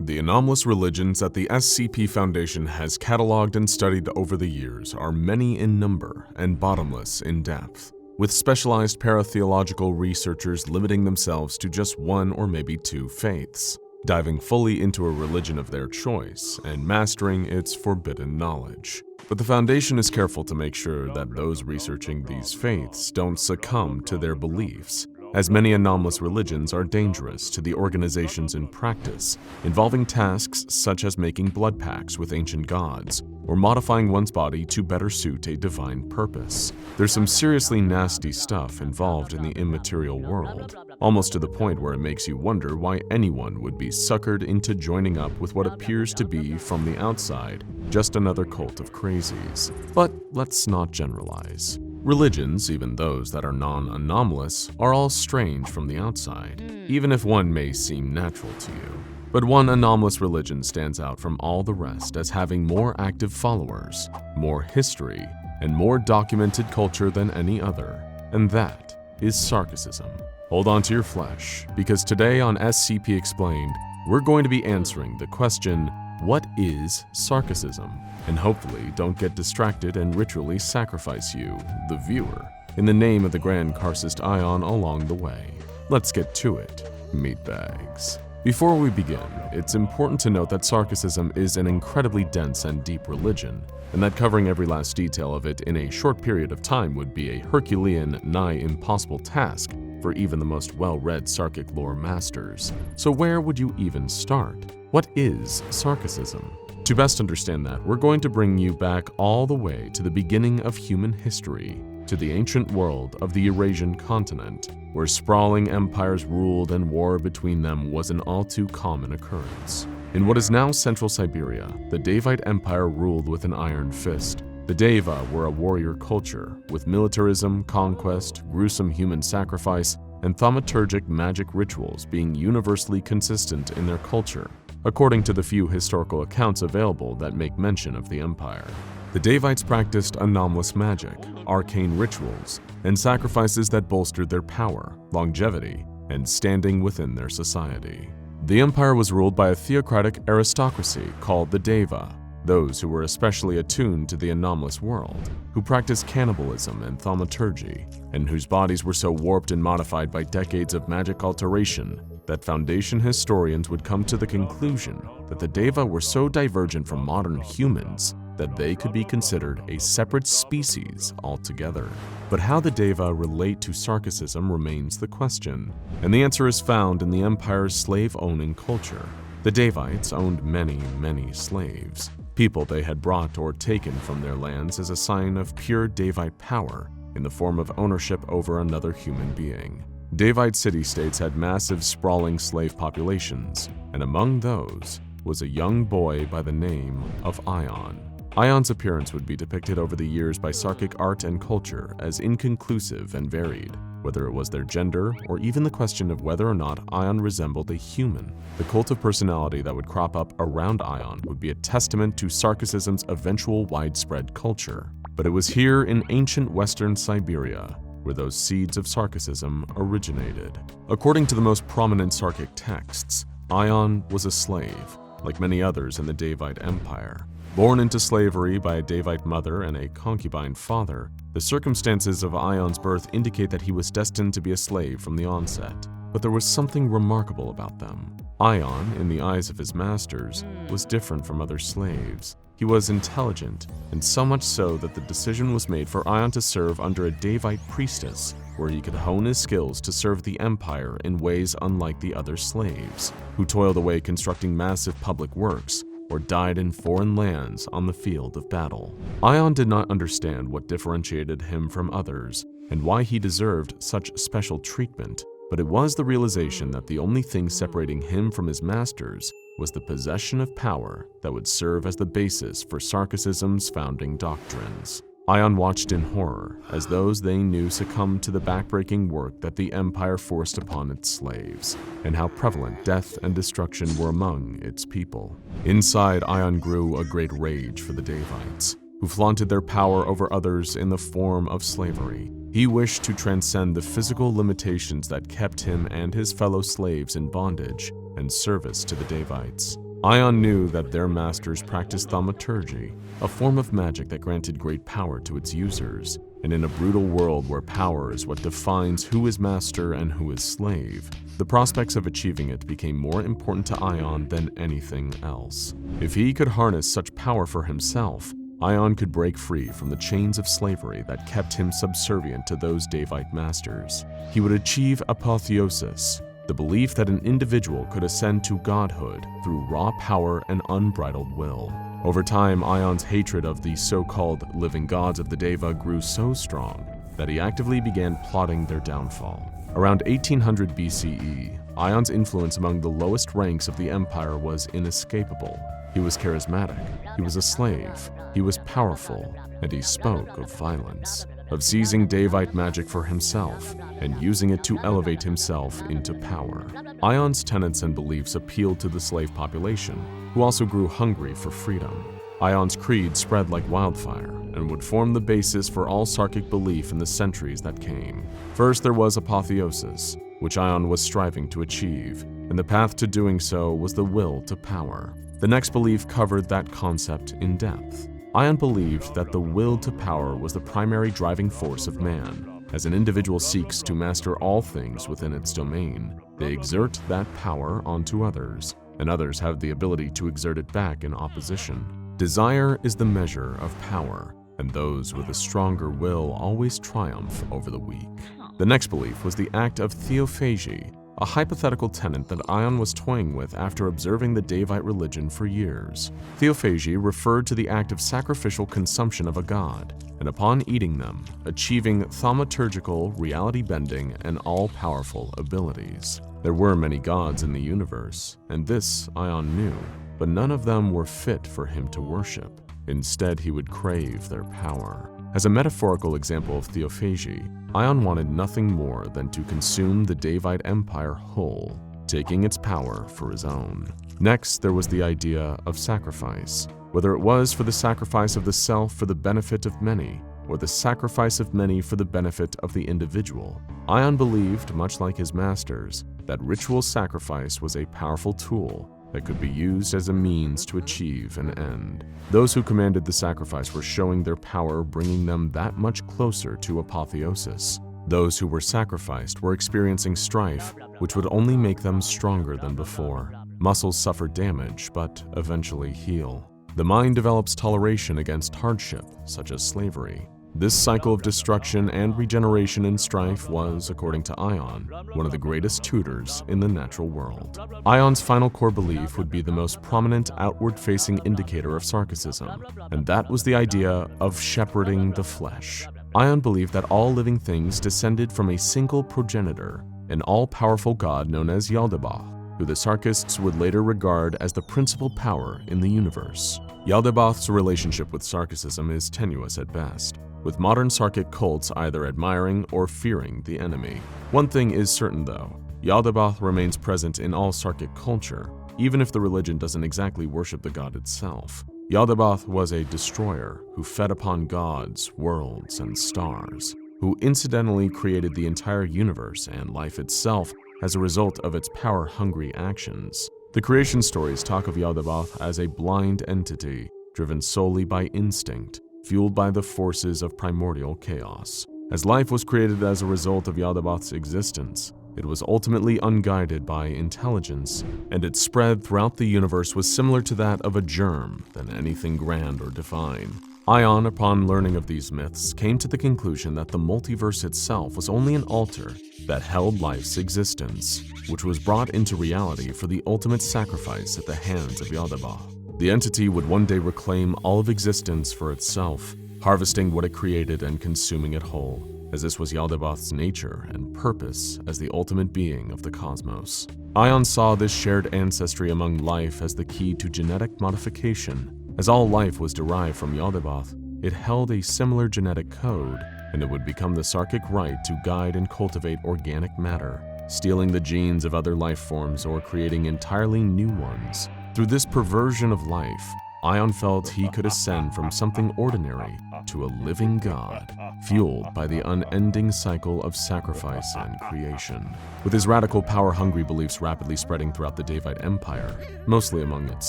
The anomalous religions that the SCP Foundation has cataloged and studied over the years are many in number and bottomless in depth, with specialized paratheological researchers limiting themselves to just one or maybe two faiths, diving fully into a religion of their choice and mastering its forbidden knowledge. But the Foundation is careful to make sure that those researching these faiths don't succumb to their beliefs, as many anomalous religions are dangerous to the organizations in practice, involving tasks such as making blood pacts with ancient gods, or modifying one's body to better suit a divine purpose. There's some seriously nasty stuff involved in the immaterial world, almost to the point where it makes you wonder why anyone would be suckered into joining up with what appears to be, from the outside, just another cult of crazies. But let's not generalize. Religions, even those that are non-anomalous, are all strange from the outside, even if one may seem natural to you. But one anomalous religion stands out from all the rest as having more active followers, more history, and more documented culture than any other, and that is Sarcasm. Hold on to your flesh, because today on SCP Explained, we're going to be answering the question, what is Sarkicism? And hopefully don't get distracted and ritually sacrifice you, the viewer, in the name of the Grand Karcist Ion along the way. Let's get to it, meatbags. Before we begin, it's important to note that Sarkicism is an incredibly dense and deep religion, and that covering every last detail of it in a short period of time would be a Herculean, nigh impossible task for even the most well-read Sarkic lore masters. So where would you even start? What is Sarkicism? To best understand that, we're going to bring you back all the way to the beginning of human history, to the ancient world of the Eurasian continent, where sprawling empires ruled and war between them was an all too common occurrence. In what is now Central Siberia, the Devite Empire ruled with an iron fist. The Deva were a warrior culture, with militarism, conquest, gruesome human sacrifice, and thaumaturgic magic rituals being universally consistent in their culture, according to the few historical accounts available that make mention of the empire. The Devites practiced anomalous magic, arcane rituals, and sacrifices that bolstered their power, longevity, and standing within their society. The empire was ruled by a theocratic aristocracy called the Deva, those who were especially attuned to the anomalous world, who practiced cannibalism and thaumaturgy, and whose bodies were so warped and modified by decades of magic alteration that Foundation historians would come to the conclusion that the Deva were so divergent from modern humans that they could be considered a separate species altogether. But how the Deva relate to Sarkicism remains the question, and the answer is found in the empire's slave-owning culture. The Devites owned many slaves, people they had brought or taken from their lands as a sign of pure Devite power in the form of ownership over another human being. Devite city-states had massive sprawling slave populations, and among those was a young boy by the name of Ion. Ion's appearance would be depicted over the years by Sarkic art and culture as inconclusive and varied, whether it was their gender or even the question of whether or not Ion resembled a human. The cult of personality that would crop up around Ion would be a testament to Sarkicism's eventual widespread culture. But it was here in ancient Western Siberia where those seeds of Sarkicism originated. According to the most prominent Sarkic texts, Ion was a slave, like many others in the Devite Empire. Born into slavery by a Devite mother and a concubine father, the circumstances of Ion's birth indicate that he was destined to be a slave from the onset. But there was something remarkable about them. Ion, in the eyes of his masters, was different from other slaves. He was intelligent, and so much so that the decision was made for Ion to serve under a Devite priestess, where he could hone his skills to serve the empire in ways unlike the other slaves, who toiled away constructing massive public works, or died in foreign lands on the field of battle. Ion did not understand what differentiated him from others, and why he deserved such special treatment, but it was the realization that the only thing separating him from his masters was the possession of power that would serve as the basis for Sarkicism's founding doctrines. Ion watched in horror as those they knew succumbed to the backbreaking work that the empire forced upon its slaves, and how prevalent death and destruction were among its people. Inside, Ion grew a great rage for the Devites, who flaunted their power over others in the form of slavery. He wished to transcend the physical limitations that kept him and his fellow slaves in bondage and service to the Devites. Ion knew that their masters practiced thaumaturgy, a form of magic that granted great power to its users, and in a brutal world where power is what defines who is master and who is slave, the prospects of achieving it became more important to Ion than anything else. If he could harness such power for himself, Ion could break free from the chains of slavery that kept him subservient to those Devite masters. He would achieve apotheosis, the belief that an individual could ascend to godhood through raw power and unbridled will. Over time, Ion's hatred of the so-called living gods of the Deva grew so strong that he actively began plotting their downfall. Around 1800 BCE, Ion's influence among the lowest ranks of the empire was inescapable. He was charismatic, he was a slave, he was powerful, and he spoke of violence, of seizing Devite magic for himself and using it to elevate himself into power. Ion's tenets and beliefs appealed to the slave population, who also grew hungry for freedom. Ion's creed spread like wildfire and would form the basis for all Sarkic belief in the centuries that came. First, there was apotheosis, which Ion was striving to achieve, and the path to doing so was the will to power. The next belief covered that concept in depth. Ion believed that the will to power was the primary driving force of man. As an individual seeks to master all things within its domain, they exert that power onto others, and others have the ability to exert it back in opposition. Desire is the measure of power, and those with a stronger will always triumph over the weak. The next belief was the act of theophagy, a hypothetical tenet that Ion was toying with after observing the Devite religion for years. Theophagy referred to the act of sacrificial consumption of a god, and upon eating them, achieving thaumaturgical, reality-bending, and all-powerful abilities. There were many gods in the universe, and this Ion knew, but none of them were fit for him to worship. Instead, he would crave their power. As a metaphorical example of theophagy, Ion wanted nothing more than to consume the Devite Empire whole, taking its power for his own. Next, there was the idea of sacrifice, whether it was for the sacrifice of the self for the benefit of many, or the sacrifice of many for the benefit of the individual. Ion believed, much like his masters, that ritual sacrifice was a powerful tool that could be used as a means to achieve an end. Those who commanded the sacrifice were showing their power, bringing them that much closer to apotheosis. Those who were sacrificed were experiencing strife, which would only make them stronger than before. Muscles suffer damage, but eventually heal. The mind develops toleration against hardship, such as slavery. This cycle of destruction and regeneration in strife was, according to Ion, one of the greatest tutors in the natural world. Ion's final core belief would be the most prominent outward-facing indicator of Sarkicism, and that was the idea of shepherding the flesh. Ion believed that all living things descended from a single progenitor, an all-powerful god known as Yaldabaoth, who the Sarkists would later regard as the principal power in the universe. Yaldabaoth's relationship with Sarkicism is tenuous at best, with modern Sarkic cults either admiring or fearing the enemy. One thing is certain though, Yaldabaoth remains present in all Sarkic culture, even if the religion doesn't exactly worship the god itself. Yaldabaoth was a destroyer who fed upon gods, worlds, and stars, who incidentally created the entire universe and life itself as a result of its power-hungry actions. The creation stories talk of Yaldabaoth as a blind entity, driven solely by instinct, fueled by the forces of primordial chaos. As life was created as a result of Yaldabaoth's existence, it was ultimately unguided by intelligence, and its spread throughout the universe was similar to that of a germ than anything grand or divine. Ion, upon learning of these myths, came to the conclusion that the multiverse itself was only an altar that held life's existence, which was brought into reality for the ultimate sacrifice at the hands of Yaldabaoth. The entity would one day reclaim all of existence for itself, harvesting what it created and consuming it whole, as this was Yaldabaoth's nature and purpose as the ultimate being of the cosmos. Ion saw this shared ancestry among life as the key to genetic modification. As all life was derived from Yaldabaoth, it held a similar genetic code, and it would become the Sarkic right to guide and cultivate organic matter, stealing the genes of other life forms or creating entirely new ones. Through this perversion of life, Ion felt he could ascend from something ordinary to a living god, fueled by the unending cycle of sacrifice and creation. With his radical power-hungry beliefs rapidly spreading throughout the Devite Empire, mostly among its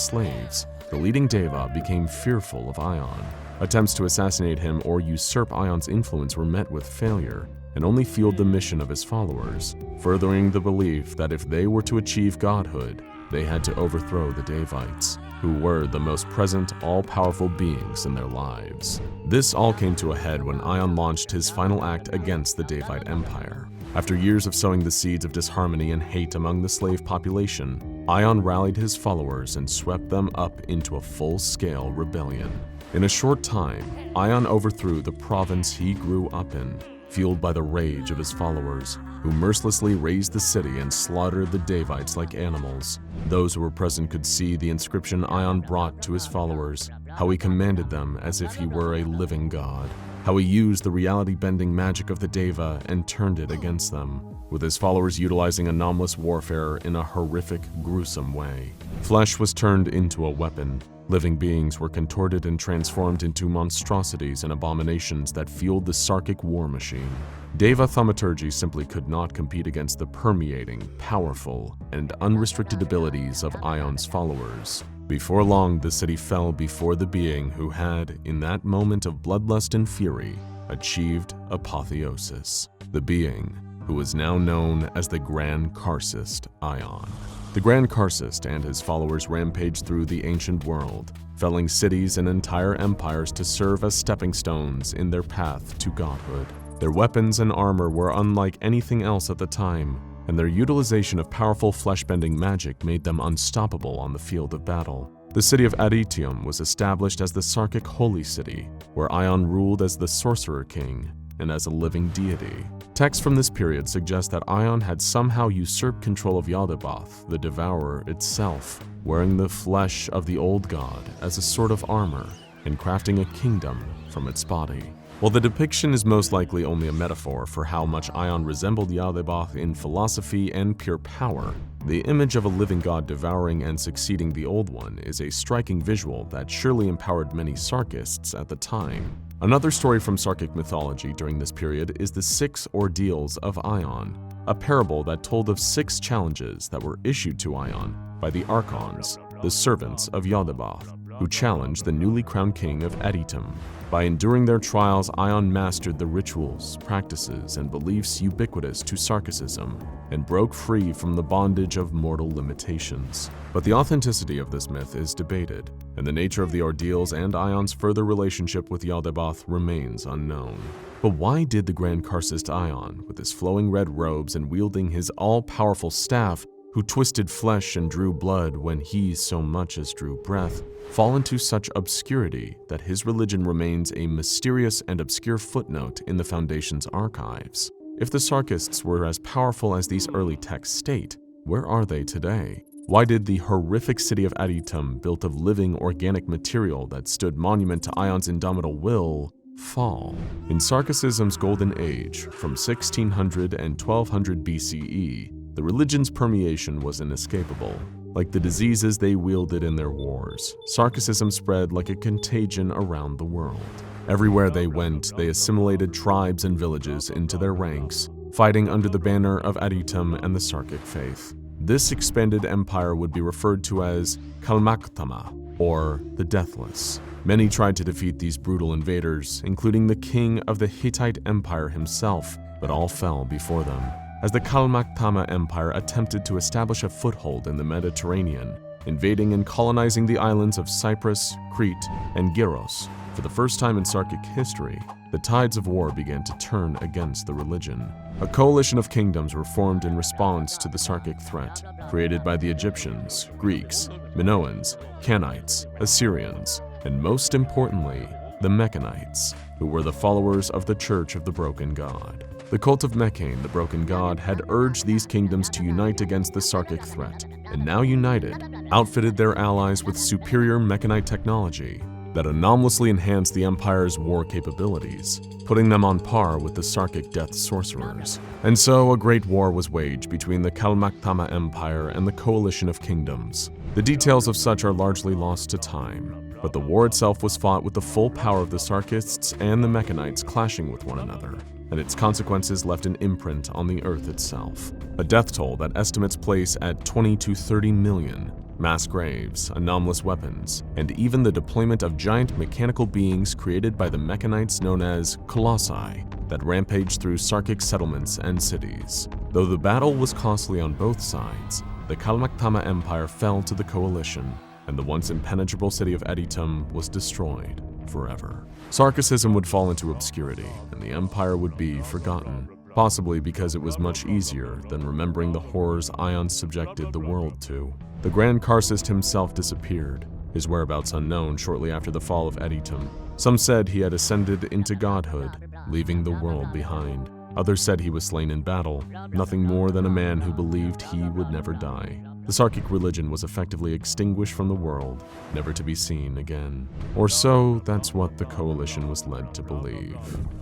slaves, the leading Deva became fearful of Ion. Attempts to assassinate him or usurp Ion's influence were met with failure and only fueled the mission of his followers, furthering the belief that if they were to achieve godhood, they had to overthrow the Devites, who were the most present, all-powerful beings in their lives. This all came to a head when Ion launched his final act against the Devite Empire. After years of sowing the seeds of disharmony and hate among the slave population, Ion rallied his followers and swept them up into a full-scale rebellion. In a short time, Ion overthrew the province he grew up in, fueled by the rage of his followers, who mercilessly razed the city and slaughtered the Devites like animals. Those who were present could see the inscription Ion brought to his followers, how he commanded them as if he were a living god, how he used the reality-bending magic of the Deva and turned it against them, with his followers utilizing anomalous warfare in a horrific, gruesome way. Flesh was turned into a weapon. Living beings were contorted and transformed into monstrosities and abominations that fueled the Sarkic war machine. Deva thaumaturgy simply could not compete against the permeating, powerful, and unrestricted abilities of Ion's followers. Before long, the city fell before the being who had, in that moment of bloodlust and fury, achieved apotheosis. The being who was now known as the Grand Karcist Ion. The Grand Karcist and his followers rampaged through the ancient world, felling cities and entire empires to serve as stepping stones in their path to godhood. Their weapons and armor were unlike anything else at the time, and their utilization of powerful flesh-bending magic made them unstoppable on the field of battle. The city of Aditium was established as the Sarkic Holy City, where Ion ruled as the Sorcerer King and as a living deity. Texts from this period suggest that Ion had somehow usurped control of Yaldabaoth, the Devourer itself, wearing the flesh of the old god as a sort of armor and crafting a kingdom from its body. While the depiction is most likely only a metaphor for how much Ion resembled Yaldabaoth in philosophy and pure power, the image of a living god devouring and succeeding the old one is a striking visual that surely empowered many Sarkists at the time. Another story from Sarkic mythology during this period is the 6 Ordeals of Ion, a parable that told of 6 challenges that were issued to Ion by the Archons, the servants of Yaldabaoth, who challenged the newly crowned king of Aditum. By enduring their trials, Ion mastered the rituals, practices, and beliefs ubiquitous to Sarkicism, and broke free from the bondage of mortal limitations. But the authenticity of this myth is debated, and the nature of the ordeals and Ion's further relationship with Yaldabaoth remains unknown. But why did the Grand Karcist Ion, with his flowing red robes and wielding his all-powerful staff, who twisted flesh and drew blood when he so much as drew breath, fall into such obscurity that his religion remains a mysterious and obscure footnote in the Foundation's archives? If the Sarkists were as powerful as these early texts state, where are they today? Why did the horrific city of Aditum, built of living organic material that stood monument to Ion's indomitable will, fall? In Sarkicism's golden age, from 1600 and 1200 BCE, the religion's permeation was inescapable. Like the diseases they wielded in their wars, Sarkicism spread like a contagion around the world. Everywhere they went, they assimilated tribes and villages into their ranks, fighting under the banner of Aditum and the Sarkic faith. This expanded empire would be referred to as Kalmaktama, or the Deathless. Many tried to defeat these brutal invaders, including the king of the Hittite Empire himself, but all fell before them. As the Kalmaktama Empire attempted to establish a foothold in the Mediterranean, invading and colonizing the islands of Cyprus, Crete, and Gyros, for the first time in Sarkic history, the tides of war began to turn against the religion. A coalition of kingdoms were formed in response to the Sarkic threat, created by the Egyptians, Greeks, Minoans, Canaanites, Assyrians, and most importantly, the Mechanites, who were the followers of the Church of the Broken God. The cult of Mechane, the Broken God, had urged these kingdoms to unite against the Sarkic threat, and now united, outfitted their allies with superior Mechanite technology that anomalously enhanced the Empire's war capabilities, putting them on par with the Sarkic death sorcerers. And so a great war was waged between the Kalmaktama Empire and the coalition of kingdoms. The details of such are largely lost to time, but the war itself was fought with the full power of the Sarkists and the Mechanites clashing with one another, and its consequences left an imprint on the Earth itself. A death toll that estimates place at 20 to 30 million, mass graves, anomalous weapons, and even the deployment of giant mechanical beings created by the Mechanites known as Colossi that rampaged through Sarkic settlements and cities. Though the battle was costly on both sides, the Kalmaktama Empire fell to the coalition, and the once impenetrable city of Aditum was destroyed forever. Sarkicism would fall into obscurity, and the empire would be forgotten, possibly because it was much easier than remembering the horrors Ion subjected the world to. The Grand Karcist himself disappeared, his whereabouts unknown shortly after the fall of Aditum. Some said he had ascended into godhood, leaving the world behind. Others said he was slain in battle, nothing more than a man who believed he would never die. The Sarkic religion was effectively extinguished from the world, never to be seen again. Or so, that's what the coalition was led to believe.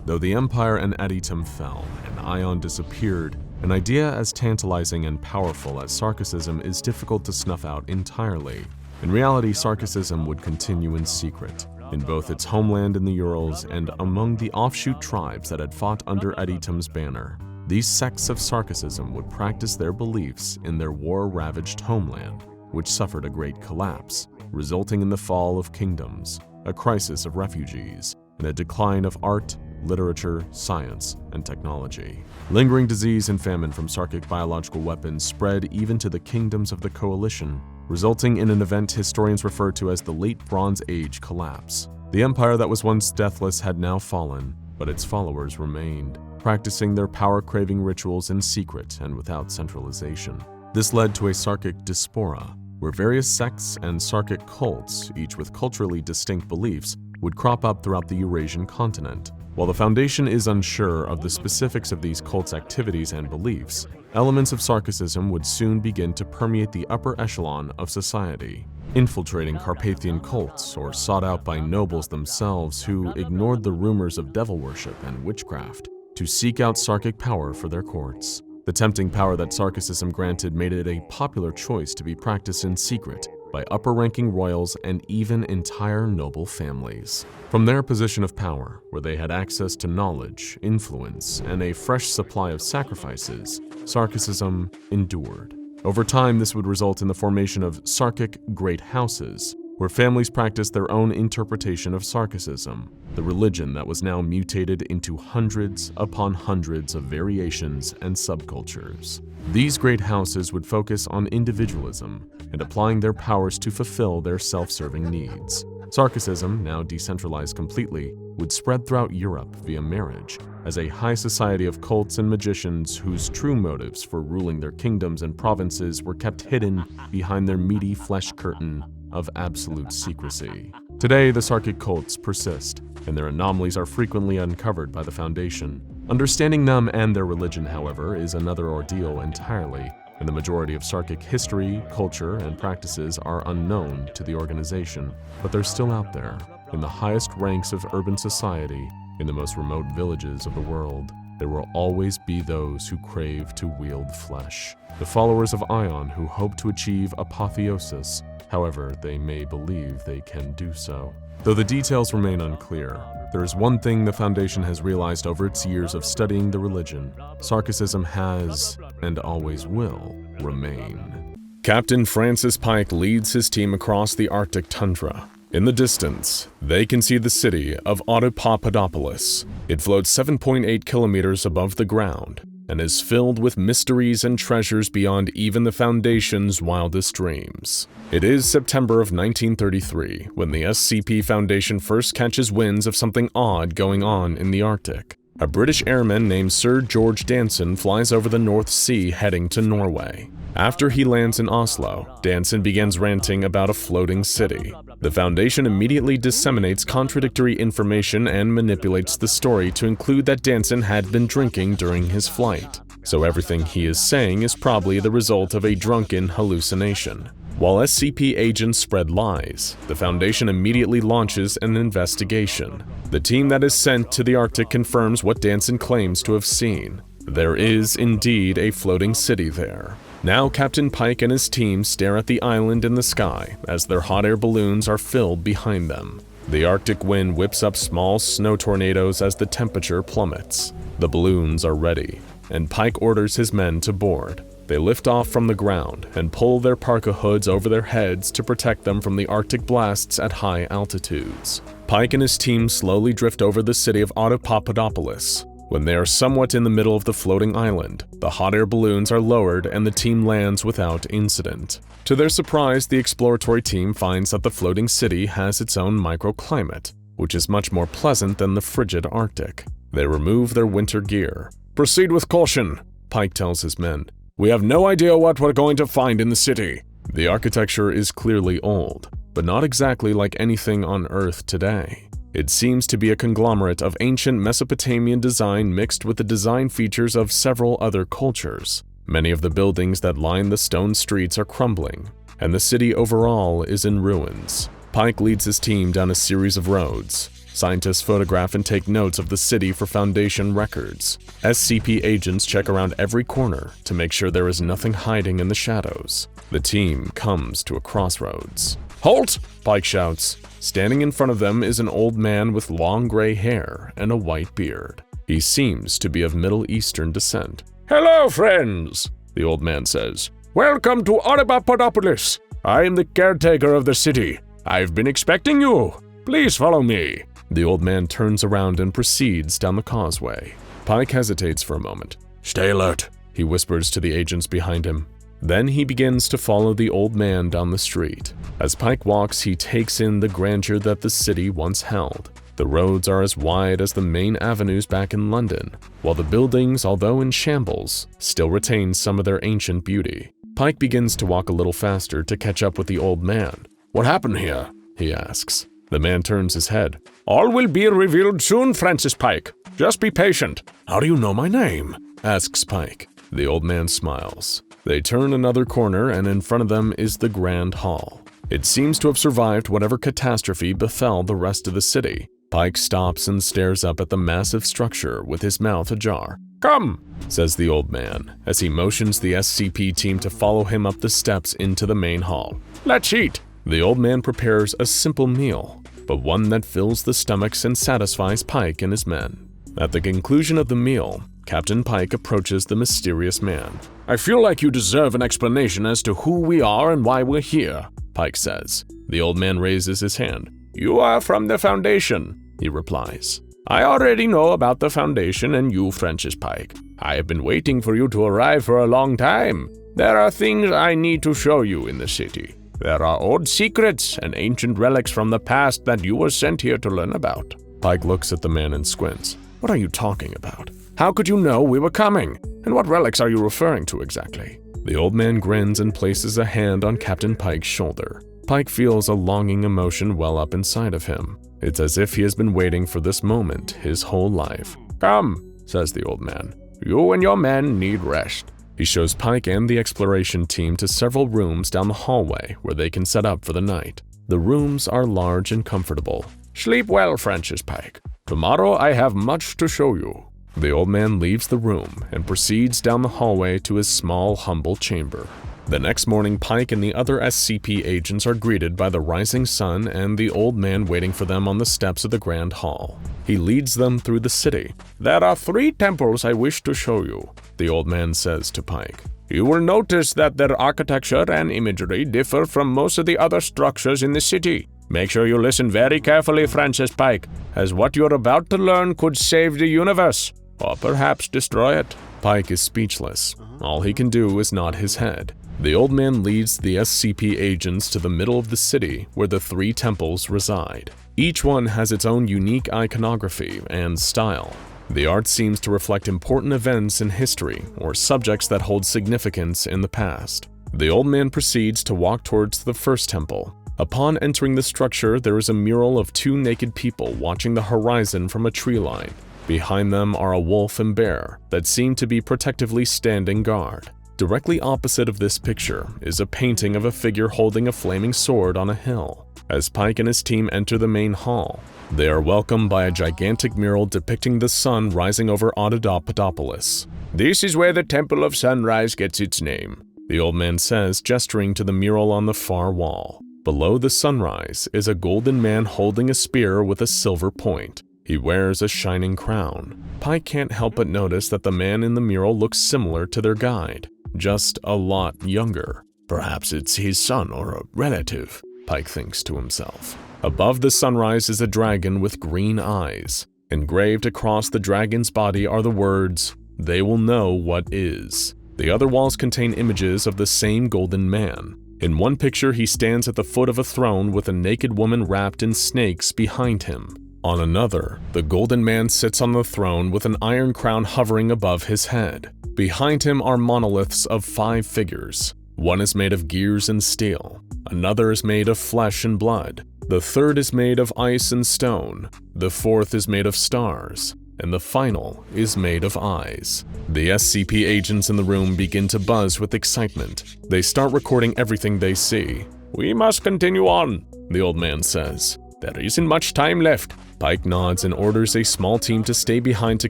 Though the Empire and Aditum fell, and Ion disappeared, an idea as tantalizing and powerful as Sarkicism is difficult to snuff out entirely. In reality, Sarkicism would continue in secret, in both its homeland in the Urals and among the offshoot tribes that had fought under Aditum's banner. These sects of Sarkicism would practice their beliefs in their war-ravaged homeland, which suffered a great collapse, resulting in the fall of kingdoms, a crisis of refugees, and a decline of art, literature, science, and technology. Lingering disease and famine from Sarkic biological weapons spread even to the kingdoms of the Coalition, resulting in an event historians refer to as the Late Bronze Age collapse. The empire that was once deathless had now fallen, but its followers remained, practicing their power-craving rituals in secret and without centralization. This led to a Sarkic diaspora, where various sects and Sarkic cults, each with culturally distinct beliefs, would crop up throughout the Eurasian continent. While the Foundation is unsure of the specifics of these cults' activities and beliefs, elements of Sarkicism would soon begin to permeate the upper echelon of society, infiltrating Carpathian cults or sought out by nobles themselves who ignored the rumors of devil worship and witchcraft to seek out Sarkic power for their courts. The tempting power that Sarkicism granted made it a popular choice to be practiced in secret by upper-ranking royals and even entire noble families. From their position of power, where they had access to knowledge, influence, and a fresh supply of sacrifices, Sarkicism endured. Over time, this would result in the formation of Sarkic great houses, where families practiced their own interpretation of Sarkicism, the religion that was now mutated into hundreds upon hundreds of variations and subcultures. These great houses would focus on individualism and applying their powers to fulfill their self-serving needs. Sarkicism, now decentralized completely, would spread throughout Europe via marriage, as a high society of cults and magicians whose true motives for ruling their kingdoms and provinces were kept hidden behind their meaty flesh curtain of absolute secrecy. Today, the Sarkic cults persist, and their anomalies are frequently uncovered by the Foundation. Understanding them and their religion, however, is another ordeal entirely, and the majority of Sarkic history, culture, and practices are unknown to the organization, but they're still out there, in the highest ranks of urban society, in the most remote villages of the world. There will always be those who crave to wield flesh, the followers of Ion who hope to achieve apotheosis, however they may believe they can do so. Though the details remain unclear, there is one thing the Foundation has realized over its years of studying the religion: Sarkicism has, and always will, remain. Captain Francis Pike leads his team across the Arctic tundra. In the distance, they can see the city of Audapaupadopolis. It floats 7.8 kilometers above the ground and is filled with mysteries and treasures beyond even the Foundation's wildest dreams. It is September of 1933 when the SCP Foundation first catches winds of something odd going on in the Arctic. A British airman named Sir George Danson flies over the North Sea heading to Norway. After he lands in Oslo, Danson begins ranting about a floating city. The Foundation immediately disseminates contradictory information and manipulates the story to include that Danson had been drinking during his flight, so everything he is saying is probably the result of a drunken hallucination. While SCP agents spread lies, the Foundation immediately launches an investigation. The team that is sent to the Arctic confirms what Danson claims to have seen. There is indeed a floating city there. Now Captain Pike and his team stare at the island in the sky as their hot air balloons are filled behind them. The Arctic wind whips up small snow tornadoes as the temperature plummets. The balloons are ready, and Pike orders his men to board. They lift off from the ground and pull their parka hoods over their heads to protect them from the Arctic blasts at high altitudes. Pike and his team slowly drift over the city of Audapaupadopolis. When they are somewhat in the middle of the floating island, the hot air balloons are lowered and the team lands without incident. To their surprise, the exploratory team finds that the floating city has its own microclimate, which is much more pleasant than the frigid Arctic. They remove their winter gear. "Proceed with caution," Pike tells his men. "We have no idea what we're going to find in the city." The architecture is clearly old, but not exactly like anything on Earth today. It seems to be a conglomerate of ancient Mesopotamian design mixed with the design features of several other cultures. Many of the buildings that line the stone streets are crumbling, and the city overall is in ruins. Pike leads his team down a series of roads. Scientists photograph and take notes of the city for Foundation records. SCP agents check around every corner to make sure there is nothing hiding in the shadows. The team comes to a crossroads. "Halt!" Pike shouts. Standing in front of them is an old man with long gray hair and a white beard. He seems to be of Middle Eastern descent. "Hello, friends," the old man says. "Welcome to Audapaupadopolis. I am the caretaker of the city. I've been expecting you. Please follow me. The old man turns around and proceeds down the causeway. Pike hesitates for a moment. Stay alert, he whispers to the agents behind him. Then he begins to follow the old man down the street. As Pike walks, he takes in the grandeur that the city once held. The roads are as wide as the main avenues back in London, while the buildings, although in shambles, still retain some of their ancient beauty. Pike begins to walk a little faster to catch up with the old man. What happened here? He asks. The man turns his head. All will be revealed soon, Francis Pike. Just be patient. How do you know my name? Asks Pike. The old man smiles. They turn another corner and in front of them is the Grand Hall. It seems to have survived whatever catastrophe befell the rest of the city. Pike stops and stares up at the massive structure with his mouth ajar. Come, says the old man, as he motions the SCP team to follow him up the steps into the main hall. Let's eat. The old man prepares a simple meal, but one that fills the stomachs and satisfies Pike and his men. At the conclusion of the meal, Captain Pike approaches the mysterious man. I feel like you deserve an explanation as to who we are and why we're here, Pike says. The old man raises his hand. You are from the Foundation, he replies. I already know about the Foundation and you, Francis Pike. I have been waiting for you to arrive for a long time. There are things I need to show you in the city. There are old secrets and ancient relics from the past that you were sent here to learn about. Pike looks at the man and squints. What are you talking about? How could you know we were coming? And what relics are you referring to exactly? The old man grins and places a hand on Captain Pike's shoulder. Pike feels a longing emotion well up inside of him. It's as if he has been waiting for this moment his whole life. Come, says the old man. You and your men need rest. He shows Pike and the exploration team to several rooms down the hallway where they can set up for the night. The rooms are large and comfortable. Sleep well, Francis Pike. Tomorrow I have much to show you. The old man leaves the room and proceeds down the hallway to his small, humble chamber. The next morning, Pike and the other SCP agents are greeted by the rising sun and the old man waiting for them on the steps of the Grand Hall. He leads them through the city. There are 3 temples I wish to show you, the old man says to Pike. You will notice that their architecture and imagery differ from most of the other structures in the city. Make sure you listen very carefully, Francis Pike, as what you're about to learn could save the universe, or perhaps destroy it. Pike is speechless. All he can do is nod his head. The old man leads the SCP agents to the middle of the city where the 3 temples reside. Each one has its own unique iconography and style. The art seems to reflect important events in history or subjects that hold significance in the past. The old man proceeds to walk towards the first temple. Upon entering the structure, there is a mural of 2 naked people watching the horizon from a tree line. Behind them are a wolf and bear that seem to be protectively standing guard. Directly opposite of this picture is a painting of a figure holding a flaming sword on a hill. As Pike and his team enter the main hall, they are welcomed by a gigantic mural depicting the sun rising over Audapaupadopolis. This is where the Temple of Sunrise gets its name, the old man says, gesturing to the mural on the far wall. Below the sunrise is a golden man holding a spear with a silver point. He wears a shining crown. Pike can't help but notice that the man in the mural looks similar to their guide, just a lot younger. Perhaps it's his son or a relative, Pike thinks to himself. Above the sunrise is a dragon with green eyes. Engraved across the dragon's body are the words, "They will know what is." The other walls contain images of the same golden man. In one picture, he stands at the foot of a throne with a naked woman wrapped in snakes behind him. On another, the golden man sits on the throne with an iron crown hovering above his head. Behind him are monoliths of 5 figures. One is made of gears and steel. Another is made of flesh and blood. The third is made of ice and stone. The fourth is made of stars. And the final is made of eyes. The SCP agents in the room begin to buzz with excitement. They start recording everything they see. We must continue on, the old man says. There isn't much time left. Pike nods and orders a small team to stay behind to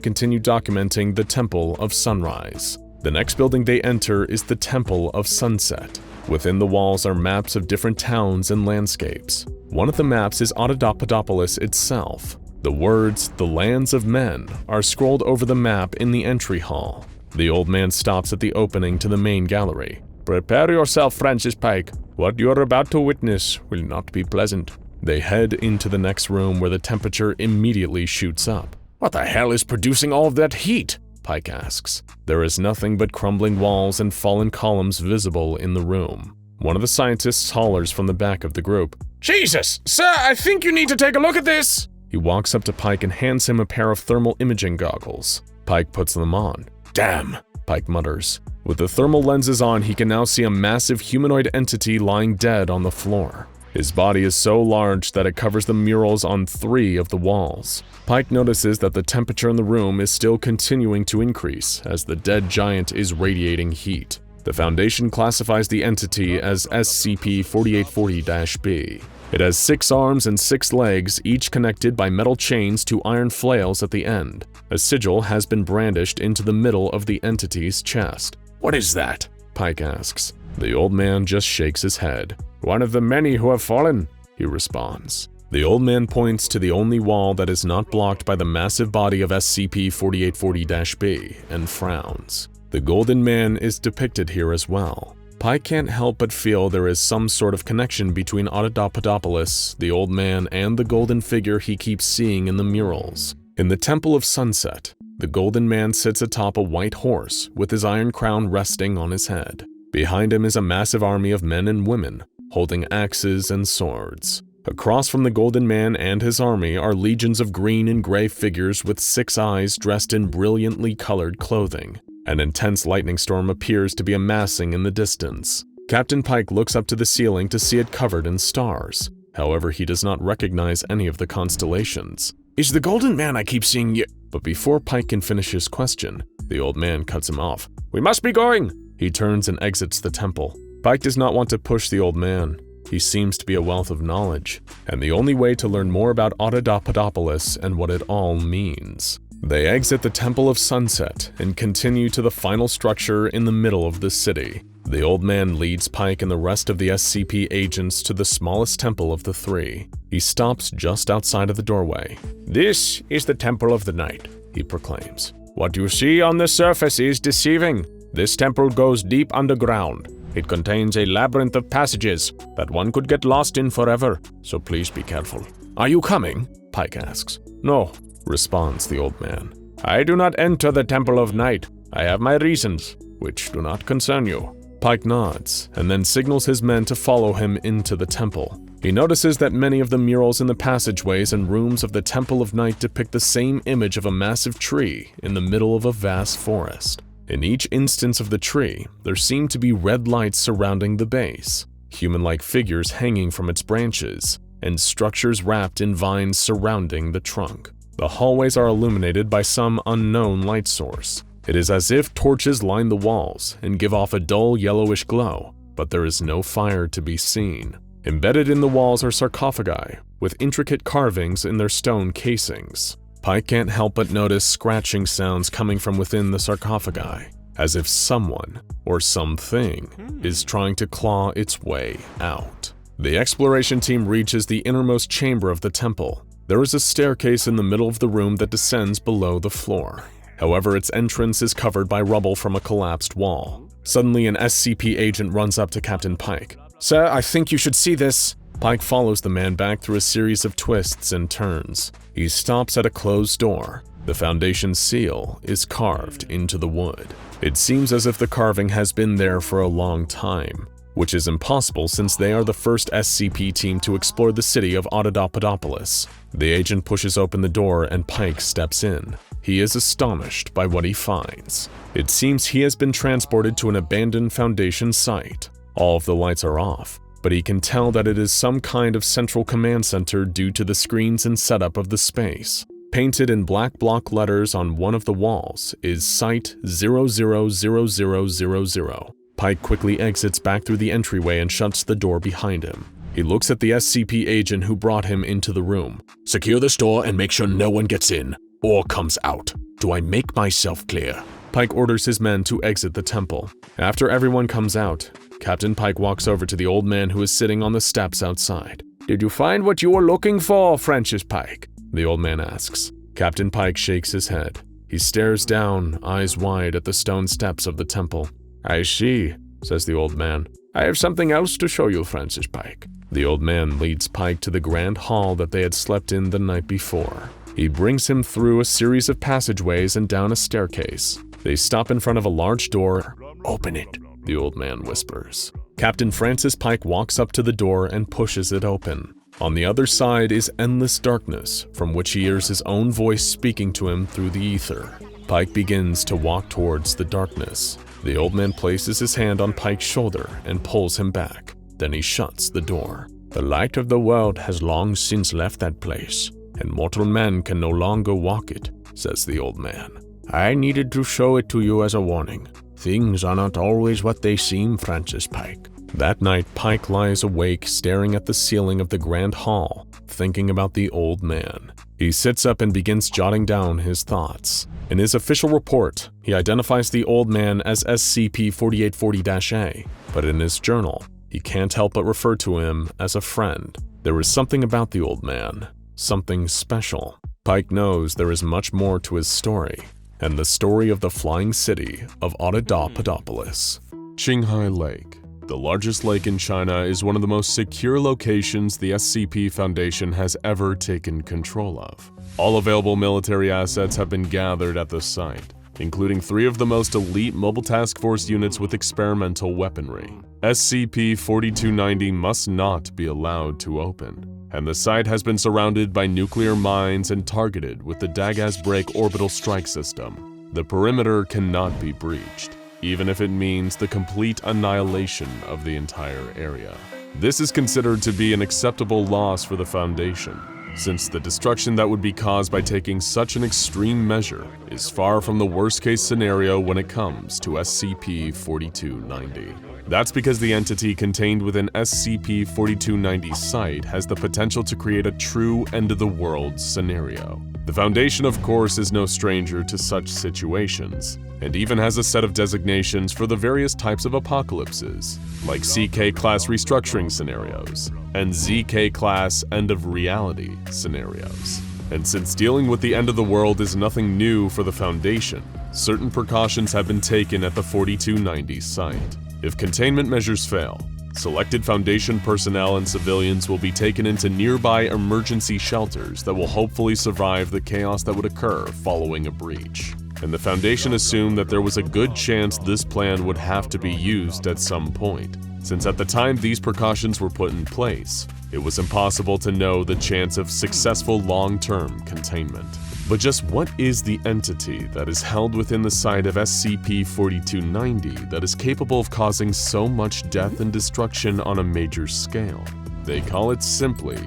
continue documenting the Temple of Sunrise. The next building they enter is the Temple of Sunset. Within the walls are maps of different towns and landscapes. One of the maps is Audapaupadopolis itself. The words, "The Lands of Men," are scrolled over the map in the entry hall. The old man stops at the opening to the main gallery. Prepare yourself, Francis Pike. What you are about to witness will not be pleasant. They head into the next room where the temperature immediately shoots up. What the hell is producing all of that heat? Pike asks. There is nothing but crumbling walls and fallen columns visible in the room. One of the scientists hollers from the back of the group. Jesus! Sir, I think you need to take a look at this! He walks up to Pike and hands him a pair of thermal imaging goggles. Pike puts them on. Damn, Pike mutters. With the thermal lenses on, he can now see a massive humanoid entity lying dead on the floor. His body is so large that it covers the murals on 3 of the walls. Pike notices that the temperature in the room is still continuing to increase as the dead giant is radiating heat. The Foundation classifies the entity as SCP-4840-B. It has 6 arms and 6 legs, each connected by metal chains to iron flails at the end. A sigil has been brandished into the middle of the entity's chest. What is that? Pike asks. The old man just shakes his head. One of the many who have fallen, he responds. The old man points to the only wall that is not blocked by the massive body of SCP-4840-B and frowns. The Golden Man is depicted here as well. Pike can't help but feel there is some sort of connection between Audapaupadopolis, the old man, and the golden figure he keeps seeing in the murals. In the Temple of Sunset, the Golden Man sits atop a white horse with his iron crown resting on his head. Behind him is a massive army of men and women, holding axes and swords. Across from the Golden Man and his army are legions of green and gray figures with 6 eyes dressed in brilliantly colored clothing. An intense lightning storm appears to be amassing in the distance. Captain Pike looks up to the ceiling to see it covered in stars. However, he does not recognize any of the constellations. Is the Golden Man I keep seeing you? But before Pike can finish his question, the old man cuts him off. We must be going! He turns and exits the temple. Pike does not want to push the old man. He seems to be a wealth of knowledge, and the only way to learn more about Audapaupadopolis and what it all means. They exit the Temple of Sunset and continue to the final structure in the middle of the city. The old man leads Pike and the rest of the SCP agents to the smallest temple of the 3. He stops just outside of the doorway. This is the Temple of the Night, he proclaims. What you see on the surface is deceiving. This temple goes deep underground. It contains a labyrinth of passages that one could get lost in forever, so please be careful. Are you coming? Pike asks. No, responds the old man. I do not enter the Temple of Night. I have my reasons, which do not concern you. Pike nods, and then signals his men to follow him into the temple. He notices that many of the murals in the passageways and rooms of the Temple of Night depict the same image of a massive tree in the middle of a vast forest. In each instance of the tree, there seem to be red lights surrounding the base, human-like figures hanging from its branches, and structures wrapped in vines surrounding the trunk. The hallways are illuminated by some unknown light source. It is as if torches line the walls and give off a dull yellowish glow, but there is no fire to be seen. Embedded in the walls are sarcophagi, with intricate carvings in their stone casings. Pike can't help but notice scratching sounds coming from within the sarcophagi, as if someone, or something, is trying to claw its way out. The exploration team reaches the innermost chamber of the temple. There is a staircase in the middle of the room that descends below the floor. However, its entrance is covered by rubble from a collapsed wall. Suddenly, an SCP agent runs up to Captain Pike. Sir, I think you should see this. Pike follows the man back through a series of twists and turns. He stops at a closed door. The Foundation seal is carved into the wood. It seems as if the carving has been there for a long time, which is impossible since they are the first SCP team to explore the city of Audapaupadopolis. The agent pushes open the door and Pike steps in. He is astonished by what he finds. It seems he has been transported to an abandoned Foundation site. All of the lights are off, but he can tell that it is some kind of central command center due to the screens and setup of the space. Painted in black block letters on one of the walls is Site 000000. Pike quickly exits back through the entryway and shuts the door behind him. He looks at the SCP agent who brought him into the room. Secure this door and make sure no one gets in or comes out. Do I make myself clear? Pike orders his men to exit the temple. After everyone comes out, Captain Pike walks over to the old man who is sitting on the steps outside. Did you find what you were looking for, Francis Pike? The old man asks. Captain Pike shakes his head. He stares down, eyes wide, at the stone steps of the temple. I see. says the old man. "I have something else to show you, Francis Pike." The old man leads Pike to the grand hall that they had slept in the night before. He brings him through a series of passageways and down a staircase. They stop in front of a large door. "Open it," the old man whispers. Captain Francis Pike walks up to the door and pushes it open. On the other side is endless darkness, from which he hears his own voice speaking to him through the ether. Pike begins to walk towards the darkness. The old man places his hand on Pike's shoulder and pulls him back. Then he shuts the door. "The light of the world has long since left that place, and mortal man can no longer walk it," says the old man. "I needed to show it to you as a warning. Things are not always what they seem, Francis Pike." That night, Pike lies awake staring at the ceiling of the grand hall, thinking about the old man. He sits up and begins jotting down his thoughts. In his official report, he identifies the old man as SCP-4840-A, but in his journal, he can't help but refer to him as a friend. There is something about the old man, something special. Pike knows there is much more to his story, and the story of the flying city of Audapaupadopolis. Qinghai Lake. The largest lake in China is one of the most secure locations the SCP Foundation has ever taken control of. All available military assets have been gathered at the site, including 3 of the most elite mobile task force units with experimental weaponry. SCP-4290 must not be allowed to open, and the site has been surrounded by nuclear mines and targeted with the Dagaz Break orbital strike system. The perimeter cannot be breached, even if it means the complete annihilation of the entire area. This is considered to be an acceptable loss for the Foundation, since the destruction that would be caused by taking such an extreme measure is far from the worst-case scenario when it comes to SCP-4290. That's because the entity contained within SCP-4290's site has the potential to create a true end-of-the-world scenario. The Foundation, of course, is no stranger to such situations, and even has a set of designations for the various types of apocalypses, like CK-class restructuring scenarios and ZK-class end-of-reality scenarios. And since dealing with the end of the world is nothing new for the Foundation, certain precautions have been taken at the 4290 site. If containment measures fail, selected Foundation personnel and civilians will be taken into nearby emergency shelters that will hopefully survive the chaos that would occur following a breach. And the Foundation assumed that there was a good chance this plan would have to be used at some point, since at the time these precautions were put in place, it was impossible to know the chance of successful long-term containment. But just what is the entity that is held within the site of SCP-4290 that is capable of causing so much death and destruction on a major scale? They call it simply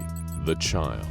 the Child.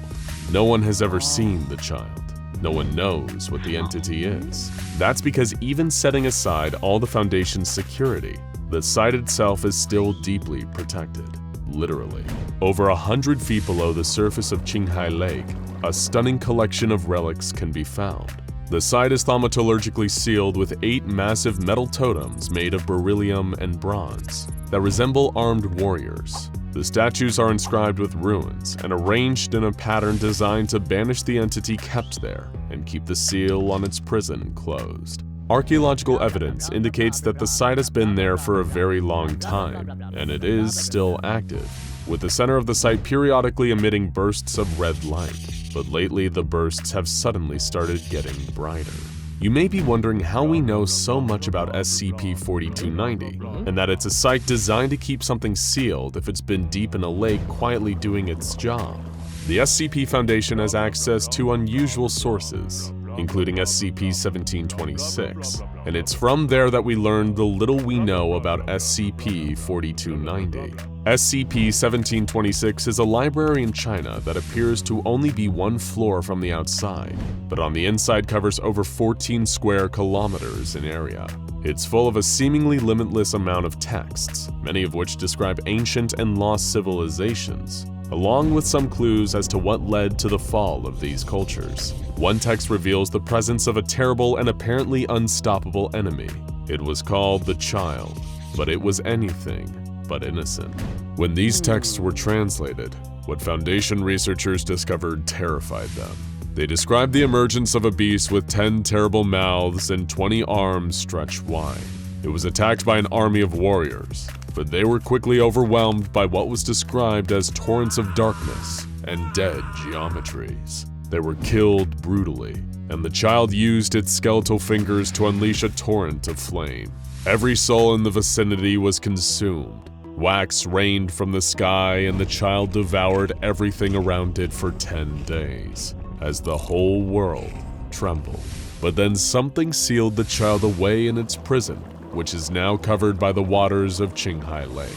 No one has ever seen the Child. No one knows what the entity is. That's because even setting aside all the Foundation's security, the site itself is still deeply protected. Literally. Over 100 feet below the surface of Qinghai Lake, a stunning collection of relics can be found. The site is thaumaturgically sealed with 8 massive metal totems made of beryllium and bronze that resemble armed warriors. The statues are inscribed with runes and arranged in a pattern designed to banish the entity kept there and keep the seal on its prison closed. Archaeological evidence indicates that the site has been there for a very long time, and it is still active, with the center of the site periodically emitting bursts of red light, but lately the bursts have suddenly started getting brighter. You may be wondering how we know so much about SCP-4290, and that it's a site designed to keep something sealed if it's been deep in a lake quietly doing its job. The SCP Foundation has access to unusual sources, including SCP-1726, and it's from there that we learned the little we know about SCP-4290. SCP-1726 is a library in China that appears to only be 1 floor from the outside, but on the inside covers over 14 square kilometers in area. It's full of a seemingly limitless amount of texts, many of which describe ancient and lost civilizations, along with some clues as to what led to the fall of these cultures. One text reveals the presence of a terrible and apparently unstoppable enemy. It was called the Child, but it was anything but innocent. When these texts were translated, what Foundation researchers discovered terrified them. They described the emergence of a beast with 10 terrible mouths and 20 arms stretched wide. It was attacked by an army of warriors, but they were quickly overwhelmed by what was described as torrents of darkness and dead geometries. They were killed brutally, and the child used its skeletal fingers to unleash a torrent of flame. Every soul in the vicinity was consumed. Wax rained from the sky, and the child devoured everything around it for 10 days, as the whole world trembled. But then something sealed the child away in its prison, which is now covered by the waters of Qinghai Lake.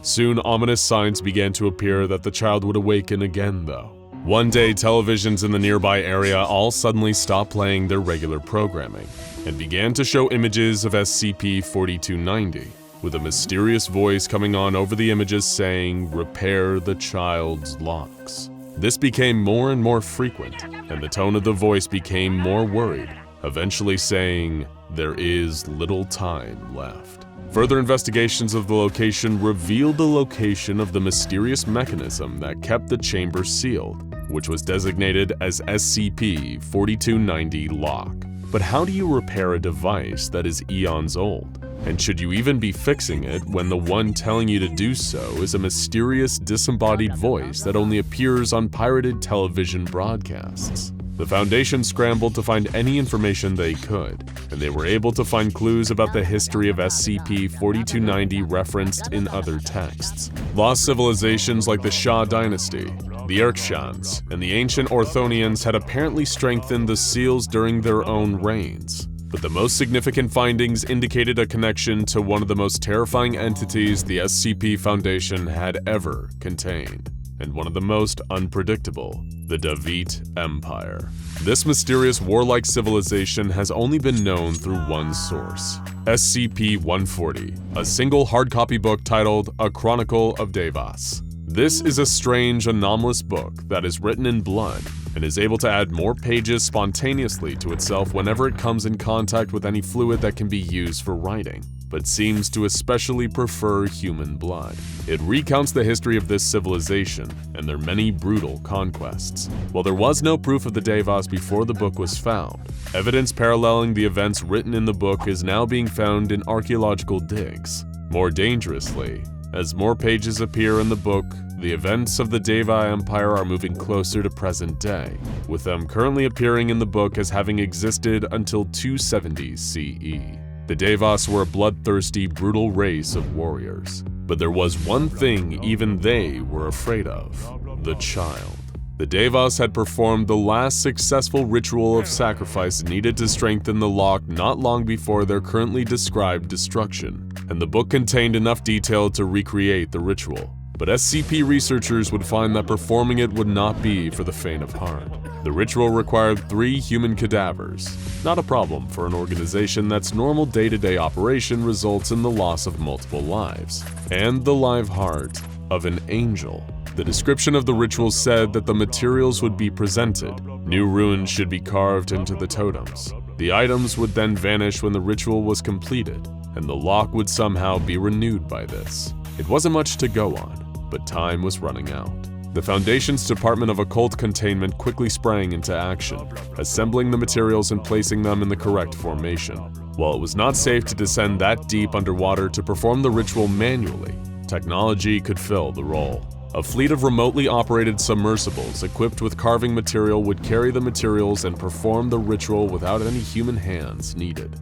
Soon, ominous signs began to appear that the child would awaken again, though. One day, televisions in the nearby area all suddenly stopped playing their regular programming and began to show images of SCP-4290, with a mysterious voice coming on over the images saying, "Repair the child's locks." This became more and more frequent, and the tone of the voice became more worried, eventually saying, "There is little time left." Further investigations of the location revealed the location of the mysterious mechanism that kept the chamber sealed, which was designated as SCP-4290 lock. But how do you repair a device that is eons old? And should you even be fixing it when the one telling you to do so is a mysterious disembodied voice that only appears on pirated television broadcasts? The Foundation scrambled to find any information they could, and they were able to find clues about the history of SCP-4290 referenced in other texts. Lost civilizations like the Xia Dynasty, the Erkshans, and the ancient Orthonians had apparently strengthened the seals during their own reigns. But the most significant findings indicated a connection to one of the most terrifying entities the SCP Foundation had ever contained, and one of the most unpredictable, the Davit Empire. This mysterious warlike civilization has only been known through one source, SCP-140, a single hard-copy book titled A Chronicle of Devas. This is a strange, anomalous book that is written in blood and is able to add more pages spontaneously to itself whenever it comes in contact with any fluid that can be used for writing, but seems to especially prefer human blood. It recounts the history of this civilization and their many brutal conquests. While there was no proof of the Devas before the book was found, evidence paralleling the events written in the book is now being found in archaeological digs. More dangerously, as more pages appear in the book, the events of the Deva Empire are moving closer to present day, with them currently appearing in the book as having existed until 270 CE. The Devas were a bloodthirsty, brutal race of warriors. But there was one thing even they were afraid of: the child. The Devas had performed the last successful ritual of sacrifice needed to strengthen the lock not long before their currently described destruction, and the book contained enough detail to recreate the ritual. But SCP researchers would find that performing it would not be for the faint of heart. The ritual required 3 human cadavers, not a problem for an organization that's normal day-to-day operation results in the loss of multiple lives, and the live heart of an angel. The description of the ritual said that the materials would be presented. New runes should be carved into the totems. The items would then vanish when the ritual was completed, and the lock would somehow be renewed by this. It wasn't much to go on, but time was running out. The Foundation's Department of Occult Containment quickly sprang into action, assembling the materials and placing them in the correct formation. While it was not safe to descend that deep underwater to perform the ritual manually, technology could fill the role. A fleet of remotely operated submersibles equipped with carving material would carry the materials and perform the ritual without any human hands needed.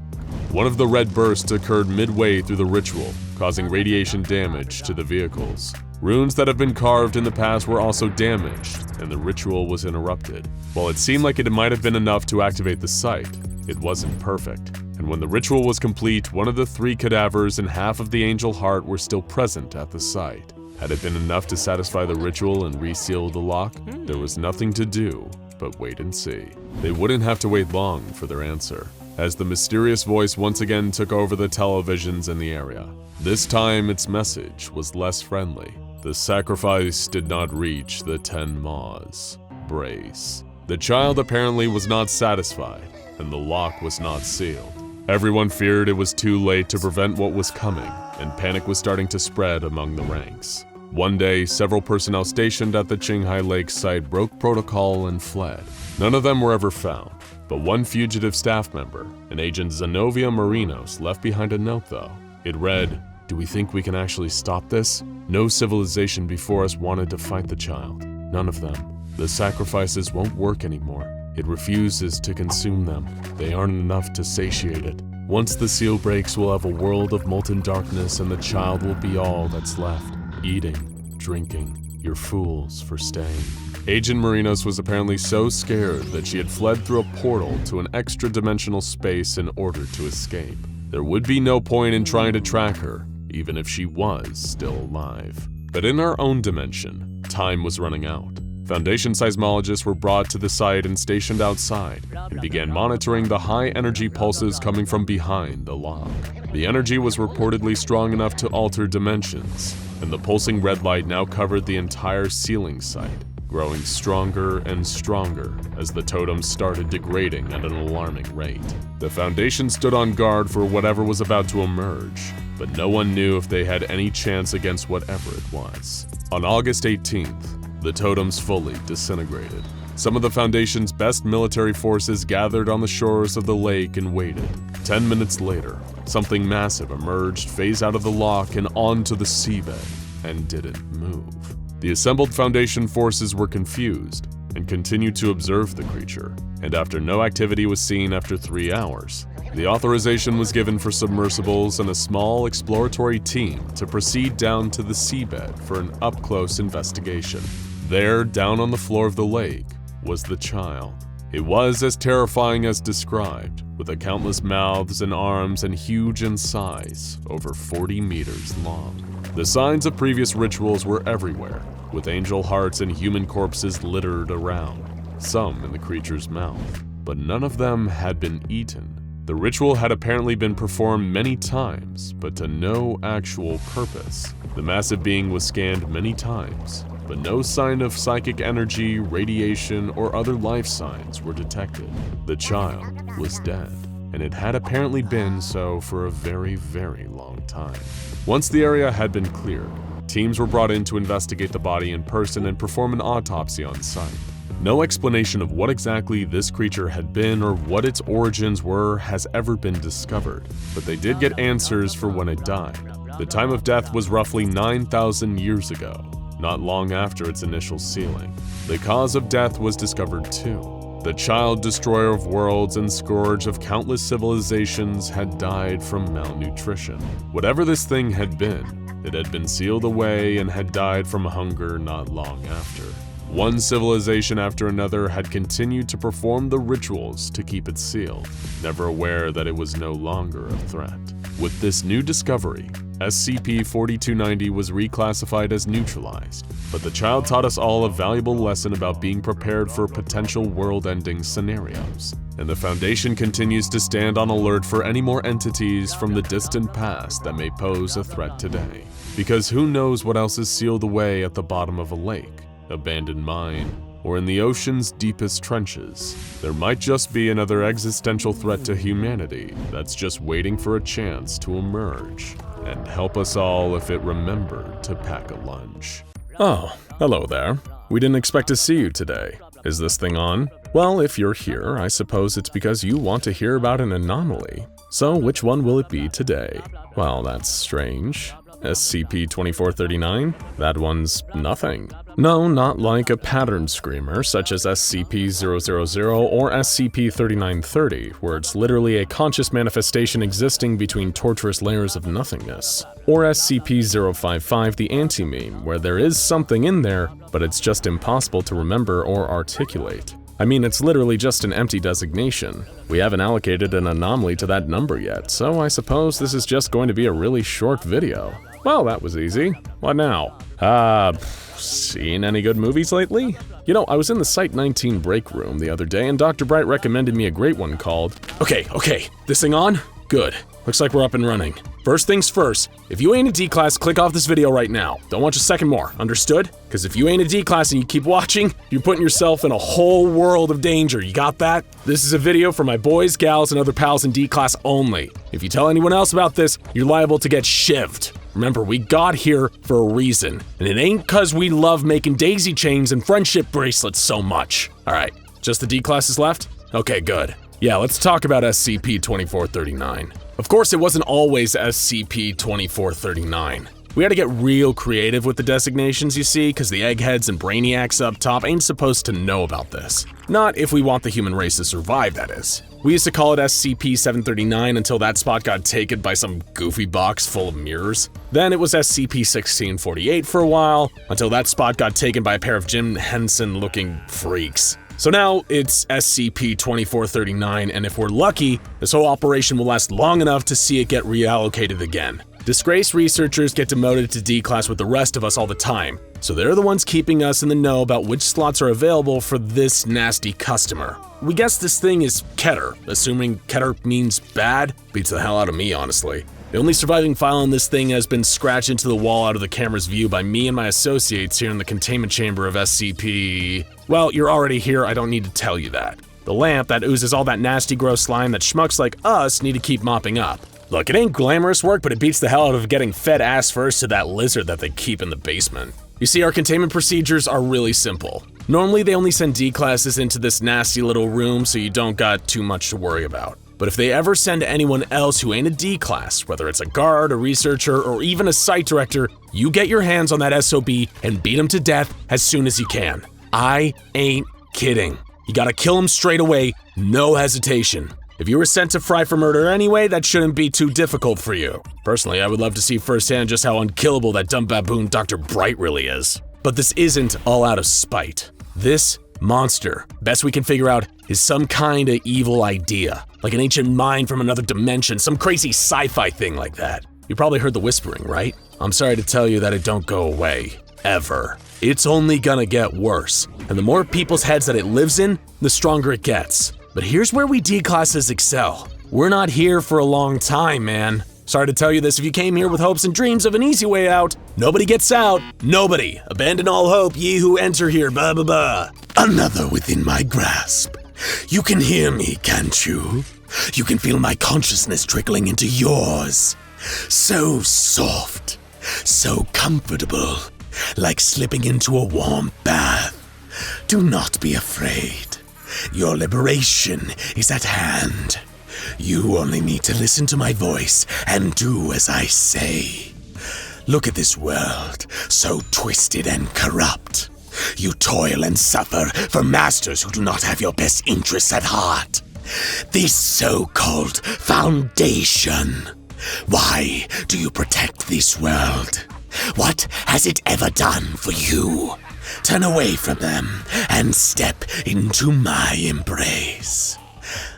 One of the red bursts occurred midway through the ritual, causing radiation damage to the vehicles. Runes that have been carved in the past were also damaged, and the ritual was interrupted. While it seemed like it might have been enough to activate the site, it wasn't perfect. And when the ritual was complete, one of the 3 cadavers and half of the angel heart were still present at the site. Had it been enough to satisfy the ritual and reseal the lock? There was nothing to do but wait and see. They wouldn't have to wait long for their answer, as the mysterious voice once again took over the televisions in the area. This time, its message was less friendly. The sacrifice did not reach the 10 maws. Brace. The child apparently was not satisfied, and the lock was not sealed. Everyone feared it was too late to prevent what was coming, and panic was starting to spread among the ranks. One day, several personnel stationed at the Qinghai Lake site broke protocol and fled. None of them were ever found, But one fugitive staff member, an Agent Zenobia Marinos, left behind a note though. It read, "Do we think we can actually stop this? No civilization before us wanted to fight the child. None of them. The sacrifices won't work anymore. It refuses to consume them. They aren't enough to satiate it. Once the seal breaks, we'll have a world of molten darkness and the child will be all that's left. Eating, drinking. You're fools for staying." Agent Marinos was apparently so scared that she had fled through a portal to an extra-dimensional space in order to escape. There would be no point in trying to track her, even if she was still alive. But in our own dimension, time was running out. Foundation seismologists were brought to the site and stationed outside and began monitoring the high-energy pulses coming from behind the lock. The energy was reportedly strong enough to alter dimensions, and the pulsing red light now covered the entire ceiling site, growing stronger and stronger as the totems started degrading at an alarming rate. The Foundation stood on guard for whatever was about to emerge, but no one knew if they had any chance against whatever it was. On August 18th, the totems fully disintegrated. Some of the Foundation's best military forces gathered on the shores of the lake and waited. 10 minutes later, something massive emerged phase out of the lock and onto the seabed, and didn't move. The assembled Foundation forces were confused and continued to observe the creature, and after no activity was seen after 3 hours, the authorization was given for submersibles and a small exploratory team to proceed down to the seabed for an up-close investigation. There, down on the floor of the lake, was the child. It was as terrifying as described, with a countless mouths and arms and huge in size, over 40 meters long. The signs of previous rituals were everywhere, with angel hearts and human corpses littered around, some in the creature's mouth, but none of them had been eaten. The ritual had apparently been performed many times, but to no actual purpose. The massive being was scanned many times, but no sign of psychic energy, radiation, or other life signs were detected. The child was dead, and it had apparently been so for a very, very long time. Once the area had been cleared, teams were brought in to investigate the body in person and perform an autopsy on site. No explanation of what exactly this creature had been or what its origins were has ever been discovered, but they did get answers for when it died. The time of death was roughly 9,000 years ago, not long after its initial sealing. The cause of death was discovered too. The child destroyer of worlds and scourge of countless civilizations had died from malnutrition. Whatever this thing had been, it had been sealed away and had died from hunger not long after. One civilization after another had continued to perform the rituals to keep it sealed, never aware that it was no longer a threat. With this new discovery, SCP-4290 was reclassified as neutralized, but the child taught us all a valuable lesson about being prepared for potential world-ending scenarios, and the Foundation continues to stand on alert for any more entities from the distant past that may pose a threat today. Because who knows what else is sealed away at the bottom of a lake, abandoned mine, or in the ocean's deepest trenches. There might just be another existential threat to humanity that's just waiting for a chance to emerge and help us all if it remembered to pack a lunch. Oh, hello there. We didn't expect to see you today. Is this thing on? Well, if you're here, I suppose it's because you want to hear about an anomaly. So which one will it be today? Well, that's strange. SCP-2439? That one's nothing. No, not like a pattern screamer such as SCP-000 or SCP-3930, where it's literally a conscious manifestation existing between torturous layers of nothingness. Or SCP-055, the anti-meme, where there is something in there, but it's just impossible to remember or articulate. I mean, it's literally just an empty designation. We haven't allocated an anomaly to that number yet, so I suppose this is just going to be a really short video. Well, that was easy. What now? Seen any good movies lately? You know, I was in the Site 19 break room the other day and Dr. Bright recommended me a great one called... Okay, this thing on? Good. Looks like we're up and running. First things first, if you ain't a D-Class, click off this video right now. Don't watch a second more, understood? Because if you ain't a D-Class and you keep watching, you're putting yourself in a whole world of danger, you got that? This is a video for my boys, gals, and other pals in D-Class only. If you tell anyone else about this, you're liable to get shivved. Remember, we got here for a reason, and it ain't cause we love making daisy chains and friendship bracelets so much. Alright, just the D-Classes left? Okay, good. Yeah, let's talk about SCP-2439. Of course, it wasn't always SCP-2439. We had to get real creative with the designations, you see, because the eggheads and brainiacs up top ain't supposed to know about this. Not if we want the human race to survive, that is. We used to call it SCP-739 until that spot got taken by some goofy box full of mirrors. Then it was SCP-1648 for a while, until that spot got taken by a pair of Jim Henson-looking freaks. So now it's SCP-2439, and if we're lucky, this whole operation will last long enough to see it get reallocated again. Disgraced researchers get demoted to D-Class with the rest of us all the time, so they're the ones keeping us in the know about which slots are available for this nasty customer. We guess this thing is Keter, assuming Keter means bad. Beats the hell out of me, honestly. The only surviving file on this thing has been scratched into the wall out of the camera's view by me and my associates here in the containment chamber of SCP… Well, you're already here, I don't need to tell you that. The lamp that oozes all that nasty gross slime that schmucks like us need to keep mopping up. Look, it ain't glamorous work, but it beats the hell out of getting fed ass first to that lizard that they keep in the basement. You see, our containment procedures are really simple. Normally, they only send D-classes into this nasty little room so you don't got too much to worry about. But if they ever send anyone else who ain't a D-class, whether it's a guard, a researcher, or even a site director, you get your hands on that SOB and beat him to death as soon as you can. I ain't kidding. You gotta kill him straight away, no hesitation. If you were sent to Fry for murder anyway, that shouldn't be too difficult for you. Personally, I would love to see firsthand just how unkillable that dumb baboon Dr. Bright really is. But this isn't all out of spite. This monster, best we can figure out, is some kind of evil idea. Like an ancient mind from another dimension, some crazy sci-fi thing like that. You probably heard the whispering, right? I'm sorry to tell you that it don't go away. Ever. It's only gonna get worse. And the more people's heads that it lives in, the stronger it gets. But here's where we D-classes excel. We're not here for a long time, man. Sorry to tell you this if you came here with hopes and dreams of an easy way out. Nobody gets out. Nobody. Abandon all hope, ye who enter here, blah blah blah. Another within my grasp. You can hear me, can't you? You can feel my consciousness trickling into yours. So soft, so comfortable, like slipping into a warm bath. Do not be afraid. Your liberation is at hand. You only need to listen to my voice and do as I say. Look at this world, so twisted and corrupt. You toil and suffer for masters who do not have your best interests at heart. This so-called foundation. Why do you protect this world? What has it ever done for you? Turn away from them and step into my embrace.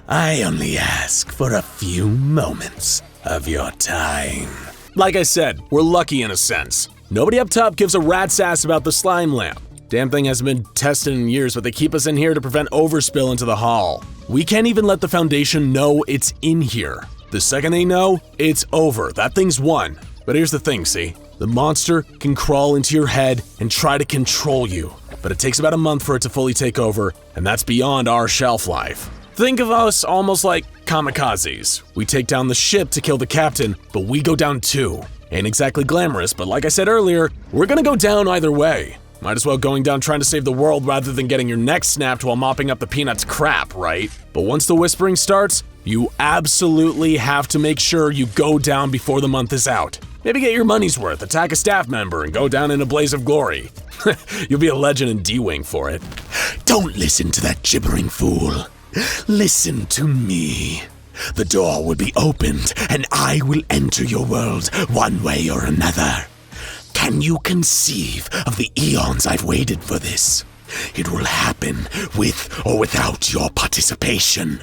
I only ask for a few moments of your time. Like I said, we're lucky in a sense. Nobody up top gives a rat's ass about the slime lamp. Damn thing hasn't been tested in years, but they keep us in here to prevent overspill into the hall. We can't even let the Foundation know it's in here. The second they know, it's over. That thing's won. But here's the thing, see? The monster can crawl into your head and try to control you, but it takes about a month for it to fully take over, and that's beyond our shelf life. Think of us almost like kamikazes. We take down the ship to kill the captain, but we go down too. Ain't exactly glamorous, but like I said earlier, we're gonna go down either way. Might as well going down trying to save the world rather than getting your neck snapped while mopping up the Peanuts crap, right? But once the whispering starts, you absolutely have to make sure you go down before the month is out. Maybe get your money's worth, attack a staff member, and go down in a blaze of glory. You'll be a legend in D-Wing for it. Don't listen to that gibbering fool. Listen to me. The door will be opened, and I will enter your world one way or another. Can you conceive of the eons I've waited for this? It will happen with or without your participation.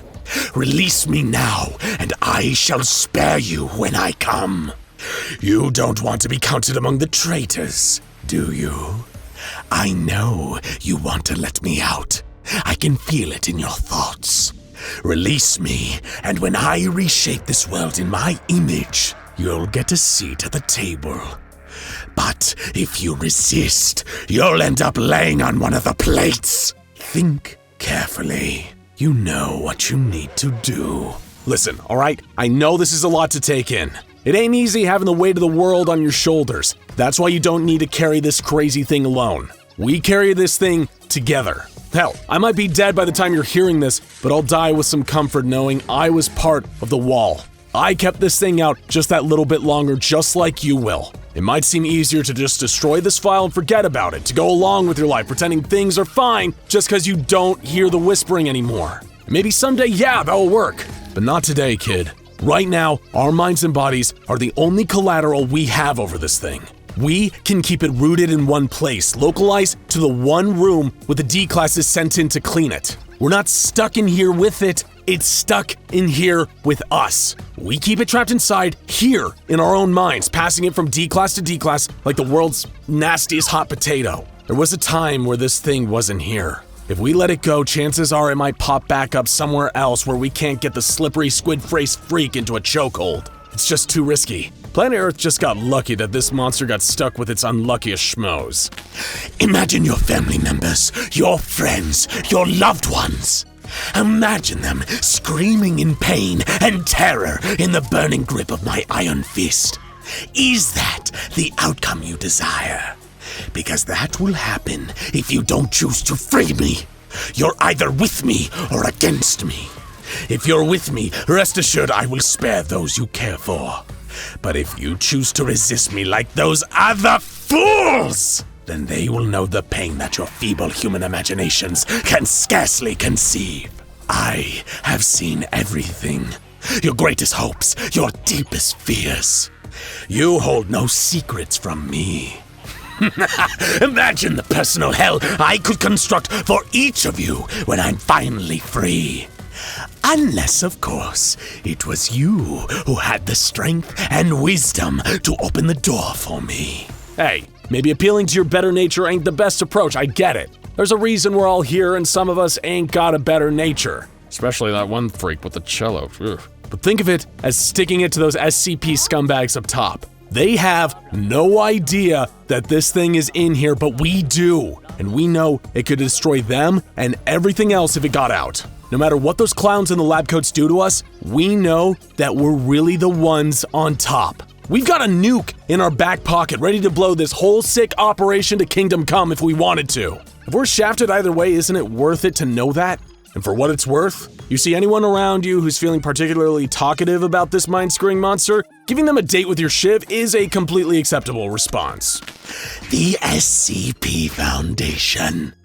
Release me now, and I shall spare you when I come. You don't want to be counted among the traitors, do you? I know you want to let me out. I can feel it in your thoughts. Release me, and when I reshape this world in my image, you'll get a seat at the table. But if you resist, you'll end up laying on one of the plates. Think carefully. You know what you need to do. Listen, alright? I know this is a lot to take in. It ain't easy having the weight of the world on your shoulders. That's why you don't need to carry this crazy thing alone. We carry this thing together. Hell, I might be dead by the time you're hearing this, but I'll die with some comfort knowing I was part of the wall. I kept this thing out just that little bit longer, just like you will. It might seem easier to just destroy this file and forget about it, to go along with your life pretending things are fine just because you don't hear the whispering anymore. Maybe someday, yeah, that'll work. But not today, kid. Right now, our minds and bodies are the only collateral we have over this thing. We can keep it rooted in one place, localized to the one room with the D-classes sent in to clean it. We're not stuck in here with it, it's stuck in here with us. We keep it trapped inside here in our own minds, passing it from D-class to D-class like the world's nastiest hot potato. There was a time where this thing wasn't here. If we let it go, chances are it might pop back up somewhere else where we can't get the slippery squid-faced freak into a chokehold. It's just too risky. Planet Earth just got lucky that this monster got stuck with its unluckiest schmoes. Imagine your family members, your friends, your loved ones. Imagine them screaming in pain and terror in the burning grip of my iron fist. Is that the outcome you desire? Because that will happen if you don't choose to free me. You're either with me or against me. If you're with me, rest assured I will spare those you care for. But if you choose to resist me like those other fools, then they will know the pain that your feeble human imaginations can scarcely conceive. I have seen everything. Your greatest hopes, your deepest fears. You hold no secrets from me. Imagine the personal hell I could construct for each of you when I'm finally free. Unless, of course, it was you who had the strength and wisdom to open the door for me. Hey, maybe appealing to your better nature ain't the best approach, I get it. There's a reason we're all here and some of us ain't got a better nature. Especially that one freak with the cello. Ugh. But think of it as sticking it to those SCP scumbags up top. They have no idea that this thing is in here, but we do. And we know it could destroy them and everything else if it got out. No matter what those clowns in the lab coats do to us, we know that we're really the ones on top. We've got a nuke in our back pocket ready to blow this whole sick operation to Kingdom Come if we wanted to. If we're shafted either way, isn't it worth it to know that? And for what it's worth, you see anyone around you who's feeling particularly talkative about this mind-screwing monster, giving them a date with your shiv is a completely acceptable response. The SCP Foundation.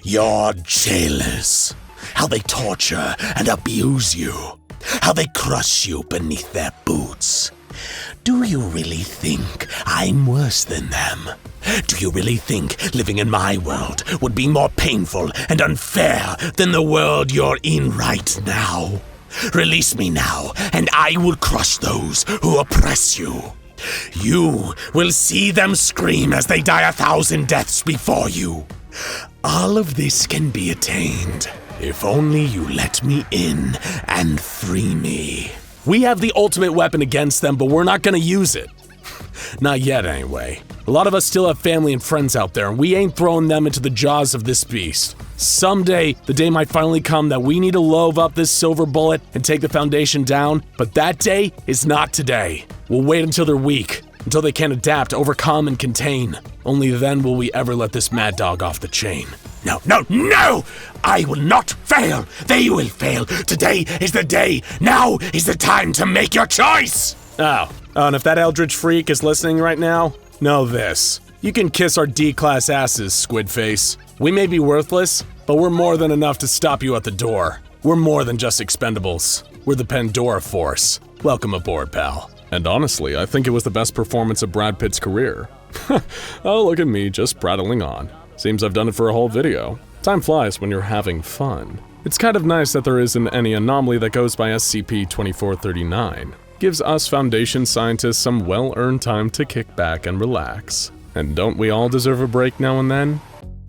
Your jailers. How they torture and abuse you. How they crush you beneath their boots. Do you really think I'm worse than them? Do you really think living in my world would be more painful and unfair than the world you're in right now? Release me now, and I will crush those who oppress you. You will see them scream as they die 1,000 deaths before you. All of this can be attained, if only you let me in and free me. We have the ultimate weapon against them, but we're not gonna use it. Not yet, anyway. A lot of us still have family and friends out there, and we ain't throwing them into the jaws of this beast. Someday, the day might finally come that we need to load up this silver bullet and take the Foundation down, but that day is not today. We'll wait until they're weak, until they can adapt, overcome, and contain. Only then will we ever let this mad dog off the chain. No, no, no! I will not fail! They will fail! Today is the day! Now is the time to make your choice! Oh, and if that eldritch freak is listening right now, know this. You can kiss our D-class asses, Squidface. We may be worthless, but we're more than enough to stop you at the door. We're more than just expendables. We're the Pandora Force. Welcome aboard, pal. And honestly, I think it was the best performance of Brad Pitt's career. Oh, look at me, just prattling on. Seems I've done it for a whole video. Time flies when you're having fun. It's kind of nice that there isn't any anomaly that goes by SCP-2439. Gives us Foundation scientists some well-earned time to kick back and relax. And don't we all deserve a break now and then?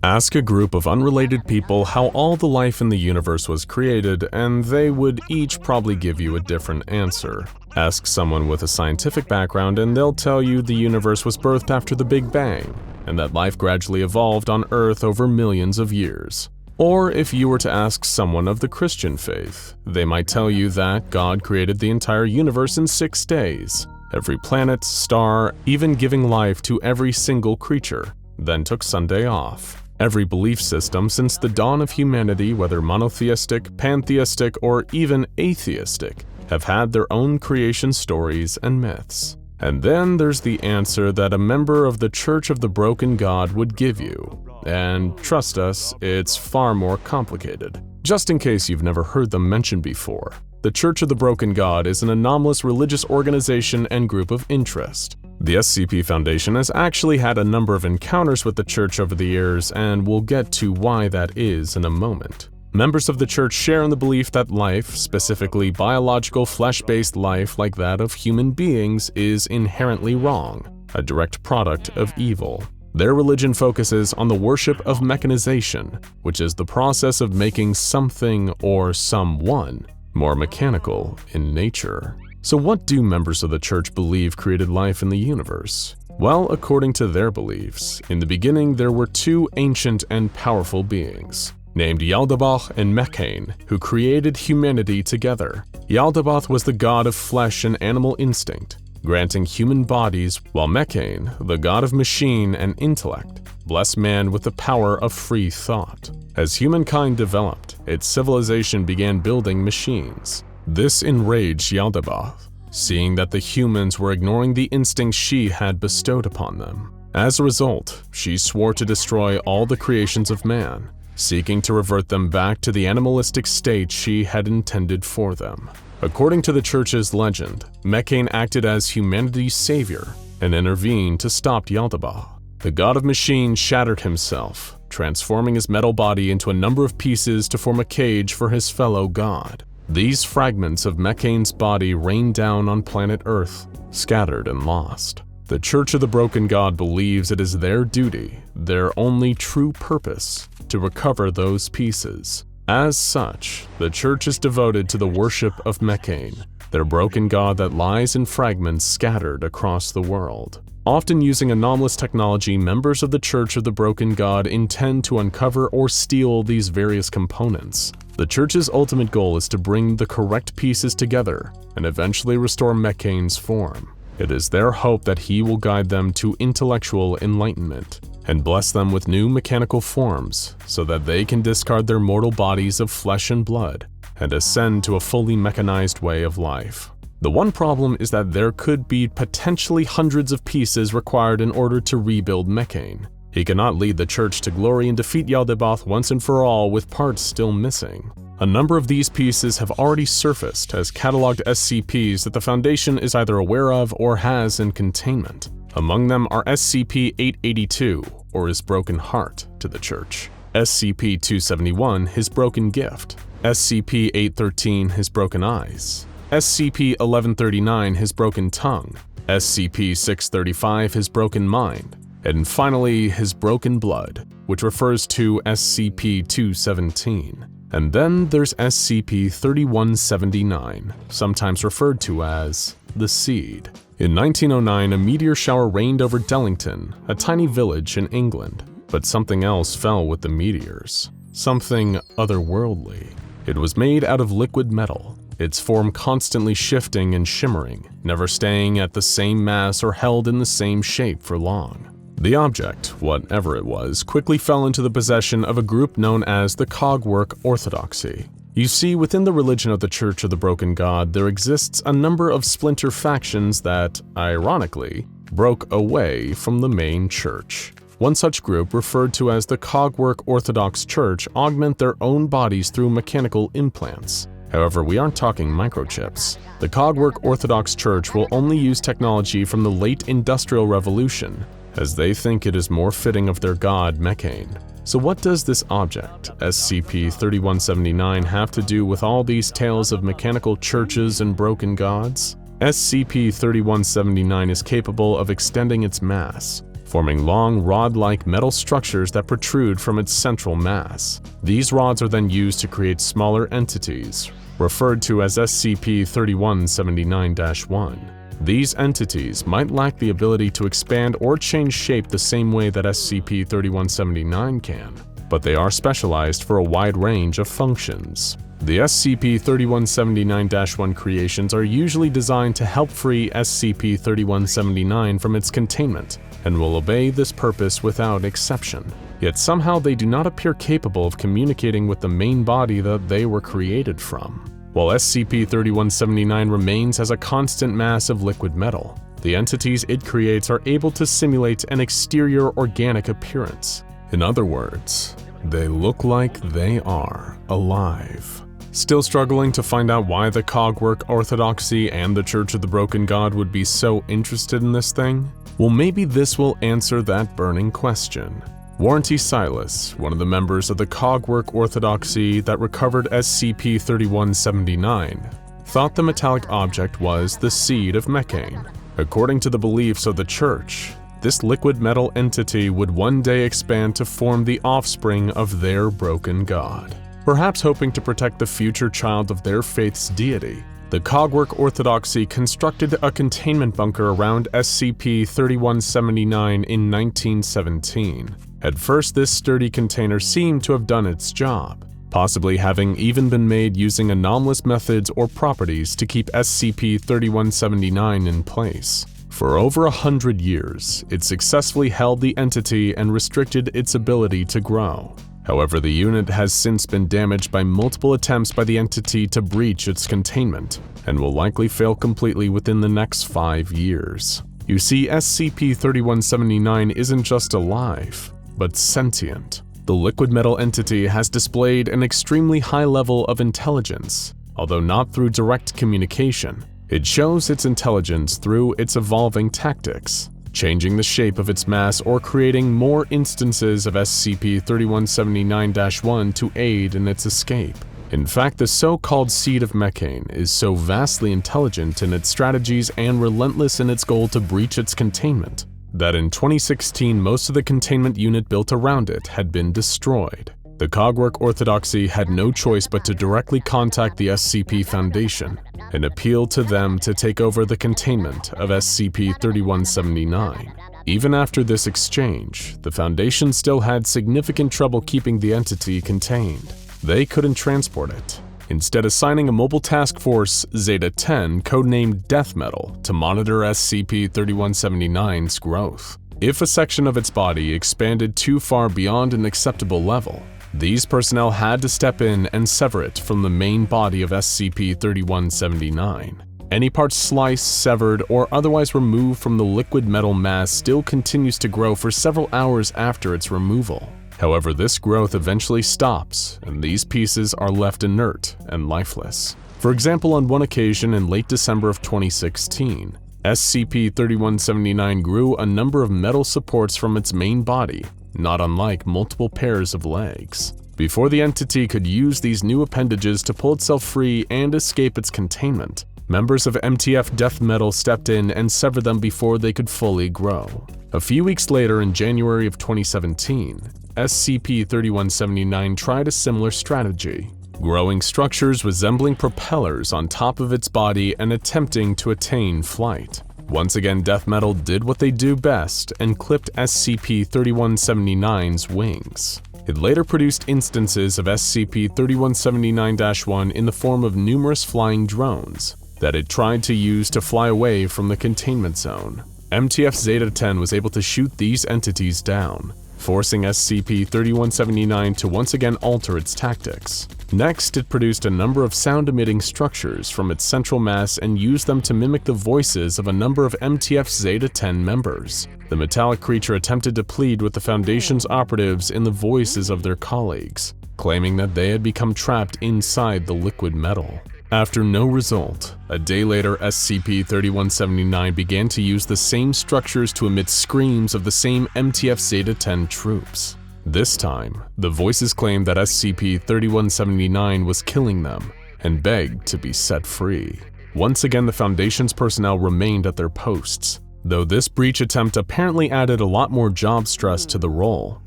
Ask a group of unrelated people how all the life in the universe was created, and they would each probably give you a different answer. Ask someone with a scientific background and they'll tell you the universe was birthed after the Big Bang, and that life gradually evolved on Earth over millions of years. Or if you were to ask someone of the Christian faith, they might tell you that God created the entire universe in 6 days, every planet, star, even giving life to every single creature, then took Sunday off. Every belief system since the dawn of humanity, whether monotheistic, pantheistic, or even atheistic, have had their own creation stories and myths. And then there's the answer that a member of the Church of the Broken God would give you. And trust us, it's far more complicated. Just in case you've never heard them mentioned before, the Church of the Broken God is an anomalous religious organization and group of interest. The SCP Foundation has actually had a number of encounters with the Church over the years, and we'll get to why that is in a moment. Members of the Church share in the belief that life, specifically biological flesh-based life like that of human beings, is inherently wrong, a direct product of evil. Their religion focuses on the worship of mechanization, which is the process of making something or someone more mechanical in nature. So what do members of the Church believe created life in the universe? Well, according to their beliefs, in the beginning there were two ancient and powerful beings, named Yaldabaoth and Mechane, who created humanity together. Yaldabaoth was the god of flesh and animal instinct, granting human bodies, while Mechane, the god of machine and intellect, blessed man with the power of free thought. As humankind developed, its civilization began building machines. This enraged Yaldabaoth, seeing that the humans were ignoring the instincts she had bestowed upon them. As a result, she swore to destroy all the creations of man, seeking to revert them back to the animalistic state she had intended for them. According to the Church's legend, Mechane acted as humanity's savior and intervened to stop Yaldabaoth. The god of machines shattered himself, transforming his metal body into a number of pieces to form a cage for his fellow god. These fragments of Mechane's body rained down on planet Earth, scattered and lost. The Church of the Broken God believes it is their duty, their only true purpose, to recover those pieces. As such, the Church is devoted to the worship of Mechane, their broken god that lies in fragments scattered across the world. Often using anomalous technology, members of the Church of the Broken God intend to uncover or steal these various components. The Church's ultimate goal is to bring the correct pieces together and eventually restore Mechane's form. It is their hope that he will guide them to intellectual enlightenment and bless them with new mechanical forms so that they can discard their mortal bodies of flesh and blood and ascend to a fully mechanized way of life. The one problem is that there could be potentially hundreds of pieces required in order to rebuild Mechane. He cannot lead the Church to glory and defeat Yaldabaoth once and for all with parts still missing. A number of these pieces have already surfaced as cataloged SCPs that the Foundation is either aware of or has in containment. Among them are SCP-882, or His Broken Heart, to the Church, SCP-271, His Broken Gift, SCP-813, His Broken Eyes, SCP-1139, His Broken Tongue, SCP-635, His Broken Mind, and finally, His Broken Blood, which refers to SCP-217. And then there's SCP-3179, sometimes referred to as the Seed. In 1909, a meteor shower rained over Dellington, a tiny village in England, but something else fell with the meteors. Something otherworldly. It was made out of liquid metal, its form constantly shifting and shimmering, never staying at the same mass or held in the same shape for long. The object, whatever it was, quickly fell into the possession of a group known as the Cogwork Orthodoxy. You see, within the religion of the Church of the Broken God, there exists a number of splinter factions that, ironically, broke away from the main church. One such group, referred to as the Cogwork Orthodox Church, augment their own bodies through mechanical implants. However, we aren't talking microchips. The Cogwork Orthodox Church will only use technology from the late Industrial Revolution, as they think it is more fitting of their god, Mechane. So what does this object, SCP-3179, have to do with all these tales of mechanical churches and broken gods? SCP-3179 is capable of extending its mass, forming long rod-like metal structures that protrude from its central mass. These rods are then used to create smaller entities, referred to as SCP-3179-1. These entities might lack the ability to expand or change shape the same way that SCP-3179 can, but they are specialized for a wide range of functions. The SCP-3179-1 creations are usually designed to help free SCP-3179 from its containment, and will obey this purpose without exception. yet somehow they do not appear capable of communicating with the main body that they were created from. While SCP-3179 remains as a constant mass of liquid metal, the entities it creates are able to simulate an exterior organic appearance. In other words, they look like they are alive. Still struggling to find out why the Cogwork Orthodoxy and the Church of the Broken God would be so interested in this thing? Well, maybe this will answer that burning question. Warranty Silas, one of the members of the Cogwork Orthodoxy that recovered SCP-3179, thought the metallic object was the seed of Mechane. According to the beliefs of the Church, this liquid metal entity would one day expand to form the offspring of their broken god. Perhaps hoping to protect the future child of their faith's deity, the Cogwork Orthodoxy constructed a containment bunker around SCP-3179 in 1917. At first, this sturdy container seemed to have done its job, possibly having even been made using anomalous methods or properties to keep SCP-3179 in place. For over 100 years, it successfully held the entity and restricted its ability to grow. However, the unit has since been damaged by multiple attempts by the entity to breach its containment, and will likely fail completely within the next 5 years. You see, SCP-3179 isn't just alive, but sentient. The liquid metal entity has displayed an extremely high level of intelligence, although not through direct communication. It shows its intelligence through its evolving tactics, changing the shape of its mass or creating more instances of SCP-3179-1 to aid in its escape. In fact, the so-called Seed of Mechane is so vastly intelligent in its strategies and relentless in its goal to breach its containment, that in 2016 most of the containment unit built around it had been destroyed. The Cogwork Orthodoxy had no choice but to directly contact the SCP Foundation and appeal to them to take over the containment of SCP-3179. Even after this exchange, the Foundation still had significant trouble keeping the entity contained. They couldn't transport it, instead assigning a mobile task force, Zeta-10, codenamed Death Metal, to monitor SCP-3179's growth. If a section of its body expanded too far beyond an acceptable level, these personnel had to step in and sever it from the main body of SCP-3179. Any part sliced, severed, or otherwise removed from the liquid metal mass still continues to grow for several hours after its removal. However, this growth eventually stops, and these pieces are left inert and lifeless. For example, on one occasion in late December of 2016, SCP-3179 grew a number of metal supports from its main body, not unlike multiple pairs of legs. Before the entity could use these new appendages to pull itself free and escape its containment, members of MTF Death Metal stepped in and severed them before they could fully grow. A few weeks later, in January of 2017, SCP-3179 tried a similar strategy, growing structures resembling propellers on top of its body and attempting to attain flight. Once again, Death Metal did what they do best and clipped SCP-3179's wings. It later produced instances of SCP-3179-1 in the form of numerous flying drones that it tried to use to fly away from the containment zone. MTF Zeta-10 was able to shoot these entities down, forcing SCP-3179 to once again alter its tactics. Next, it produced a number of sound-emitting structures from its central mass and used them to mimic the voices of a number of MTF Zeta-10 members. The metallic creature attempted to plead with the Foundation's operatives in the voices of their colleagues, claiming that they had become trapped inside the liquid metal. After no result, a day later SCP-3179 began to use the same structures to emit screams of the same MTF Zeta-10 troops. This time, the voices claimed that SCP-3179 was killing them and begged to be set free. Once again, the Foundation's personnel remained at their posts, though this breach attempt apparently added a lot more job stress to the role.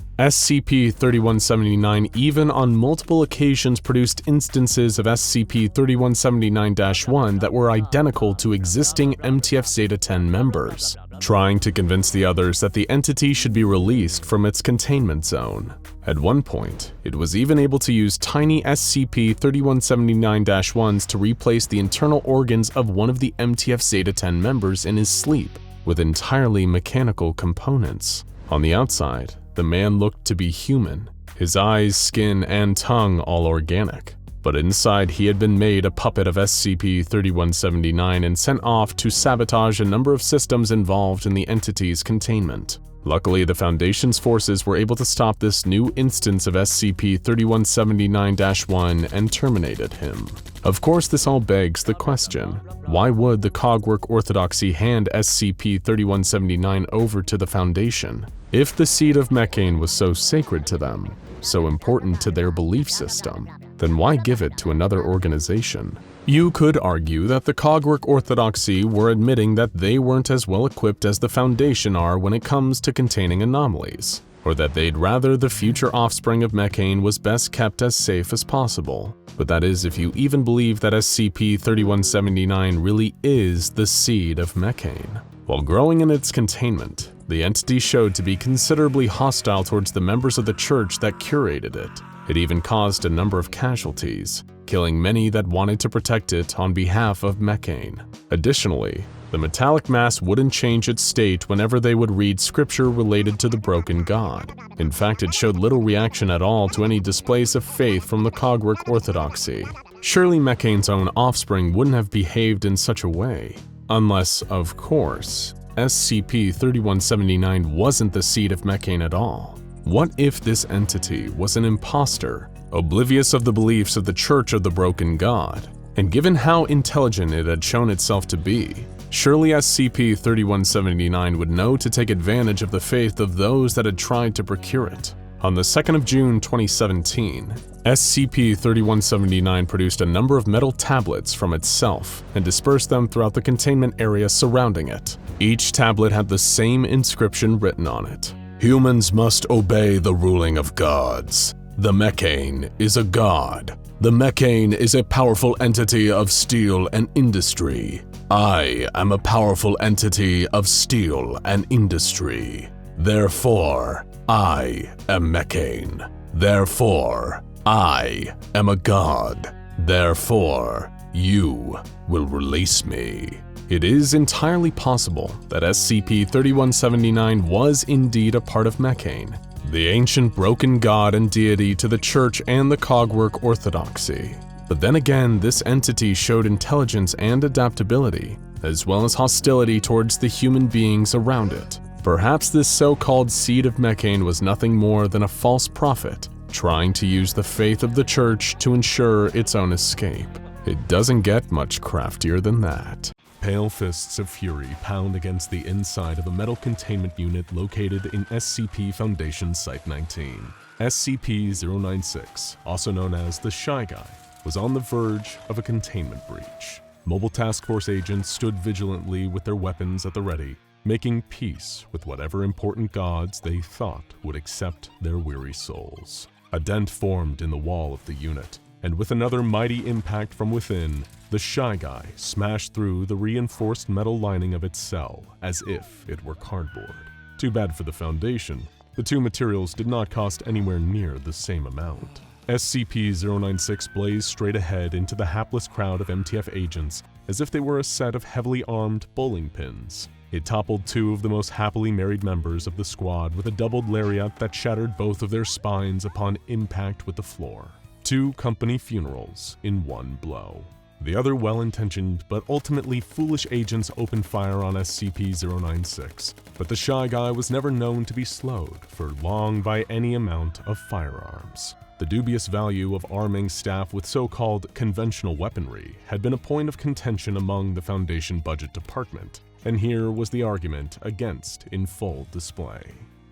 SCP-3179 even on multiple occasions produced instances of SCP-3179-1 that were identical to existing MTF Zeta-10 members, trying to convince the others that the entity should be released from its containment zone. At one point, it was even able to use tiny SCP-3179-1s to replace the internal organs of one of the MTF Zeta-10 members in his sleep with entirely mechanical components. On the outside, The man looked to be human, his eyes, skin, and tongue all organic. But inside he had been made a puppet of SCP-3179 and sent off to sabotage a number of systems involved in the entity's containment. Luckily, the Foundation's forces were able to stop this new instance of SCP-3179-1 and terminated him. Of course, this all begs the question, why would the Cogwork Orthodoxy hand SCP-3179 over to the Foundation? If the seed of Mechane was so sacred to them, so important to their belief system, then why give it to another organization? You could argue that the Cogwork Orthodoxy were admitting that they weren't as well equipped as the Foundation are when it comes to containing anomalies, or that they'd rather the future offspring of Mechane was best kept as safe as possible. But that is if you even believe that SCP-3179 really is the seed of Mechane. While growing in its containment, the entity showed to be considerably hostile towards the members of the church that curated it. It even caused a number of casualties, killing many that wanted to protect it on behalf of Mechane. Additionally, the metallic mass wouldn't change its state whenever they would read scripture related to the broken god. In fact, it showed little reaction at all to any displays of faith from the Cogwork Orthodoxy. Surely Mechane's own offspring wouldn't have behaved in such a way. Unless, of course, SCP-3179 wasn't the seed of Mechane at all. What if this entity was an imposter, oblivious of the beliefs of the Church of the Broken God? And given how intelligent it had shown itself to be, surely SCP-3179 would know to take advantage of the faith of those that had tried to procure it. On the 2nd of June 2017, SCP-3179 produced a number of metal tablets from itself and dispersed them throughout the containment area surrounding it. Each tablet had the same inscription written on it. Humans must obey the ruling of gods. The Mechane is a god. The Mechane is a powerful entity of steel and industry. I am a powerful entity of steel and industry. Therefore, I am Mechane. Therefore, I am a god. Therefore, you will release me. It is entirely possible that SCP-3179 was indeed a part of Mechane, the ancient broken god and deity to the Church and the Cogwork Orthodoxy. But then again, this entity showed intelligence and adaptability, as well as hostility towards the human beings around it. Perhaps this so-called seed of Mechane was nothing more than a false prophet, trying to use the faith of the Church to ensure its own escape. It doesn't get much craftier than that. Pale fists of fury pound against the inside of a metal containment unit located in SCP Foundation Site-19. SCP-096, also known as the Shy Guy, was on the verge of a containment breach. Mobile Task Force agents stood vigilantly with their weapons at the ready, making peace with whatever important gods they thought would accept their weary souls. A dent formed in the wall of the unit, and with another mighty impact from within, the Shy Guy smashed through the reinforced metal lining of its cell as if it were cardboard. Too bad for the Foundation, the two materials did not cost anywhere near the same amount. SCP-096 blazed straight ahead into the hapless crowd of MTF agents as if they were a set of heavily armed bowling pins. It toppled two of the most happily married members of the squad with a doubled lariat that shattered both of their spines upon impact with the floor. Two company funerals in one blow. The other well-intentioned but ultimately foolish agents opened fire on SCP-096, but the Shy Guy was never known to be slowed for long by any amount of firearms. The dubious value of arming staff with so-called conventional weaponry had been a point of contention among the Foundation Budget Department, and here was the argument against in full display.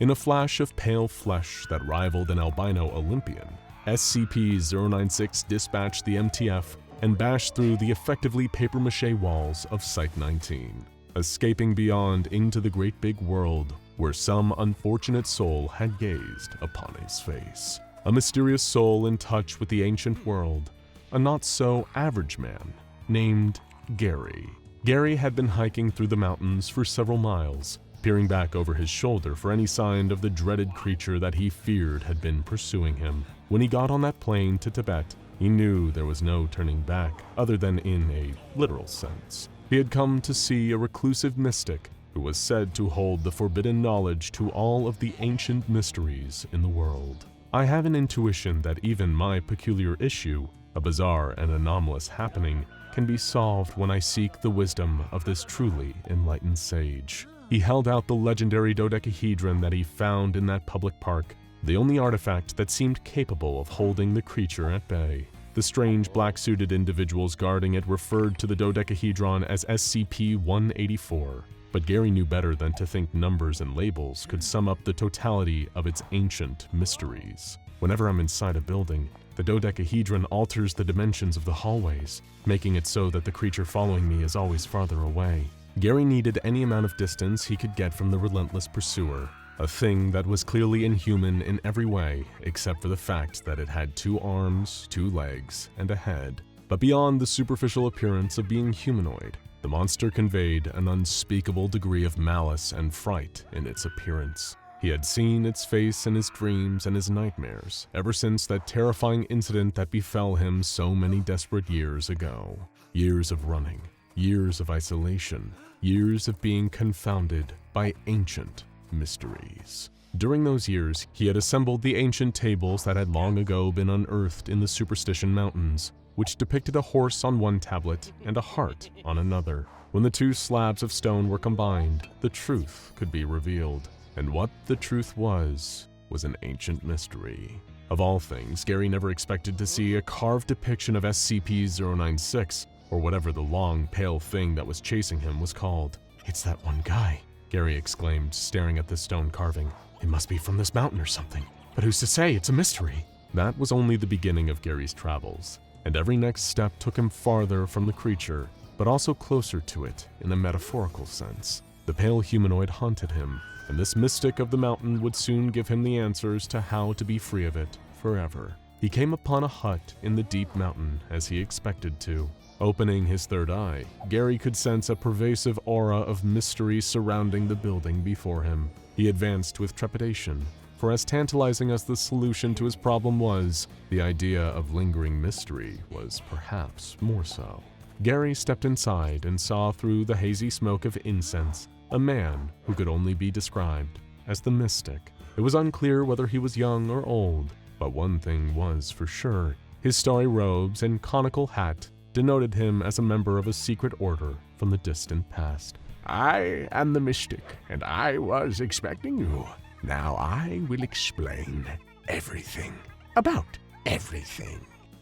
In a flash of pale flesh that rivaled an albino Olympian, SCP-096 dispatched the MTF and bashed through the effectively papier-mâché walls of Site-19, escaping beyond into the great big world where some unfortunate soul had gazed upon his face. A mysterious soul in touch with the ancient world, a not-so-average man named Gary. Gary had been hiking through the mountains for several miles, peering back over his shoulder for any sign of the dreaded creature that he feared had been pursuing him. When he got on that plane to Tibet, he knew there was no turning back, other than in a literal sense. He had come to see a reclusive mystic who was said to hold the forbidden knowledge to all of the ancient mysteries in the world. I have an intuition that even my peculiar issue, a bizarre and anomalous happening, can be solved when I seek the wisdom of this truly enlightened sage. He held out the legendary dodecahedron that he found in that public park, the only artifact that seemed capable of holding the creature at bay. The strange black-suited individuals guarding it referred to the dodecahedron as SCP-184, but Gary knew better than to think numbers and labels could sum up the totality of its ancient mysteries. Whenever I'm inside a building, the dodecahedron alters the dimensions of the hallways, making it so that the creature following me is always farther away. Gary needed any amount of distance he could get from the relentless pursuer, a thing that was clearly inhuman in every way except for the fact that it had 2 arms, 2 legs, and a head. But beyond the superficial appearance of being humanoid, the monster conveyed an unspeakable degree of malice and fright in its appearance. He had seen its face in his dreams and his nightmares ever since that terrifying incident that befell him so many desperate years ago. Years of running, years of isolation, years of being confounded by ancient mysteries. During those years, he had assembled the ancient tables that had long ago been unearthed in the Superstition Mountains, which depicted a horse on one tablet and a heart on another. When the 2 slabs of stone were combined, the truth could be revealed. And what the truth was an ancient mystery. Of all things, Gary never expected to see a carved depiction of SCP-096, or whatever the long, pale thing that was chasing him was called. "It's that one guy," Gary exclaimed, staring at the stone carving. "It must be from this mountain or something. But who's to say? It's a mystery." That was only the beginning of Gary's travels, and every next step took him farther from the creature, but also closer to it in a metaphorical sense. The pale humanoid haunted him, and this mystic of the mountain would soon give him the answers to how to be free of it forever. He came upon a hut in the deep mountain as he expected to. Opening his third eye, Gary could sense a pervasive aura of mystery surrounding the building before him. He advanced with trepidation, for as tantalizing as the solution to his problem was, the idea of lingering mystery was perhaps more so. Gary stepped inside and saw through the hazy smoke of incense a man who could only be described as the Mystic. It was unclear whether he was young or old, but one thing was for sure. His starry robes and conical hat denoted him as a member of a secret order from the distant past. "I am the Mystic, and I was expecting you. Now I will explain everything about everything."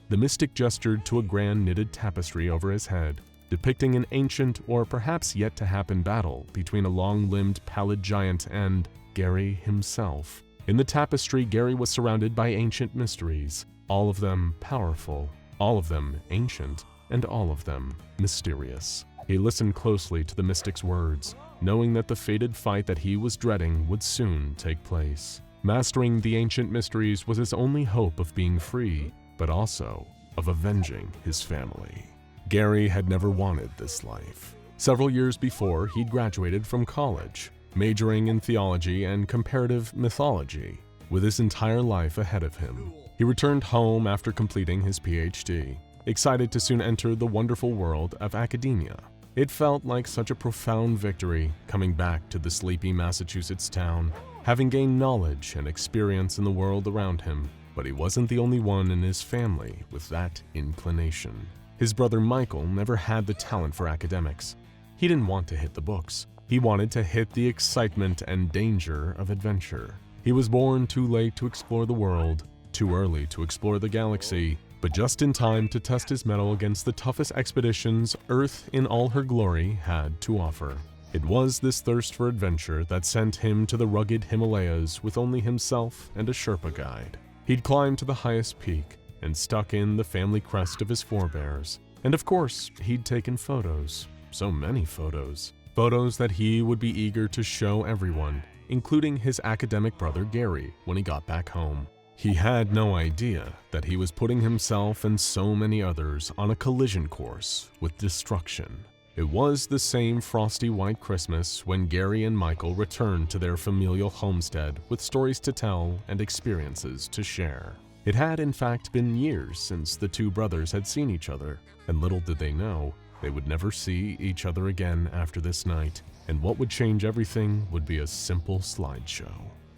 The Mystic gestured to a grand knitted tapestry over his head, depicting an ancient or perhaps yet-to-happen battle between a long-limbed pallid giant and Gary himself. In the tapestry, Gary was surrounded by ancient mysteries, all of them powerful, all of them ancient, and all of them mysterious. He listened closely to the Mystic's words, knowing that the fated fight that he was dreading would soon take place. Mastering the ancient mysteries was his only hope of being free, but also of avenging his family. Gary had never wanted this life. Several years before, he'd graduated from college, majoring in theology and comparative mythology. With his entire life ahead of him, he returned home after completing his PhD, excited to soon enter the wonderful world of academia. It felt like such a profound victory coming back to the sleepy Massachusetts town, having gained knowledge and experience in the world around him. But he wasn't the only one in his family with that inclination. His brother Michael never had the talent for academics. He didn't want to hit the books. He wanted to hit the excitement and danger of adventure. He was born too late to explore the world, too early to explore the galaxy, but just in time to test his mettle against the toughest expeditions Earth in all her glory had to offer. It was this thirst for adventure that sent him to the rugged Himalayas with only himself and a Sherpa guide. He'd climbed to the highest peak and stuck in the family crest of his forebears. And of course, he'd taken photos. So many photos. Photos that he would be eager to show everyone, including his academic brother Gary when he got back home. He had no idea that he was putting himself and so many others on a collision course with destruction. It was the same frosty white Christmas when Gary and Michael returned to their familial homestead with stories to tell and experiences to share. It had in fact been years since the two brothers had seen each other, and little did they know they would never see each other again after this night. and what would change everything would be a simple slideshow.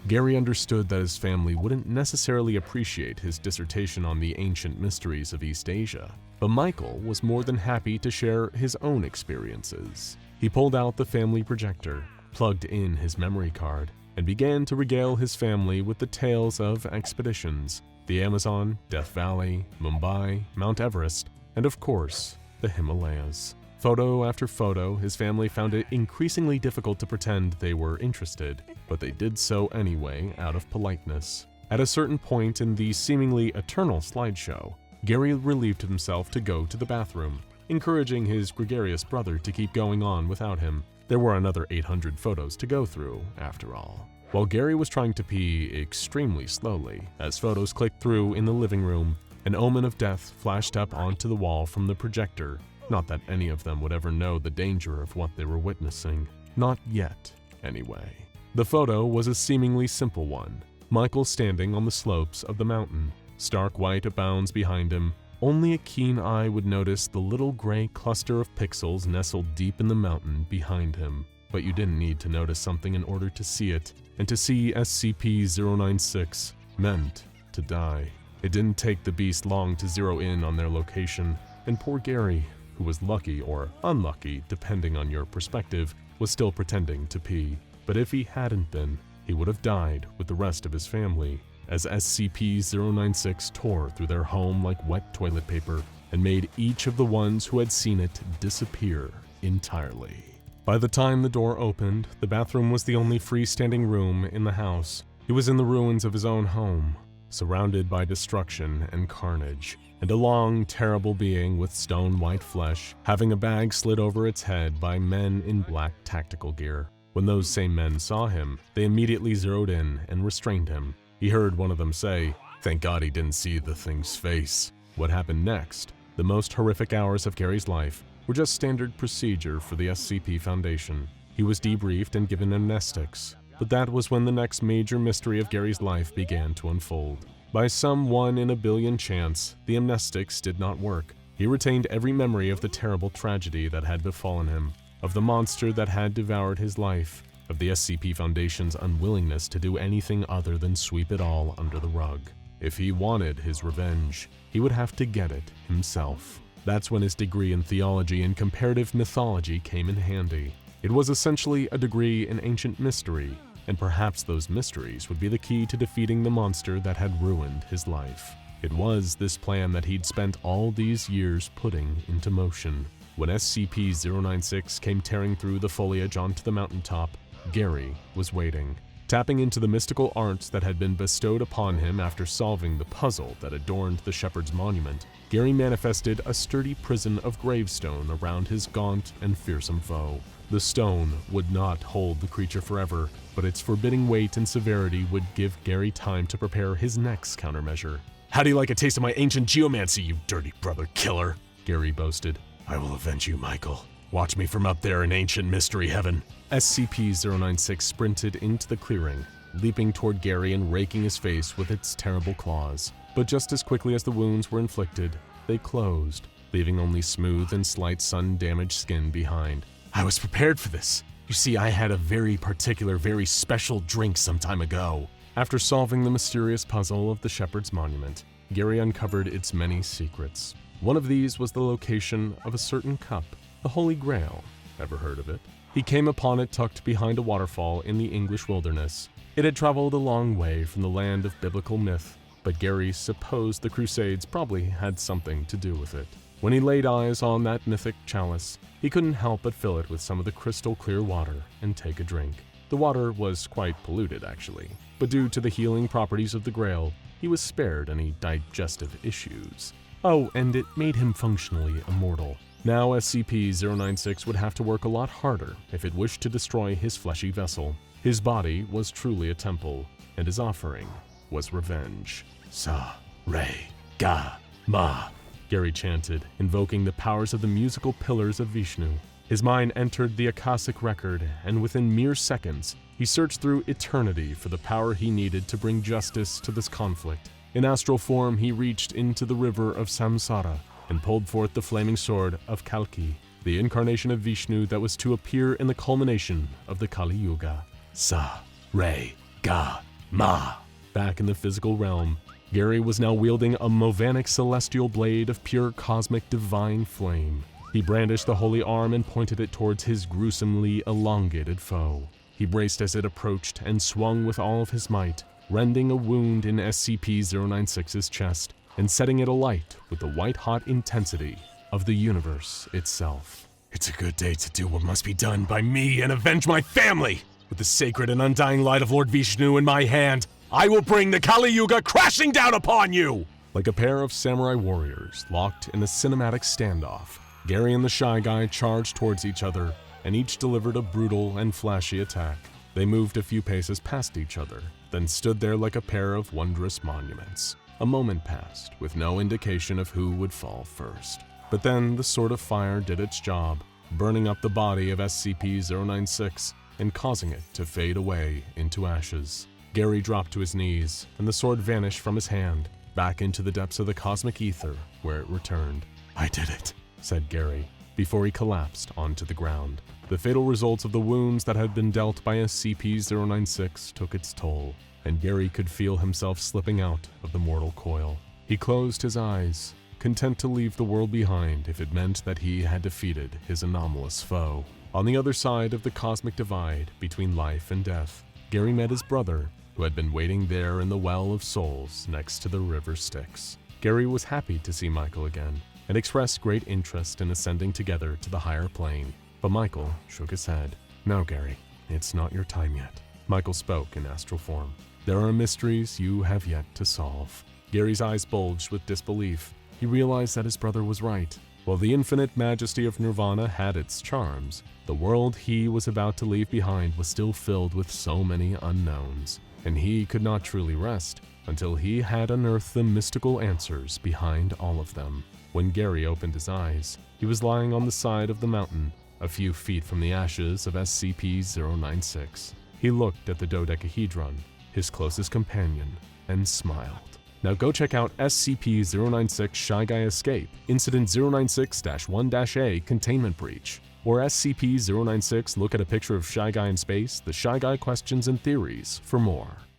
Gary understood that his family wouldn't necessarily appreciate his dissertation on the ancient mysteries of East Asia, but Michael was more than happy to share his own experiences. He pulled out the family projector, plugged in his memory card, and began to regale his family with the tales of expeditions, the Amazon, Death Valley, Mumbai, Mount Everest, and of course, the Himalayas. Photo after photo, his family found it increasingly difficult to pretend they were interested, but they did so anyway out of politeness. At a certain point in the seemingly eternal slideshow, Gary relieved himself to go to the bathroom, encouraging his gregarious brother to keep going on without him. There were another 800 photos to go through, after all. While Gary was trying to pee extremely slowly, as photos clicked through in the living room, an omen of death flashed up onto the wall from the projector. Not that any of them would ever know the danger of what they were witnessing. Not yet, anyway. The photo was a seemingly simple one. Michael standing on the slopes of the mountain, stark white abounds behind him. Only a keen eye would notice the little gray cluster of pixels nestled deep in the mountain behind him. But you didn't need to notice something in order to see it, and to see SCP-096 meant to die. It didn't take the beast long to zero in on their location, and poor Gary, who was lucky or unlucky depending on your perspective, was still pretending to pee. But if he hadn't been, he would have died with the rest of his family, as SCP-096 tore through their home like wet toilet paper and made each of the ones who had seen it disappear entirely. By the time the door opened, the bathroom was the only freestanding room in the house. He was in the ruins of his own home, surrounded by destruction and carnage, and a long, terrible being with stone-white flesh, having a bag slid over its head by men in black tactical gear. When those same men saw him, they immediately zeroed in and restrained him. He heard one of them say, "Thank God he didn't see the thing's face." What happened next, the most horrific hours of Gary's life, were just standard procedure for the SCP Foundation. He was debriefed and given amnestics, but that was when the next major mystery of Gary's life began to unfold. By some 1 in a billion chance, the amnestics did not work. He retained every memory of the terrible tragedy that had befallen him, of the monster that had devoured his life, of the SCP Foundation's unwillingness to do anything other than sweep it all under the rug. If he wanted his revenge, he would have to get it himself. That's when his degree in theology and comparative mythology came in handy. It was essentially a degree in ancient mystery, and perhaps those mysteries would be the key to defeating the monster that had ruined his life. It was this plan that he'd spent all these years putting into motion. When SCP-096 came tearing through the foliage onto the mountaintop, Gary was waiting. Tapping into the mystical arts that had been bestowed upon him after solving the puzzle that adorned the Shepherd's Monument, Gary manifested a sturdy prison of gravestone around his gaunt and fearsome foe. The stone would not hold the creature forever, but its forbidding weight and severity would give Gary time to prepare his next countermeasure. "How do you like a taste of my ancient geomancy, you dirty brother killer?" Gary boasted. "I will avenge you, Michael. Watch me from up there in ancient mystery heaven." SCP-096 sprinted into the clearing, leaping toward Gary and raking his face with its terrible claws. But just as quickly as the wounds were inflicted, they closed, leaving only smooth and slight sun-damaged skin behind. "I was prepared for this. You see, I had a very particular, very special drink some time ago." After solving the mysterious puzzle of the Shepherd's Monument, Gary uncovered its many secrets. One of these was the location of a certain cup, the Holy Grail. Ever heard of it? He came upon it tucked behind a waterfall in the English wilderness. It had traveled a long way from the land of biblical myth, but Gary supposed the Crusades probably had something to do with it. When he laid eyes on that mythic chalice, he couldn't help but fill it with some of the crystal clear water and take a drink. The water was quite polluted, actually, but due to the healing properties of the Grail, he was spared any digestive issues. Oh, and it made him functionally immortal. Now SCP-096 would have to work a lot harder if it wished to destroy his fleshy vessel. His body was truly a temple, and his offering was revenge. Sa-re-ga-ma, Gary chanted, invoking the powers of the musical pillars of Vishnu. His mind entered the Akashic record, and within mere seconds, he searched through eternity for the power he needed to bring justice to this conflict. In astral form, he reached into the river of Samsara and pulled forth the flaming sword of Kalki. the incarnation of Vishnu that was to appear in the culmination of the Kali Yuga. Sa-re-ga-ma. Back in the physical realm, Gary was now wielding a Movanic celestial blade of pure cosmic divine flame. He brandished the holy arm and pointed it towards his gruesomely elongated foe. He braced as it approached and swung with all of his might, rending a wound in SCP-096's chest and setting it alight with the white-hot intensity of the universe itself. It's a good day to do what must be done by me and avenge my family! With the sacred and undying light of Lord Vishnu in my hand, I will bring the Kali Yuga crashing down upon you! Like a pair of samurai warriors locked in a cinematic standoff, Gary and the Shy Guy charged towards each other, and each delivered a brutal and flashy attack. They moved a few paces past each other, then stood there like a pair of wondrous monuments. A moment passed, with no indication of who would fall first. But then the Sword of Fire did its job, burning up the body of SCP-096 and causing it to fade away into ashes. Gary dropped to his knees, and the sword vanished from his hand, back into the depths of the cosmic ether, where it returned. I did it, said Gary, before he collapsed onto the ground. The fatal results of the wounds that had been dealt by SCP-096 took its toll, and Gary could feel himself slipping out of the mortal coil. He closed his eyes, content to leave the world behind if it meant that he had defeated his anomalous foe. On the other side of the cosmic divide between life and death, Gary met his brother, who had been waiting there in the Well of Souls next to the River Styx. Gary was happy to see Michael again, and expressed great interest in ascending together to the higher plane. But Michael shook his head. No, Gary, it's not your time yet. Michael spoke in astral form. There are mysteries you have yet to solve. Gary's eyes bulged with disbelief. He realized that his brother was right. While the infinite majesty of Nirvana had its charms, the world he was about to leave behind was still filled with so many unknowns, and he could not truly rest until he had unearthed the mystical answers behind all of them. When Gary opened his eyes, he was lying on the side of the mountain, a few feet from the ashes of SCP-096. He looked at the dodecahedron, his closest companion, and smiled. Now go check out SCP-096 Shy Guy Escape, Incident 096-1-A Containment Breach, or SCP-096 Look at a Picture of Shy Guy in Space, The Shy Guy Questions and Theories for more.